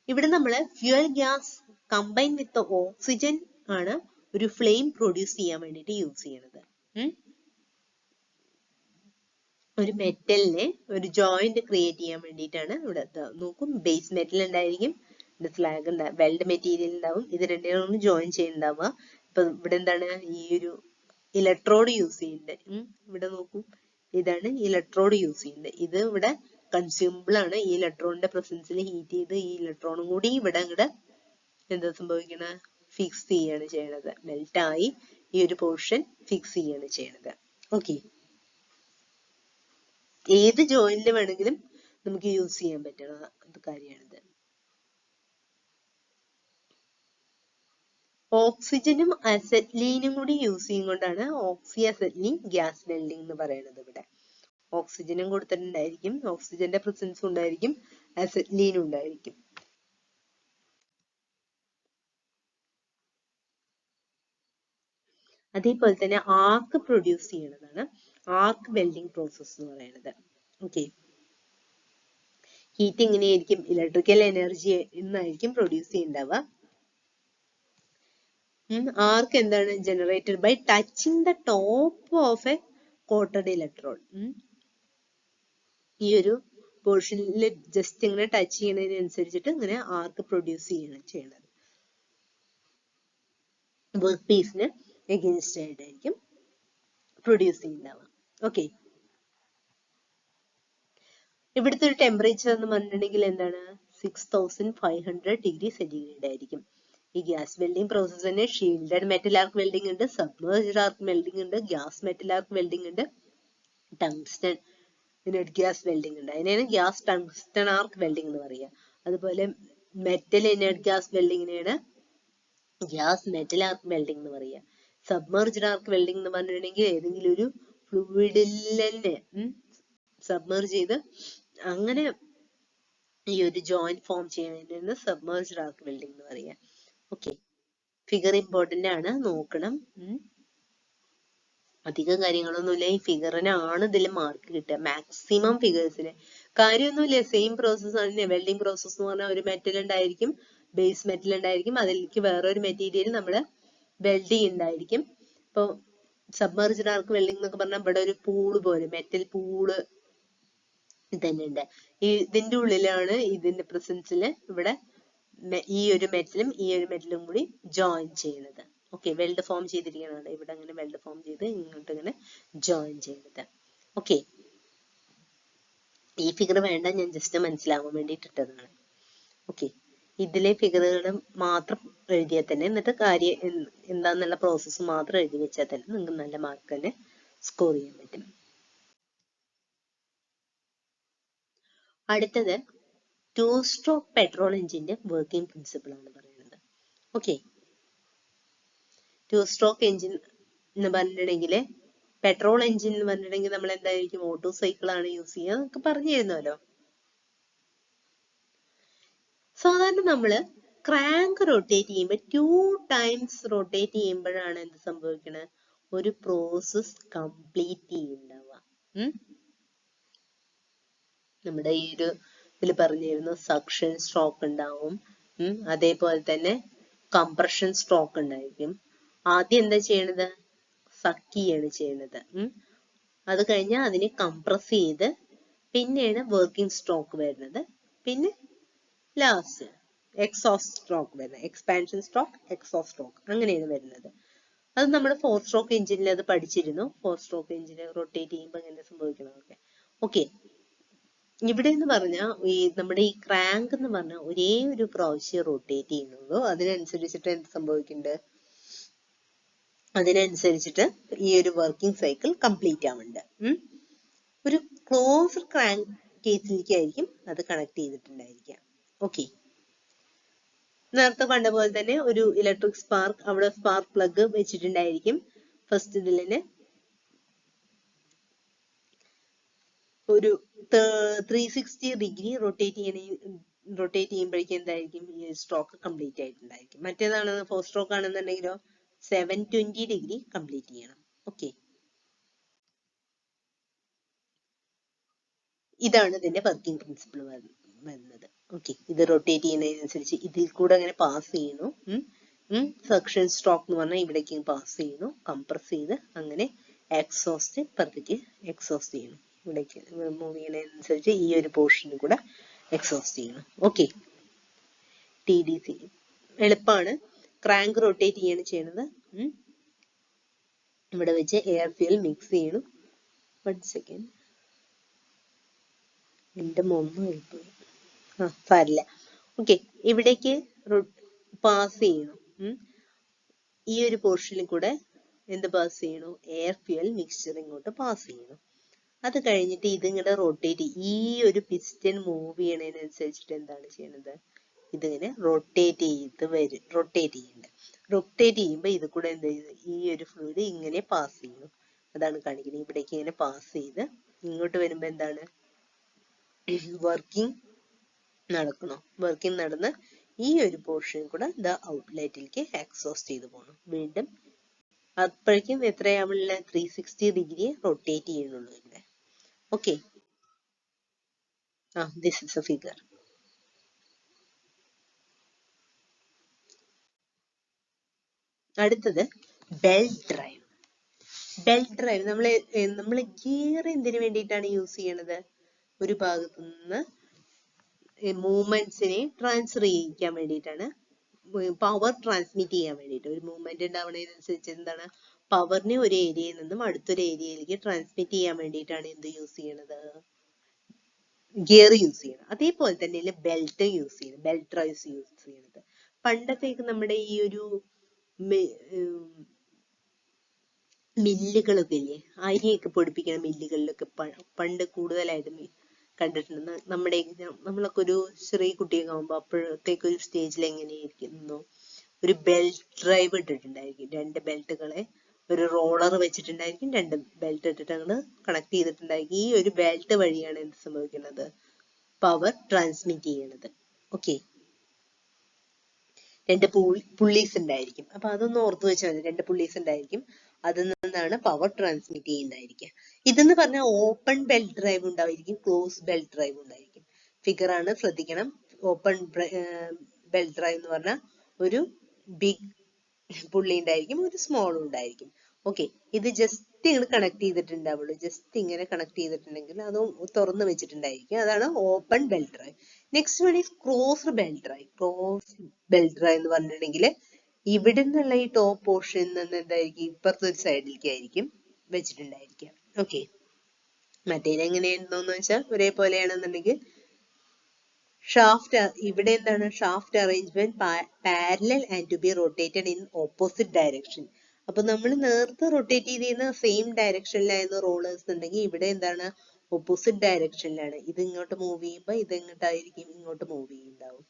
ഇവിടെ നമ്മൾ fuel gas combine with oxygen ആണ് ഒരു ഫ്ലെയിം പ്രൊഡ്യൂസ് ചെയ്യാൻ വേണ്ടിയിട്ട് യൂസ് ചെയ്യണത്. ഒരു മെറ്റലിനെ ഒരു ജോയിന്റ് ക്രിയേറ്റ് ചെയ്യാൻ വേണ്ടിയിട്ടാണ്. ഇവിടെ നോക്കും, ബേസ് മെറ്റൽ ഉണ്ടായിരിക്കും, സ്ലാഗ് വെൽഡ് മെറ്റീരിയൽ ഉണ്ടാവും, ഇത് രണ്ടും ജോയിൻ ചെയ്യുന്നുണ്ടാവുക. ഇപ്പൊ ഇവിടെ എന്താണ്, ഈ ഒരു ഇലക്ട്രോഡ് യൂസ് ചെയ്യുന്നുണ്ട്. ഇവിടെ നോക്കൂ, ഇതാണ് ഇലക്ട്രോഡ് യൂസ് ചെയ്യുന്നത്. ഇത് ഇവിടെ കൺസ്യൂമബിൾ ആണ്. ഈ ഇലക്ട്രോണിന്റെ പ്രസൻസിൽ ഹീറ്റ് ചെയ്ത് ഈ ഇലക്ട്രോണും കൂടി ഇവിടെ എന്താ സംഭവിക്കണ, ഫിക്സ് ചെയ്യാണ് ചെയ്യണത്. മെൽറ്റായി ഈ ഒരു പോർഷൻ ഫിക്സ് ചെയ്യാണ് ചെയ്യണത്. ഓക്കെ. ഏത് ജോയിന്റിൽ വേണമെങ്കിലും നമുക്ക് യൂസ് ചെയ്യാൻ പറ്റുന്ന കാര്യമാണിത്. ഓക്സിജനും അസെറ്റ്ലീനും കൂടി യൂസ് ചെയ്യുകൊണ്ടാണ് ഓക്സി അസെറ്റ്ലീൻ ഗ്യാസ് വെൽഡിംഗ് എന്ന് പറയുന്നത്. ഇവിടെ ഓക്സിജനും കൊടുത്തിട്ടുണ്ടായിരിക്കും, ഓക്സിജന്റെ പ്രസൻസും ഉണ്ടായിരിക്കും, അസെറ്റ്ലീനും ഉണ്ടായിരിക്കും. അതേപോലെ തന്നെ ആർക്ക് പ്രൊഡ്യൂസ് ചെയ്യണതാണ് ആർക്ക് വെൽഡിംഗ് പ്രോസസ് എന്ന് പറയുന്നത്. ഓക്കെ. ഹീറ്റ് എങ്ങനെയായിരിക്കും, ഇലക്ട്രിക്കൽ എനർജി എന്നായിരിക്കും പ്രൊഡ്യൂസ് ചെയ്യുന്നുണ്ടാവുക. ആർക്ക് എന്താണ്, generated by touching the top of a coated electrode. ഈ ഒരു പോർഷനിൽ ജസ്റ്റ് ഇങ്ങനെ ടച്ച് ചെയ്യുന്നതിനനുസരിച്ചിട്ട് ഇങ്ങനെ ആർക്ക് പ്രൊഡ്യൂസ് ചെയ്യണത്. വർക്ക് പീസിന് എഗെയിൻസ്റ്റ് ആയിട്ടായിരിക്കും പ്രൊഡ്യൂസ് ചെയ്യുന്നുണ്ടാവുക. ഓക്കെ. ഇവിടുത്തെ ഒരു ടെമ്പറേച്ചർ എന്ന് പറഞ്ഞിട്ടുണ്ടെങ്കിൽ എന്താണ്, 6500 ഡിഗ്രി സെന്റിഗ്രേഡ് ആയിരിക്കും. ഈ ഗ്യാസ് വെൽഡിംഗ് പ്രോസസ് തന്നെ ഷീൽഡഡ് മെറ്റൽ ആർക്ക് വെൽഡിംഗ് ഉണ്ട്, സബ്മേർജ്ഡ് ആർക്ക് വെൽഡിംഗ് ഉണ്ട്, ഗ്യാസ് മെറ്റൽ ആർക്ക് വെൽഡിംഗ് ഉണ്ട്, ടങ്സ്റ്റൺ ഇനർട്ട് ഗ്യാസ് വെൽഡിംഗ് ഉണ്ട്. അതിനാണ് ഗ്യാസ് ടങ്സ്റ്റൺ ആർക്ക് വെൽഡിംഗ് എന്ന് പറയുക. അതുപോലെ മെറ്റൽ ഇനർട്ട് ഗ്യാസ് വെൽഡിങ്ങിനെയാണ് ഗ്യാസ് മെറ്റൽ ആർക്ക് വെൽഡിംഗ് എന്ന് പറയുക. സബ്മേർജ്ഡ് ആർക്ക് വെൽഡിംഗ് എന്ന് പറഞ്ഞിട്ടുണ്ടെങ്കിൽ ഏതെങ്കിലും ഒരു ഫ്ലൂയിഡിൽ തന്നെ സബ്മേർജ് ചെയ്ത് അങ്ങനെ ഈ ഒരു ജോയിന്റ് ഫോം ചെയ്യുന്നതിനാണ് സബ്മേർജ്ഡ് ആർക്ക് വെൽഡിംഗ് എന്ന് പറയുക. ഓക്കെ. ഫിഗർ ഇമ്പോർട്ടന്റ് ആണ്, നോക്കണം. അധികം കാര്യങ്ങളൊന്നുമില്ല, ഈ ഫിഗറിനാണ് ഇതിൽ മാർക്ക് കിട്ടുക, മാക്സിമം ഫിഗേഴ്സിന്. കാര്യമൊന്നുമില്ല, സെയിം പ്രോസസ് ആണ്. വെൽഡിംഗ് പ്രോസസ് എന്ന് പറഞ്ഞാൽ ഒരു മെറ്റൽ ഉണ്ടായിരിക്കും, ബേസ് മെറ്റൽ ഉണ്ടായിരിക്കും, അതിലേക്ക് വേറൊരു മെറ്റീരിയൽ നമ്മൾ വെൽഡ് ചെയ്യുന്നുണ്ടായിരിക്കും. ഇപ്പൊ സബ്മേർജ്ഡ് ആർക്ക് വെൽഡിംഗ് എന്നൊക്കെ പറഞ്ഞാൽ ഇവിടെ ഒരു പൂള് പോലെ, മെറ്റൽ പൂള് തന്നെ ഉണ്ട്. ഇതിന്റെ ഉള്ളിലാണ് ഇതിന്റെ പ്രസൻസിൽ ഇവിടെ ഈ ഒരു മെറ്റലും കൂടി ജോയിൻ ചെയ്യുന്നത്. ഓക്കെ. വെൽഡ് ഫോം ചെയ്തിരിക്കുന്നതാണ് ഇവിടെ, അങ്ങനെ വെൽഡ് ഫോം ചെയ്ത് ഇങ്ങോട്ട് ഇങ്ങനെ ജോയിൻ ചെയ്യുന്നത്. ഓക്കെ. ഈ ഫിഗർ വേണ്ട, ഞാൻ ജസ്റ്റ് മനസ്സിലാവാൻ വേണ്ടിയിട്ട് ഇട്ടതാണ്. ഓക്കെ. ഇതിലെ ഫിഗറുകൾ മാത്രം എഴുതിയാൽ തന്നെ, എന്നിട്ട് കാര്യം എന്താന്നുള്ള പ്രോസസ്സ് മാത്രം എഴുതി വെച്ചാൽ തന്നെ നിങ്ങൾക്ക് നല്ല മാർക്ക് തന്നെ സ്കോർ ചെയ്യാൻ പറ്റും. അടുത്തത് 2-stroke പെട്രോൾ എഞ്ചിന്റെ വർക്കിംഗ് പ്രിൻസിപ്പിൾ ആണ് പറയുന്നത്. ഓക്കെ. 2-stroke എഞ്ചിൻ എന്ന് പറഞ്ഞിട്ടുണ്ടെങ്കിൽ, പെട്രോൾ എഞ്ചിൻ എന്ന് പറഞ്ഞിട്ടുണ്ടെങ്കിൽ നമ്മൾ എന്തായിരിക്കും, ഓട്ടോ സൈക്കിൾ ആണ് യൂസ് ചെയ്യുക എന്നൊക്കെ പറഞ്ഞിരുന്നല്ലോ. സാധാരണ നമ്മള് ക്രാങ്ക് റൊട്ടേറ്റ് ചെയ്യുമ്പോൾ 2 times റൊട്ടേറ്റ് ചെയ്യുമ്പോഴാണ് എന്ത് സംഭവിക്കുന്നത്, ഒരു പ്രോസസ് കംപ്ലീറ്റ് ചെയ്യുന്നുണ്ടാവുക. നമ്മുടെ ഈ ഒരു ഇതിൽ പറഞ്ഞിരുന്നു സക്ഷൻ സ്ട്രോക്ക് ഉണ്ടാവും, അതേപോലെ തന്നെ കംപ്രഷൻ സ്ട്രോക്ക് ഉണ്ടായിരിക്കും. ആദ്യം എന്താ ചെയ്യണത്, സക്ക് ചെയ്യാണ് ചെയ്യണത്. അത് കഴിഞ്ഞാൽ അതിനെ കംപ്രസ് ചെയ്ത് പിന്നെയാണ് വർക്കിംഗ് സ്ട്രോക്ക് വരുന്നത്. പിന്നെ ലാസ്റ്റ് എക്സോസ്റ്റ് സ്ട്രോക്ക് വരുന്നത്. എക്സ്പാൻഷൻ സ്ട്രോക്ക്, എക്സോസ്റ്റ് സ്ട്രോക്ക്, അങ്ങനെയാണ് വരുന്നത്. അത് നമ്മൾ 4 സ്ട്രോക്ക് എഞ്ചിനിൽ അത് പഠിച്ചിരുന്നു. 4 സ്ട്രോക്ക് എഞ്ചിൻ റൊട്ടേറ്റ് ചെയ്യുമ്പോൾ എങ്ങനെ സംഭവിക്കണമൊക്കെ. ഓക്കെ, ഇവിടെ എന്ന് പറഞ്ഞാൽ നമ്മുടെ ഈ ക്രാങ്ക് എന്ന് പറഞ്ഞാൽ ഒരേ ഒരു പ്രാവശ്യം റൊട്ടേറ്റ് ചെയ്യുന്നുള്ളൂ. അതിനനുസരിച്ചിട്ട് എന്ത് സംഭവിക്കുന്നുണ്ട്, അതിനനുസരിച്ചിട്ട് ഈ ഒരു വർക്കിംഗ് സൈക്കിൾ കംപ്ലീറ്റ് ആവുന്നുണ്ട്. ഒരു ക്ലോസ്ഡ് ക്രാങ്ക് കേസിലേക്കായിരിക്കും അത് കണക്ട് ചെയ്തിട്ടുണ്ടായിരിക്കുക. ഓക്കെ, നേരത്തെ കണ്ട പോലെ തന്നെ ഒരു ഇലക്ട്രിക് സ്പാർക്ക്, അവിടെ സ്പാർക്ക് പ്ലഗ് വെച്ചിട്ടുണ്ടായിരിക്കും. ഫസ്റ്റ് ഇതിലിന് ഒരു 360 ഡിഗ്രി റൊട്ടേറ്റ് ചെയ്യുമ്പോഴേക്കും എന്തായിരിക്കും, ഈ സ്ട്രോക്ക് കംപ്ലീറ്റ് ആയിട്ടുണ്ടായിരിക്കും. മറ്റേതാണ് 4 സ്ട്രോക്ക് ആണെന്നുണ്ടെങ്കിലോ 720 ഡിഗ്രി കംപ്ലീറ്റ് ചെയ്യണം. ഓക്കെ, ഇതാണ് ഇതിന്റെ വർക്കിംഗ് പ്രിൻസിപ്പിൾ വരുന്നത്. ഓക്കെ, ഇത് റൊട്ടേറ്റ് ചെയ്യുന്നതിനനുസരിച്ച് ഇതിൽ കൂടെ അങ്ങനെ പാസ് ചെയ്യുന്നു. സക്ഷൻ സ്ട്രോക്ക് എന്ന് പറഞ്ഞാൽ ഇവിടേക്ക് പാസ് ചെയ്യുന്നു, കംപ്രസ് ചെയ്ത് അങ്ങനെ എക്സോസ്റ്റ് പുറത്തേക്ക് എക്സോസ്റ്റ് ചെയ്യുന്നു. ഇവിടേക്ക് മൂവ് ചെയ്യുന്നതിനനുസരിച്ച് ഈ ഒരു പോർഷനിൽ കൂടെ എക്സോസ്റ്റ് ചെയ്യുന്നു. ഓക്കെ, TDC എളുപ്പമാണ്. ക്രാങ്ക് റൊട്ടേറ്റ് ചെയ്യാണ് ചെയ്യുന്നത്. ഇവിടെ വെച്ച് എയർ ഫ്യൂൽ മിക്സ് ചെയ്യണു. 1 സെക്കൻഡ്, എന്റെ മൊമ്മ പോയി, സാരില്ല. ഓക്കെ, ഇവിടേക്ക് പാസ് ചെയ്യണം. ഈ ഒരു പോർഷനിൽ കൂടെ എന്ത് പാസ് ചെയ്യണു, എയർ ഫ്യൂൽ മിക്സ്ചർ ഇങ്ങോട്ട് പാസ് ചെയ്യണം. അത് കഴിഞ്ഞിട്ട് ഇതിങ്ങനെ റൊട്ടേറ്റ്, ഈ ഒരു പിസ്റ്റൺ മൂവ് ചെയ്യണതിനനുസരിച്ചിട്ട് എന്താണ് ചെയ്യണത്, ഇതിങ്ങനെ റൊട്ടേറ്റ് ചെയ്യുന്നുണ്ട്. റൊട്ടേറ്റ് ചെയ്യുമ്പോൾ ഇത് കൂടെ എന്ത് ചെയ്യുന്നത്, ഈ ഒരു ഫ്ലൂയിഡ് ഇങ്ങനെ പാസ് ചെയ്യുന്നു. അതാണ് കാണിക്കുന്നത്. ഇവിടേക്ക് ഇങ്ങനെ പാസ് ചെയ്ത് ഇങ്ങോട്ട് വരുമ്പോ എന്താണ്, വർക്കിംഗ് നടക്കണം. വർക്കിംഗ് നടന്ന് ഈ ഒരു പോർഷൻ കൂടെ ഔട്ട്ലെറ്റിലേക്ക് എക്സോസ്റ്റ് ചെയ്ത് പോകണം. വീണ്ടും അപ്പോഴേക്കും എത്രയാവുള്ള 360 ഡിഗ്രി റൊട്ടേറ്റ് ചെയ്യുന്നുള്ളൂ ഇവിടെ. Okay, this is A figure. അടുത്തത് ബെൽറ്റ് ഡ്രൈവ്. ബെൽറ്റ് ഡ്രൈവ് നമ്മൾ ഗിയർ എന്തിനു വേണ്ടിയിട്ടാണ് യൂസ് ചെയ്യണത്, ഒരു ഭാഗത്തു നിന്ന് മൂവ്മെന്റ്സിനെ ട്രാൻസ്ഫർ ചെയ്യിക്കാൻ വേണ്ടിയിട്ടാണ്, പവർ ട്രാൻസ്മിറ്റ് ചെയ്യാൻ വേണ്ടിയിട്ട്. ഒരു മൂവ്മെന്റ് ഉണ്ടാവുന്നതിനനുസരിച്ച് എന്താണ്, പവറിനെ ഒരു ഏരിയയിൽ നിന്നും അടുത്തൊരു ഏരിയയിലേക്ക് ട്രാൻസ്മിറ്റ് ചെയ്യാൻ വേണ്ടിയിട്ടാണ് എന്ത് യൂസ് ചെയ്യണത്, ഗിയർ യൂസ് ചെയ്യണം. അതേപോലെ തന്നെ ബെൽറ്റ് യൂസ് ചെയ്യണം, ബെൽറ്റ് ഡ്രൈവ്സ് യൂസ് ചെയ്യണത്. പണ്ടത്തേക്ക് നമ്മുടെ ഈ ഒരു മില്ലുകളൊക്കെ ഇല്ലേ, അരിയൊക്കെ പൊടിപ്പിക്കുന്ന മില്ലുകളിലൊക്കെ പണ്ട് കൂടുതലായിട്ടും കണ്ടിട്ടുണ്ട്. നമ്മളൊക്കെ ഒരു ചെറിയ കുട്ടിയൊക്കെ ആകുമ്പോൾ അപ്പോഴത്തേക്ക് ഒരു സ്റ്റേജിൽ എങ്ങനെയായിരിക്കുന്നു, ഒരു ബെൽറ്റ് ഡ്രൈവ് ഇട്ടിട്ടുണ്ടായിരിക്കും. 2 ബെൽറ്റുകളെ ഒരു റോളർ വെച്ചിട്ടുണ്ടായിരിക്കും, 2 ബെൽറ്റ് ഇട്ടിട്ട് അങ്ങോട്ട് കണക്ട് ചെയ്തിട്ടുണ്ടായിരിക്കും. ഈ ഒരു ബെൽറ്റ് വഴിയാണ് എന്ത് സംഭവിക്കുന്നത്, പവർ ട്രാൻസ്മിറ്റ് ചെയ്യണത്. ഓക്കെ, 2 പുള്ളീസ് ഉണ്ടായിരിക്കും. അപ്പൊ അതൊന്ന് ഓർത്തു വെച്ചാൽ മതി. 2 പുള്ളീസ് ഉണ്ടായിരിക്കും, അതിൽ നിന്നാണ് പവർ ട്രാൻസ്മിറ്റ് ചെയ്യുന്നതായിരിക്കുക. ഇതെന്ന് പറഞ്ഞാൽ ഓപ്പൺ ബെൽറ്റ് ഡ്രൈവ് ഉണ്ടായിരിക്കും, ക്ലോസ് ബെൽറ്റ് ഡ്രൈവ് ഉണ്ടായിരിക്കും. ഫിഗർ ആണ്, ശ്രദ്ധിക്കണം. ഓപ്പൺ ബെൽറ്റ് ഡ്രൈവ് എന്ന് പറഞ്ഞാൽ ഒരു ബിഗ് പുള്ളി ഉണ്ടായിരിക്കും, ഒരു സ്മോൾ ഉണ്ടായിരിക്കും. ഓക്കെ, ഇത് ജസ്റ്റ് ഇങ്ങനെ കണക്ട് ചെയ്തിട്ടുണ്ടാവുള്ളൂ. ജസ്റ്റ് ഇങ്ങനെ കണക്ട് ചെയ്തിട്ടുണ്ടെങ്കിൽ അത് തുറന്നു വെച്ചിട്ടുണ്ടായിരിക്കും. അതാണ് open belt drive. Next one is closed belt drive. Close belt drive എന്ന് പറഞ്ഞിട്ടുണ്ടെങ്കിൽ ഇവിടെ നിന്നുള്ള ഈ ടോപ്പ് പോർഷൻ നിന്ന് എന്തായിരിക്കും, ഇപ്പുറത്തെ ഒരു സൈഡിലേക്ക് ആയിരിക്കും വെച്ചിട്ടുണ്ടായിരിക്കുക. ഓക്കെ, മറ്റേത് എങ്ങനെയാണെന്ന് വെച്ചാൽ ഒരേപോലെയാണെന്നുണ്ടെങ്കിൽ ഷാഫ്റ്റ്, ഇവിടെ എന്താണ്, shaft arrangement parallel and to be rotated in opposite direction. അപ്പൊ നമ്മൾ നേരത്തെ റൊട്ടേറ്റ് ചെയ്തിരുന്ന സെയിം ഡയറക്ഷനിലായിരുന്നു റോളേഴ്സ് ഉണ്ടെങ്കിൽ ഇവിടെ എന്താണ്, ഓപ്പോസിറ്റ് ഡയറക്ഷനിലാണ്. ഇത് ഇങ്ങോട്ട് മൂവ് ചെയ്യുമ്പോൾ ഇത് എങ്ങോട്ടായിരിക്കും, ഇങ്ങോട്ട് മൂവ് ചെയ്യുന്നുണ്ടാവും.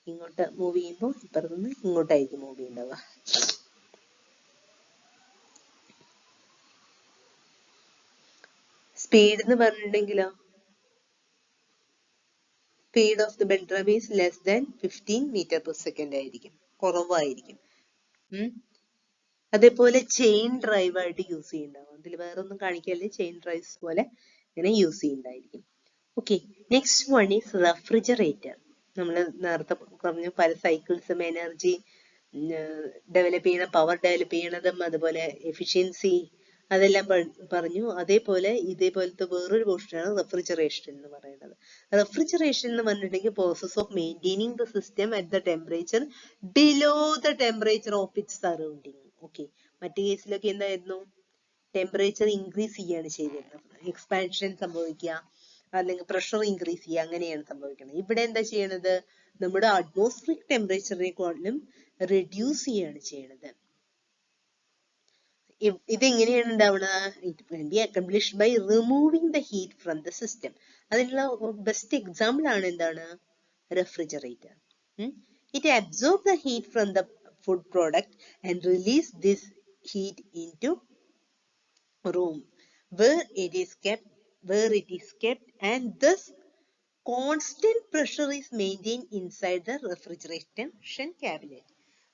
ഇങ്ങോട്ട് മൂവ് ചെയ്യുമ്പോൾ ഇപ്പുറത്തുനിന്ന് ഇങ്ങോട്ടായിരിക്കും മൂവ് ചെയ്യുന്നുണ്ടാവുക. സ്പീഡ് എന്ന് പറഞ്ഞിട്ടുണ്ടെങ്കിലോ, speed of the belt drive is less than 15 metre per second ആയിരിക്കും, കുറവായിരിക്കും. അതേപോലെ ചെയിൻ ഡ്രൈവ് ആയിട്ട് യൂസ് ചെയ്യുന്നുണ്ടാവും. അതിൽ വേറെ ഒന്നും കാണിക്കല്ലേ, ചെയിൻ ഡ്രൈവ്സ് പോലെ ഇങ്ങനെ യൂസ് ചെയ്യുന്നുണ്ടായിരിക്കും. Okay, next one is refrigerator. നമ്മൾ നേരത്തെ പറഞ്ഞു പല സൈക്കിൾസും എനർജി ഡെവലപ്പ് ചെയ്യണ, പവർ ഡെവലപ്പ് ചെയ്യണതും അതുപോലെ എഫിഷ്യൻസി അതെല്ലാം പറഞ്ഞു. അതേപോലെ ഇതേപോലത്തെ വേറൊരു പോർഷനാണ് റെഫ്രിജറേഷൻ എന്ന് പറയുന്നത്. റെഫ്രിജറേഷൻ എന്ന് പറഞ്ഞിട്ടുണ്ടെങ്കിൽ process of maintaining the system at the temperature below the temperature of its surrounding. Okay, മറ്റു കേസിലൊക്കെ എന്തായിരുന്നു, ടെമ്പറേച്ചർ ഇൻക്രീസ് ചെയ്യാണ് ചെയ്തിരുന്നത്, എക്സ്പാൻഷൻ സംഭവിക്കുക അല്ലെങ്കിൽ പ്രഷർ ഇൻക്രീസ് ചെയ്യുക, അങ്ങനെയാണ് സംഭവിക്കുന്നത്. ഇവിടെ എന്താ ചെയ്യണത്, നമ്മുടെ അറ്റ്മോസ്ഫിയറിക് ടെമ്പറേച്ചറിനെക്കാളും റെഡ്യൂസ് ചെയ്യാണ് ചെയ്യണത്. ഇതെങ്ങനെയാണ് ഉണ്ടാവുന്നത്, it can be accomplished by removing the heat from the system. അതിനുള്ള ബെസ്റ്റ് എക്സാമ്പിൾ ആണ് എന്താണ്, refrigerator. It absorb the heat from the food product and release this heat into room where it is kept and thus constant pressure is maintained inside the refrigeration cabinet.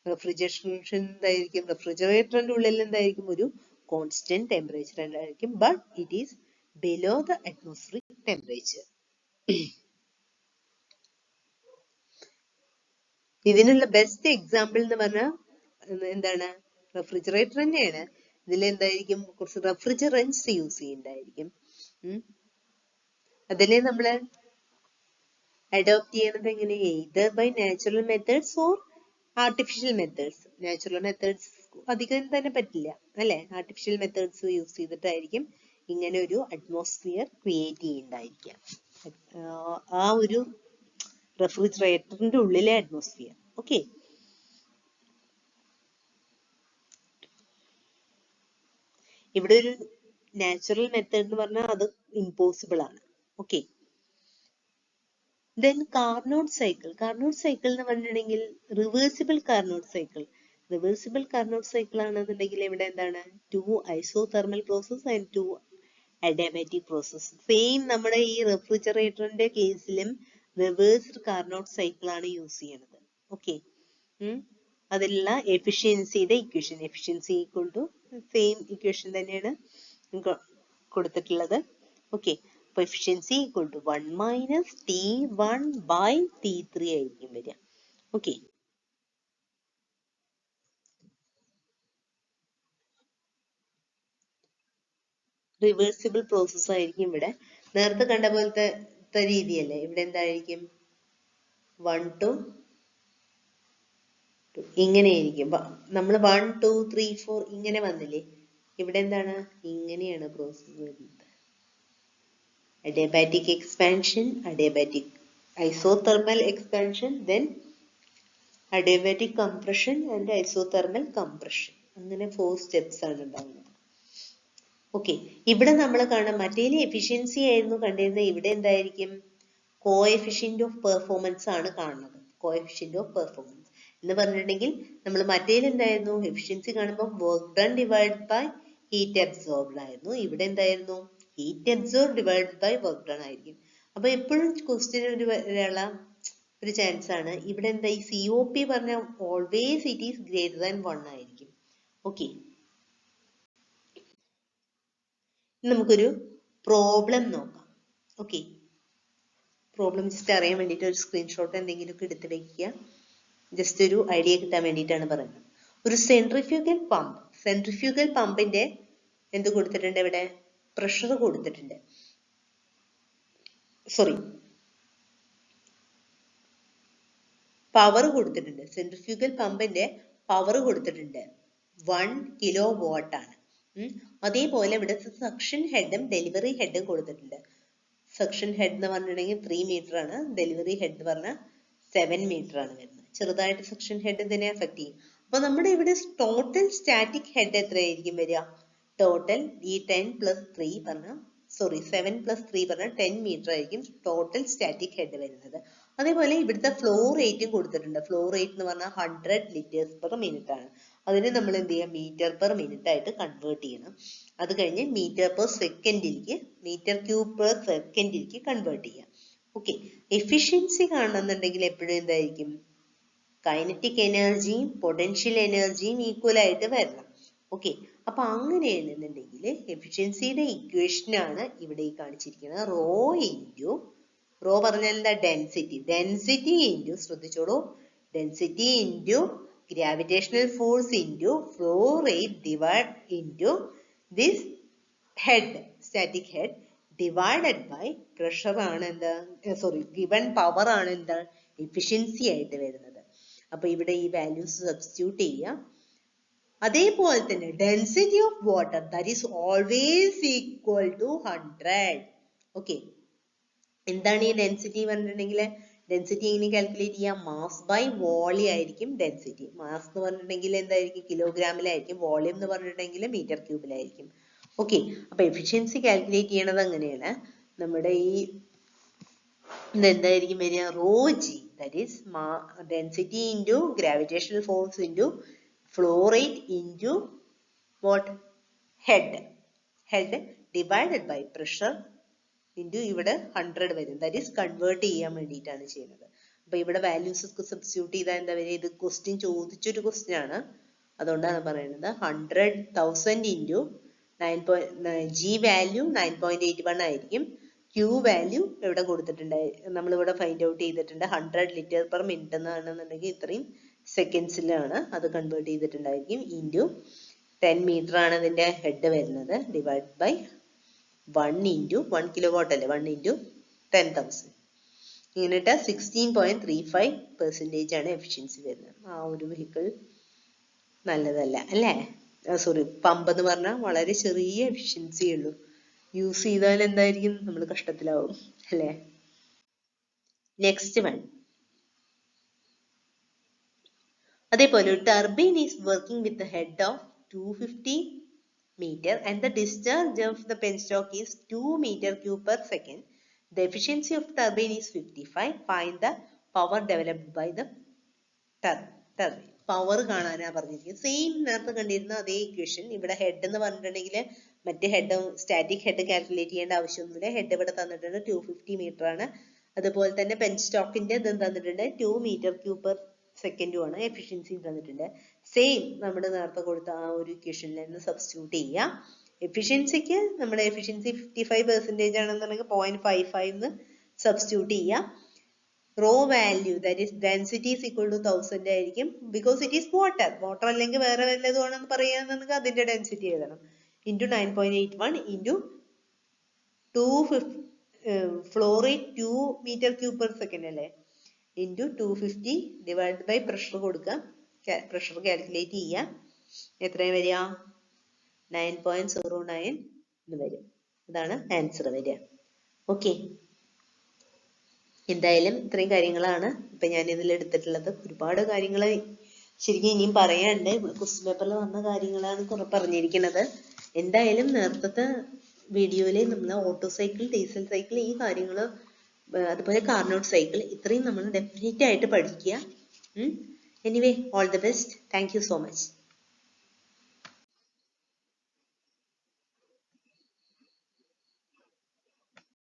Refrigeration എന്തായിരിക്കും, റെഫ്രിജറേറ്ററിന്റെ ഉള്ളിൽ എന്തായിരിക്കും, ഒരു constant temperature ഉണ്ടായിരിക്കും, but it is below the atmospheric temperature. ഇതിനുള്ള best example എന്ന് പറഞ്ഞാൽ എന്താണ്, refrigerator തന്നെയാണ്. ഇതിൽ എന്തായിരിക്കും, കുറച്ച് റെഫ്രിജറൻസ് യൂസ് ചെയ്യുന്നുണ്ടായിരിക്കും. അതിനെ നമ്മള് അഡോപ്റ്റ് ചെയ്യണത് എങ്ങനെ, either by natural methods or artificial methods. Natural methods അധികം തന്നെ പറ്റില്ല അല്ലെ, ആർട്ടിഫിഷ്യൽ മെത്തേഡ്സ് യൂസ് ചെയ്തിട്ടായിരിക്കും ഇങ്ങനെ ഒരു അറ്റ്മോസ്ഫിയർ ക്രിയേറ്റ് ചെയ്യുന്നുണ്ടായിരിക്കാം, ആ ഒരു റെഫ്രിജറേറ്ററിന്റെ ഉള്ളിലെ അറ്റ്മോസ്ഫിയർ. ഓക്കെ, ഇവിടെ ഒരു നാച്ചുറൽ മെത്തേഡ് എന്ന് പറഞ്ഞാൽ അത് ഇമ്പോസിബിൾ ആണ്. Okay, then Carnot cycle. Carnot cycle എന്ന് പറഞ്ഞിട്ടുണ്ടെങ്കിൽ reversible Carnot cycle. Reversible Carnot cycle ആണെന്നുണ്ടെങ്കിൽ ഇവിടെ എന്താണ്, 2 isothermal process and 2 adiabatic process. Same നമ്മുടെ ഈ റെഫ്രിജറേറ്ററിന്റെ കേസിലും റിവേഴ്സ്ഡ് കാർനോട്ട് സൈക്കിൾ ആണ് യൂസ് ചെയ്യുന്നത്. ഓക്കെ, അതിലുള്ള എഫിഷ്യൻസിയുടെ equation, efficiency equal to same equation തന്നെയാണ് കൊടുത്തിട്ടുള്ളത്. ഓക്കെ, അപ്പൊ efficiency equal to 1 minus T1 by T3 ആയിരിക്കും വരിക. ഓക്കെ, റിവേഴ്സിബിൾ പ്രോസസ് ആയിരിക്കും ഇവിടെ. നേരത്തെ കണ്ട പോലത്തെ രീതിയല്ലേ, ഇവിടെ എന്തായിരിക്കും, 1 to 2 ഇങ്ങനെയായിരിക്കും. നമ്മൾ 1 2 3 4 ഇങ്ങനെ വന്നില്ലേ, ഇവിടെ എന്താണ്, ഇങ്ങനെയാണ് പ്രോസസ് വരുന്നത്. Adiabatic expansion, adiabatic isothermal expansion, then adiabatic compression and isothermal compression. അങ്ങനെ 4 steps ആണ് ഉണ്ടാവുന്നത്. ഓക്കെ, ഇവിടെ നമ്മൾ കാണാം മറ്റേതിൽ എഫിഷ്യൻസി ആയിരുന്നു കണ്ടിരുന്നത്, ഇവിടെ എന്തായിരിക്കും, കോഎഫിഷ്യന്റ് ഓഫ് പെർഫോമൻസ് ആണ് കാണുന്നത്. കോഎഫിഷ്യന്റ് ഓഫ് പെർഫോമൻസ് എന്ന് പറഞ്ഞിട്ടുണ്ടെങ്കിൽ നമ്മൾ മറ്റേതിൽ എന്തായിരുന്നു, എഫിഷ്യൻസി കാണുമ്പോൾ work done divide by heat absorbed ആയിരുന്നു. ഇവിടെ എന്തായിരുന്നു, heat absorb divide by work done ആയിരിക്കും. അപ്പൊ എപ്പോഴും ക്വസ്റ്റ്യൻ വരാനുള്ള ഒരു ചാൻസ് ആണ്. ഇവിടെ എന്താ, ഈ COP പറഞ്ഞ always it is greater than 1 ആയിരിക്കും. ഓക്കെ, നമുക്കൊരു പ്രോബ്ലം നോക്കാം. ഓക്കെ, പ്രോബ്ലം ജസ്റ്റ് അറിയാൻ വേണ്ടിയിട്ട് ഒരു സ്ക്രീൻഷോട്ട് എന്തെങ്കിലുമൊക്കെ എടുത്ത് വെക്കുക, ജസ്റ്റ് ഒരു ഐഡിയ കിട്ടാൻ വേണ്ടിയിട്ടാണ് പറയുന്നത്. ഒരു സെൻട്രിഫ്യൂഗൽ പമ്പ്, സെൻട്രിഫ്യൂഗൽ പമ്പിന്റെ എന്ത് കൊടുത്തിട്ടുണ്ട്, ഇവിടെ പ്രഷർ കൊടുത്തിട്ടുണ്ട്, സോറി പവർ കൊടുത്തിട്ടുണ്ട്. സെൻട്രിഫ്യൂഗൽ പമ്പിന്റെ പവർ കൊടുത്തിട്ടുണ്ട് 1 kW ആണ്. അതേപോലെ ഇവിടെ സക്ഷൻ ഹെഡും ഡെലിവറി ഹെഡും കൊടുത്തിട്ടുണ്ട്. സക്ഷൻ ഹെഡ് എന്ന് പറഞ്ഞിട്ടുണ്ടെങ്കിൽ 3 മീറ്റർ ആണ്, ഡെലിവറി ഹെഡ് പറഞ്ഞാൽ 7 മീറ്റർ ആണ് വരുന്നത്. ചെറുതായിട്ട് സക്ഷൻ ഹെഡ് ഇതിനെ അഫക്ട് ചെയ്യും. അപ്പൊ നമ്മുടെ ഇവിടെ ടോട്ടൽ സ്റ്റാറ്റിക് ഹെഡ് എത്രയായിരിക്കും വരിക, ടോട്ടൽ ഈ 10 പ്ലസ് 3 പറഞ്ഞാൽ 7 പ്ലസ് 3 പറഞ്ഞാൽ 10 മീറ്റർ ആയിരിക്കും ടോട്ടൽ സ്റ്റാറ്റിക് ഹെഡ് വരുന്നത്. അതേപോലെ ഇവിടുത്തെ ഫ്ലോ റേറ്റും കൊടുത്തിട്ടുണ്ട്. ഫ്ലോ റേറ്റ് എന്ന് പറഞ്ഞാൽ 100 ലിറ്റേഴ്സ് പെർ മിനിറ്റ് ആണ്. അതിനെ നമ്മൾ എന്ത് ചെയ്യുക, മീറ്റർ പെർ മിനിറ്റ് ആയിട്ട് കൺവേർട്ട് ചെയ്യണം. അത് കഴിഞ്ഞ് മീറ്റർ പെർ സെക്കൻഡിലേക്ക്, മീറ്റർ ക്യൂബ് പെർ സെക്കൻഡിലേക്ക് കൺവേർട്ട് ചെയ്യാം. ഓക്കെ, എഫിഷ്യൻസി കാണണമെന്നുണ്ടെങ്കിൽ എപ്പോഴും എന്തായിരിക്കും, കൈനറ്റിക് എനർജിയും പൊട്ടൻഷ്യൽ എനർജിയും ഈക്വൽ ആയിട്ട് വരണം. ഓക്കെ, അപ്പൊ അങ്ങനെയാണെന്നുണ്ടെങ്കിൽ എഫിഷ്യൻസിയുടെ ഇക്വേഷൻ ആണ് ഇവിടെ ഈ കാണിച്ചിരിക്കുന്നത്. റോ പറഞ്ഞാൽ എന്താ, ഡെൻസിറ്റി ഇൻറ്റു ശ്രദ്ധിച്ചോളൂ, density into gravitational force into flow rate divide into this head, static head divided by pressure ആണ് എന്താ, given power ആണ് എന്താ, efficiency ആയിട്ട് വരുന്നത്. അപ്പൊ ഇവിടെ ഈ values substitute ചെയ്യാം. അതേപോലെ തന്നെ density of water, that is always equal to 100. okay, എന്താണ് ഈ ഡെൻസിറ്റി പറഞ്ഞിട്ടുണ്ടെങ്കിൽ, ഡെൻസിറ്റി എങ്ങനെ കാൽക്കുലേറ്റ് ചെയ്യാം? മാസ് ബൈ വോളിയം ആയിരിക്കും ഡെൻസിറ്റി. മാസ് എന്ന് പറഞ്ഞിട്ടുണ്ടെങ്കിൽ എന്തായിരിക്കും? കിലോഗ്രാമിലായിരിക്കും. വോളിയം എന്ന് പറഞ്ഞിട്ടുണ്ടെങ്കിൽ മീറ്റർ ക്യൂബിലായിരിക്കും. ഓക്കെ, അപ്പൊ എഫിഷ്യൻസി കാൽക്കുലേറ്റ് ചെയ്യണത് അങ്ങനെയാണ്. നമ്മുടെ ഈ എന്തായിരിക്കും വരിക? Rho g, that is density into gravitational force into flow rate into what? Head divided by pressure into ഇവിടെ 100 വരും. ദാറ്റ് ഈസ് കൺവേർട്ട് ചെയ്യാൻ വേണ്ടിയിട്ടാണ് ചെയ്യുന്നത്. അപ്പൊ ഇവിടെ വാല്യൂസ് ഒക്കെ സബ്സ്റ്റിറ്റ്യൂട്ട് ചെയ്താൽ എന്താ വരിക? ഇത് ക്വസ്റ്റ്യൻ ചോദിച്ചൊരു ക്വസ്റ്റ്യൻ ആണ്, അതുകൊണ്ടാണ് പറയുന്നത്. 100,000 ഇൻറ്റു ജി വാല്യൂ 9.81 ആയിരിക്കും. ക്യൂ വാല്യൂ ഇവിടെ കൊടുത്തിട്ടുണ്ട്, നമ്മളിവിടെ ഫൈൻഡ് ഔട്ട് ചെയ്തിട്ടുണ്ട്. 100 ലിറ്റർ പെർ മിനിറ്റ് എന്നാണെന്നുണ്ടെങ്കിൽ ഇത്രയും സെക്കൻഡ്സിലാണ് അത് കൺവേർട്ട് ചെയ്തിട്ടുണ്ടായിരിക്കും. ഇൻറ്റു 10 മീറ്റർ ആണ് ഇതിന്റെ ഹെഡ് വരുന്നത്. ഡിവൈഡ് ബൈ 1 into 1 kilowatt അല്ലേ, 1 into 10,000. ഇങ്ങനെയിട്ട് 16.35% ആണ് എഫിഷ്യൻസി വരുന്നത്. ആ ഒരു വെഹിക്കിൾ നല്ലതല്ല അല്ലേ? സോറി, പമ്പ് എന്ന് പറഞ്ഞാൽ വളരെ ചെറിയ എഫിഷ്യൻസി ഉള്ളൂ. യൂസ് ചെയ്താൽ എന്തായിരിക്കും? നമ്മൾ കഷ്ടത്തിലാവും അല്ലേ? നെക്സ്റ്റ് വൺ, അതേപോലെ turbine is working with head of 250 meter and the discharge of the penstock is 2 meter cube per second. The efficiency of turbine is 55. Find the power developed by the turbine. Power കാണാനാ പറഞ്ഞിരിക്കുന്നത്. Same നേരത്തെ കണ്ടിരുന്ന അതേ equation. ഇവിടെ head എന്ന് പറഞ്ഞിട്ടുണ്ടെങ്കിൽ മറ്റേ head, static head calculate ചെയ്യേണ്ട ആവശ്യമൊന്നുമില്ല. ഹെഡ് ഇവിടെ തന്നിട്ടുണ്ട് 250 മീറ്റർ ആണ്. അതുപോലെ തന്നെ പെൻസ്റ്റോക്കിന്റെ ഇതും തന്നിട്ടുണ്ട് 2 മീറ്റർ ക്യൂബ് പെർ സെക്കൻഡും ആണ്. എഫിഷ്യൻസിയും തന്നിട്ടുണ്ട്. സെയിം നമ്മുടെ നേരത്തെ കൊടുത്ത ആ ഒരു ഇക്വേഷനിൽ നിന്ന് സബ്സ്റ്റിറ്റ്യൂട്ട് ചെയ്യാം. എഫിഷ്യൻസിക്ക് നമ്മുടെ എഫിഷ്യൻസി 55% ആണെന്നുണ്ടെങ്കിൽ 0.55 സബ്സ്റ്റിറ്റ്യൂട്ട് ചെയ്യാം. Rho value, that is density is equal to 1000 ആയിരിക്കും. Because it is water. Water അല്ലെങ്കിൽ വേറെ വല്ലതുമാണെന്ന് പറയുകയാണെന്നുണ്ടെങ്കിൽ അതിന്റെ ഡെൻസിറ്റി എഴുതണം. Into 9.81 into 250 flow rate 2 metre cube per second അല്ലേ, ഇൻറ്റു 250 ഡിവൈഡ് ബൈ പ്രഷർ കൊടുക്കുക. പ്രഷർ കാൽക്കുലേറ്റ് ചെയ്യാം. എത്രയും വരിക? 9.09 എന്ന് വരും. ഇതാണ് ആൻസർ വരിക. ഓക്കെ, എന്തായാലും ഇത്രയും കാര്യങ്ങളാണ് ഇപ്പൊ ഞാൻ ഇതിൽ എടുത്തിട്ടുള്ളത്. ഒരുപാട് കാര്യങ്ങൾ ശരിക്കും ഇനിയും പറയാനുണ്ട്. ക്വസ്റ്റ്യൻ പേപ്പറിൽ വന്ന കാര്യങ്ങളാണ് കുറെ പറഞ്ഞിരിക്കുന്നത്. എന്തായാലും നേരത്തെ വീഡിയോയില് നമ്മൾ ഓട്ടോ സൈക്കിൾ, ഡീസൽ സൈക്കിൾ, ഈ കാര്യങ്ങൾ, അതുപോലെ കാർനോട്ട് സൈക്കിൾ, ഇത്രയും നമ്മൾ ഡെഫിനറ്റ് ആയിട്ട് പഠിക്കുക. Anyway, all the best. Thank you so much.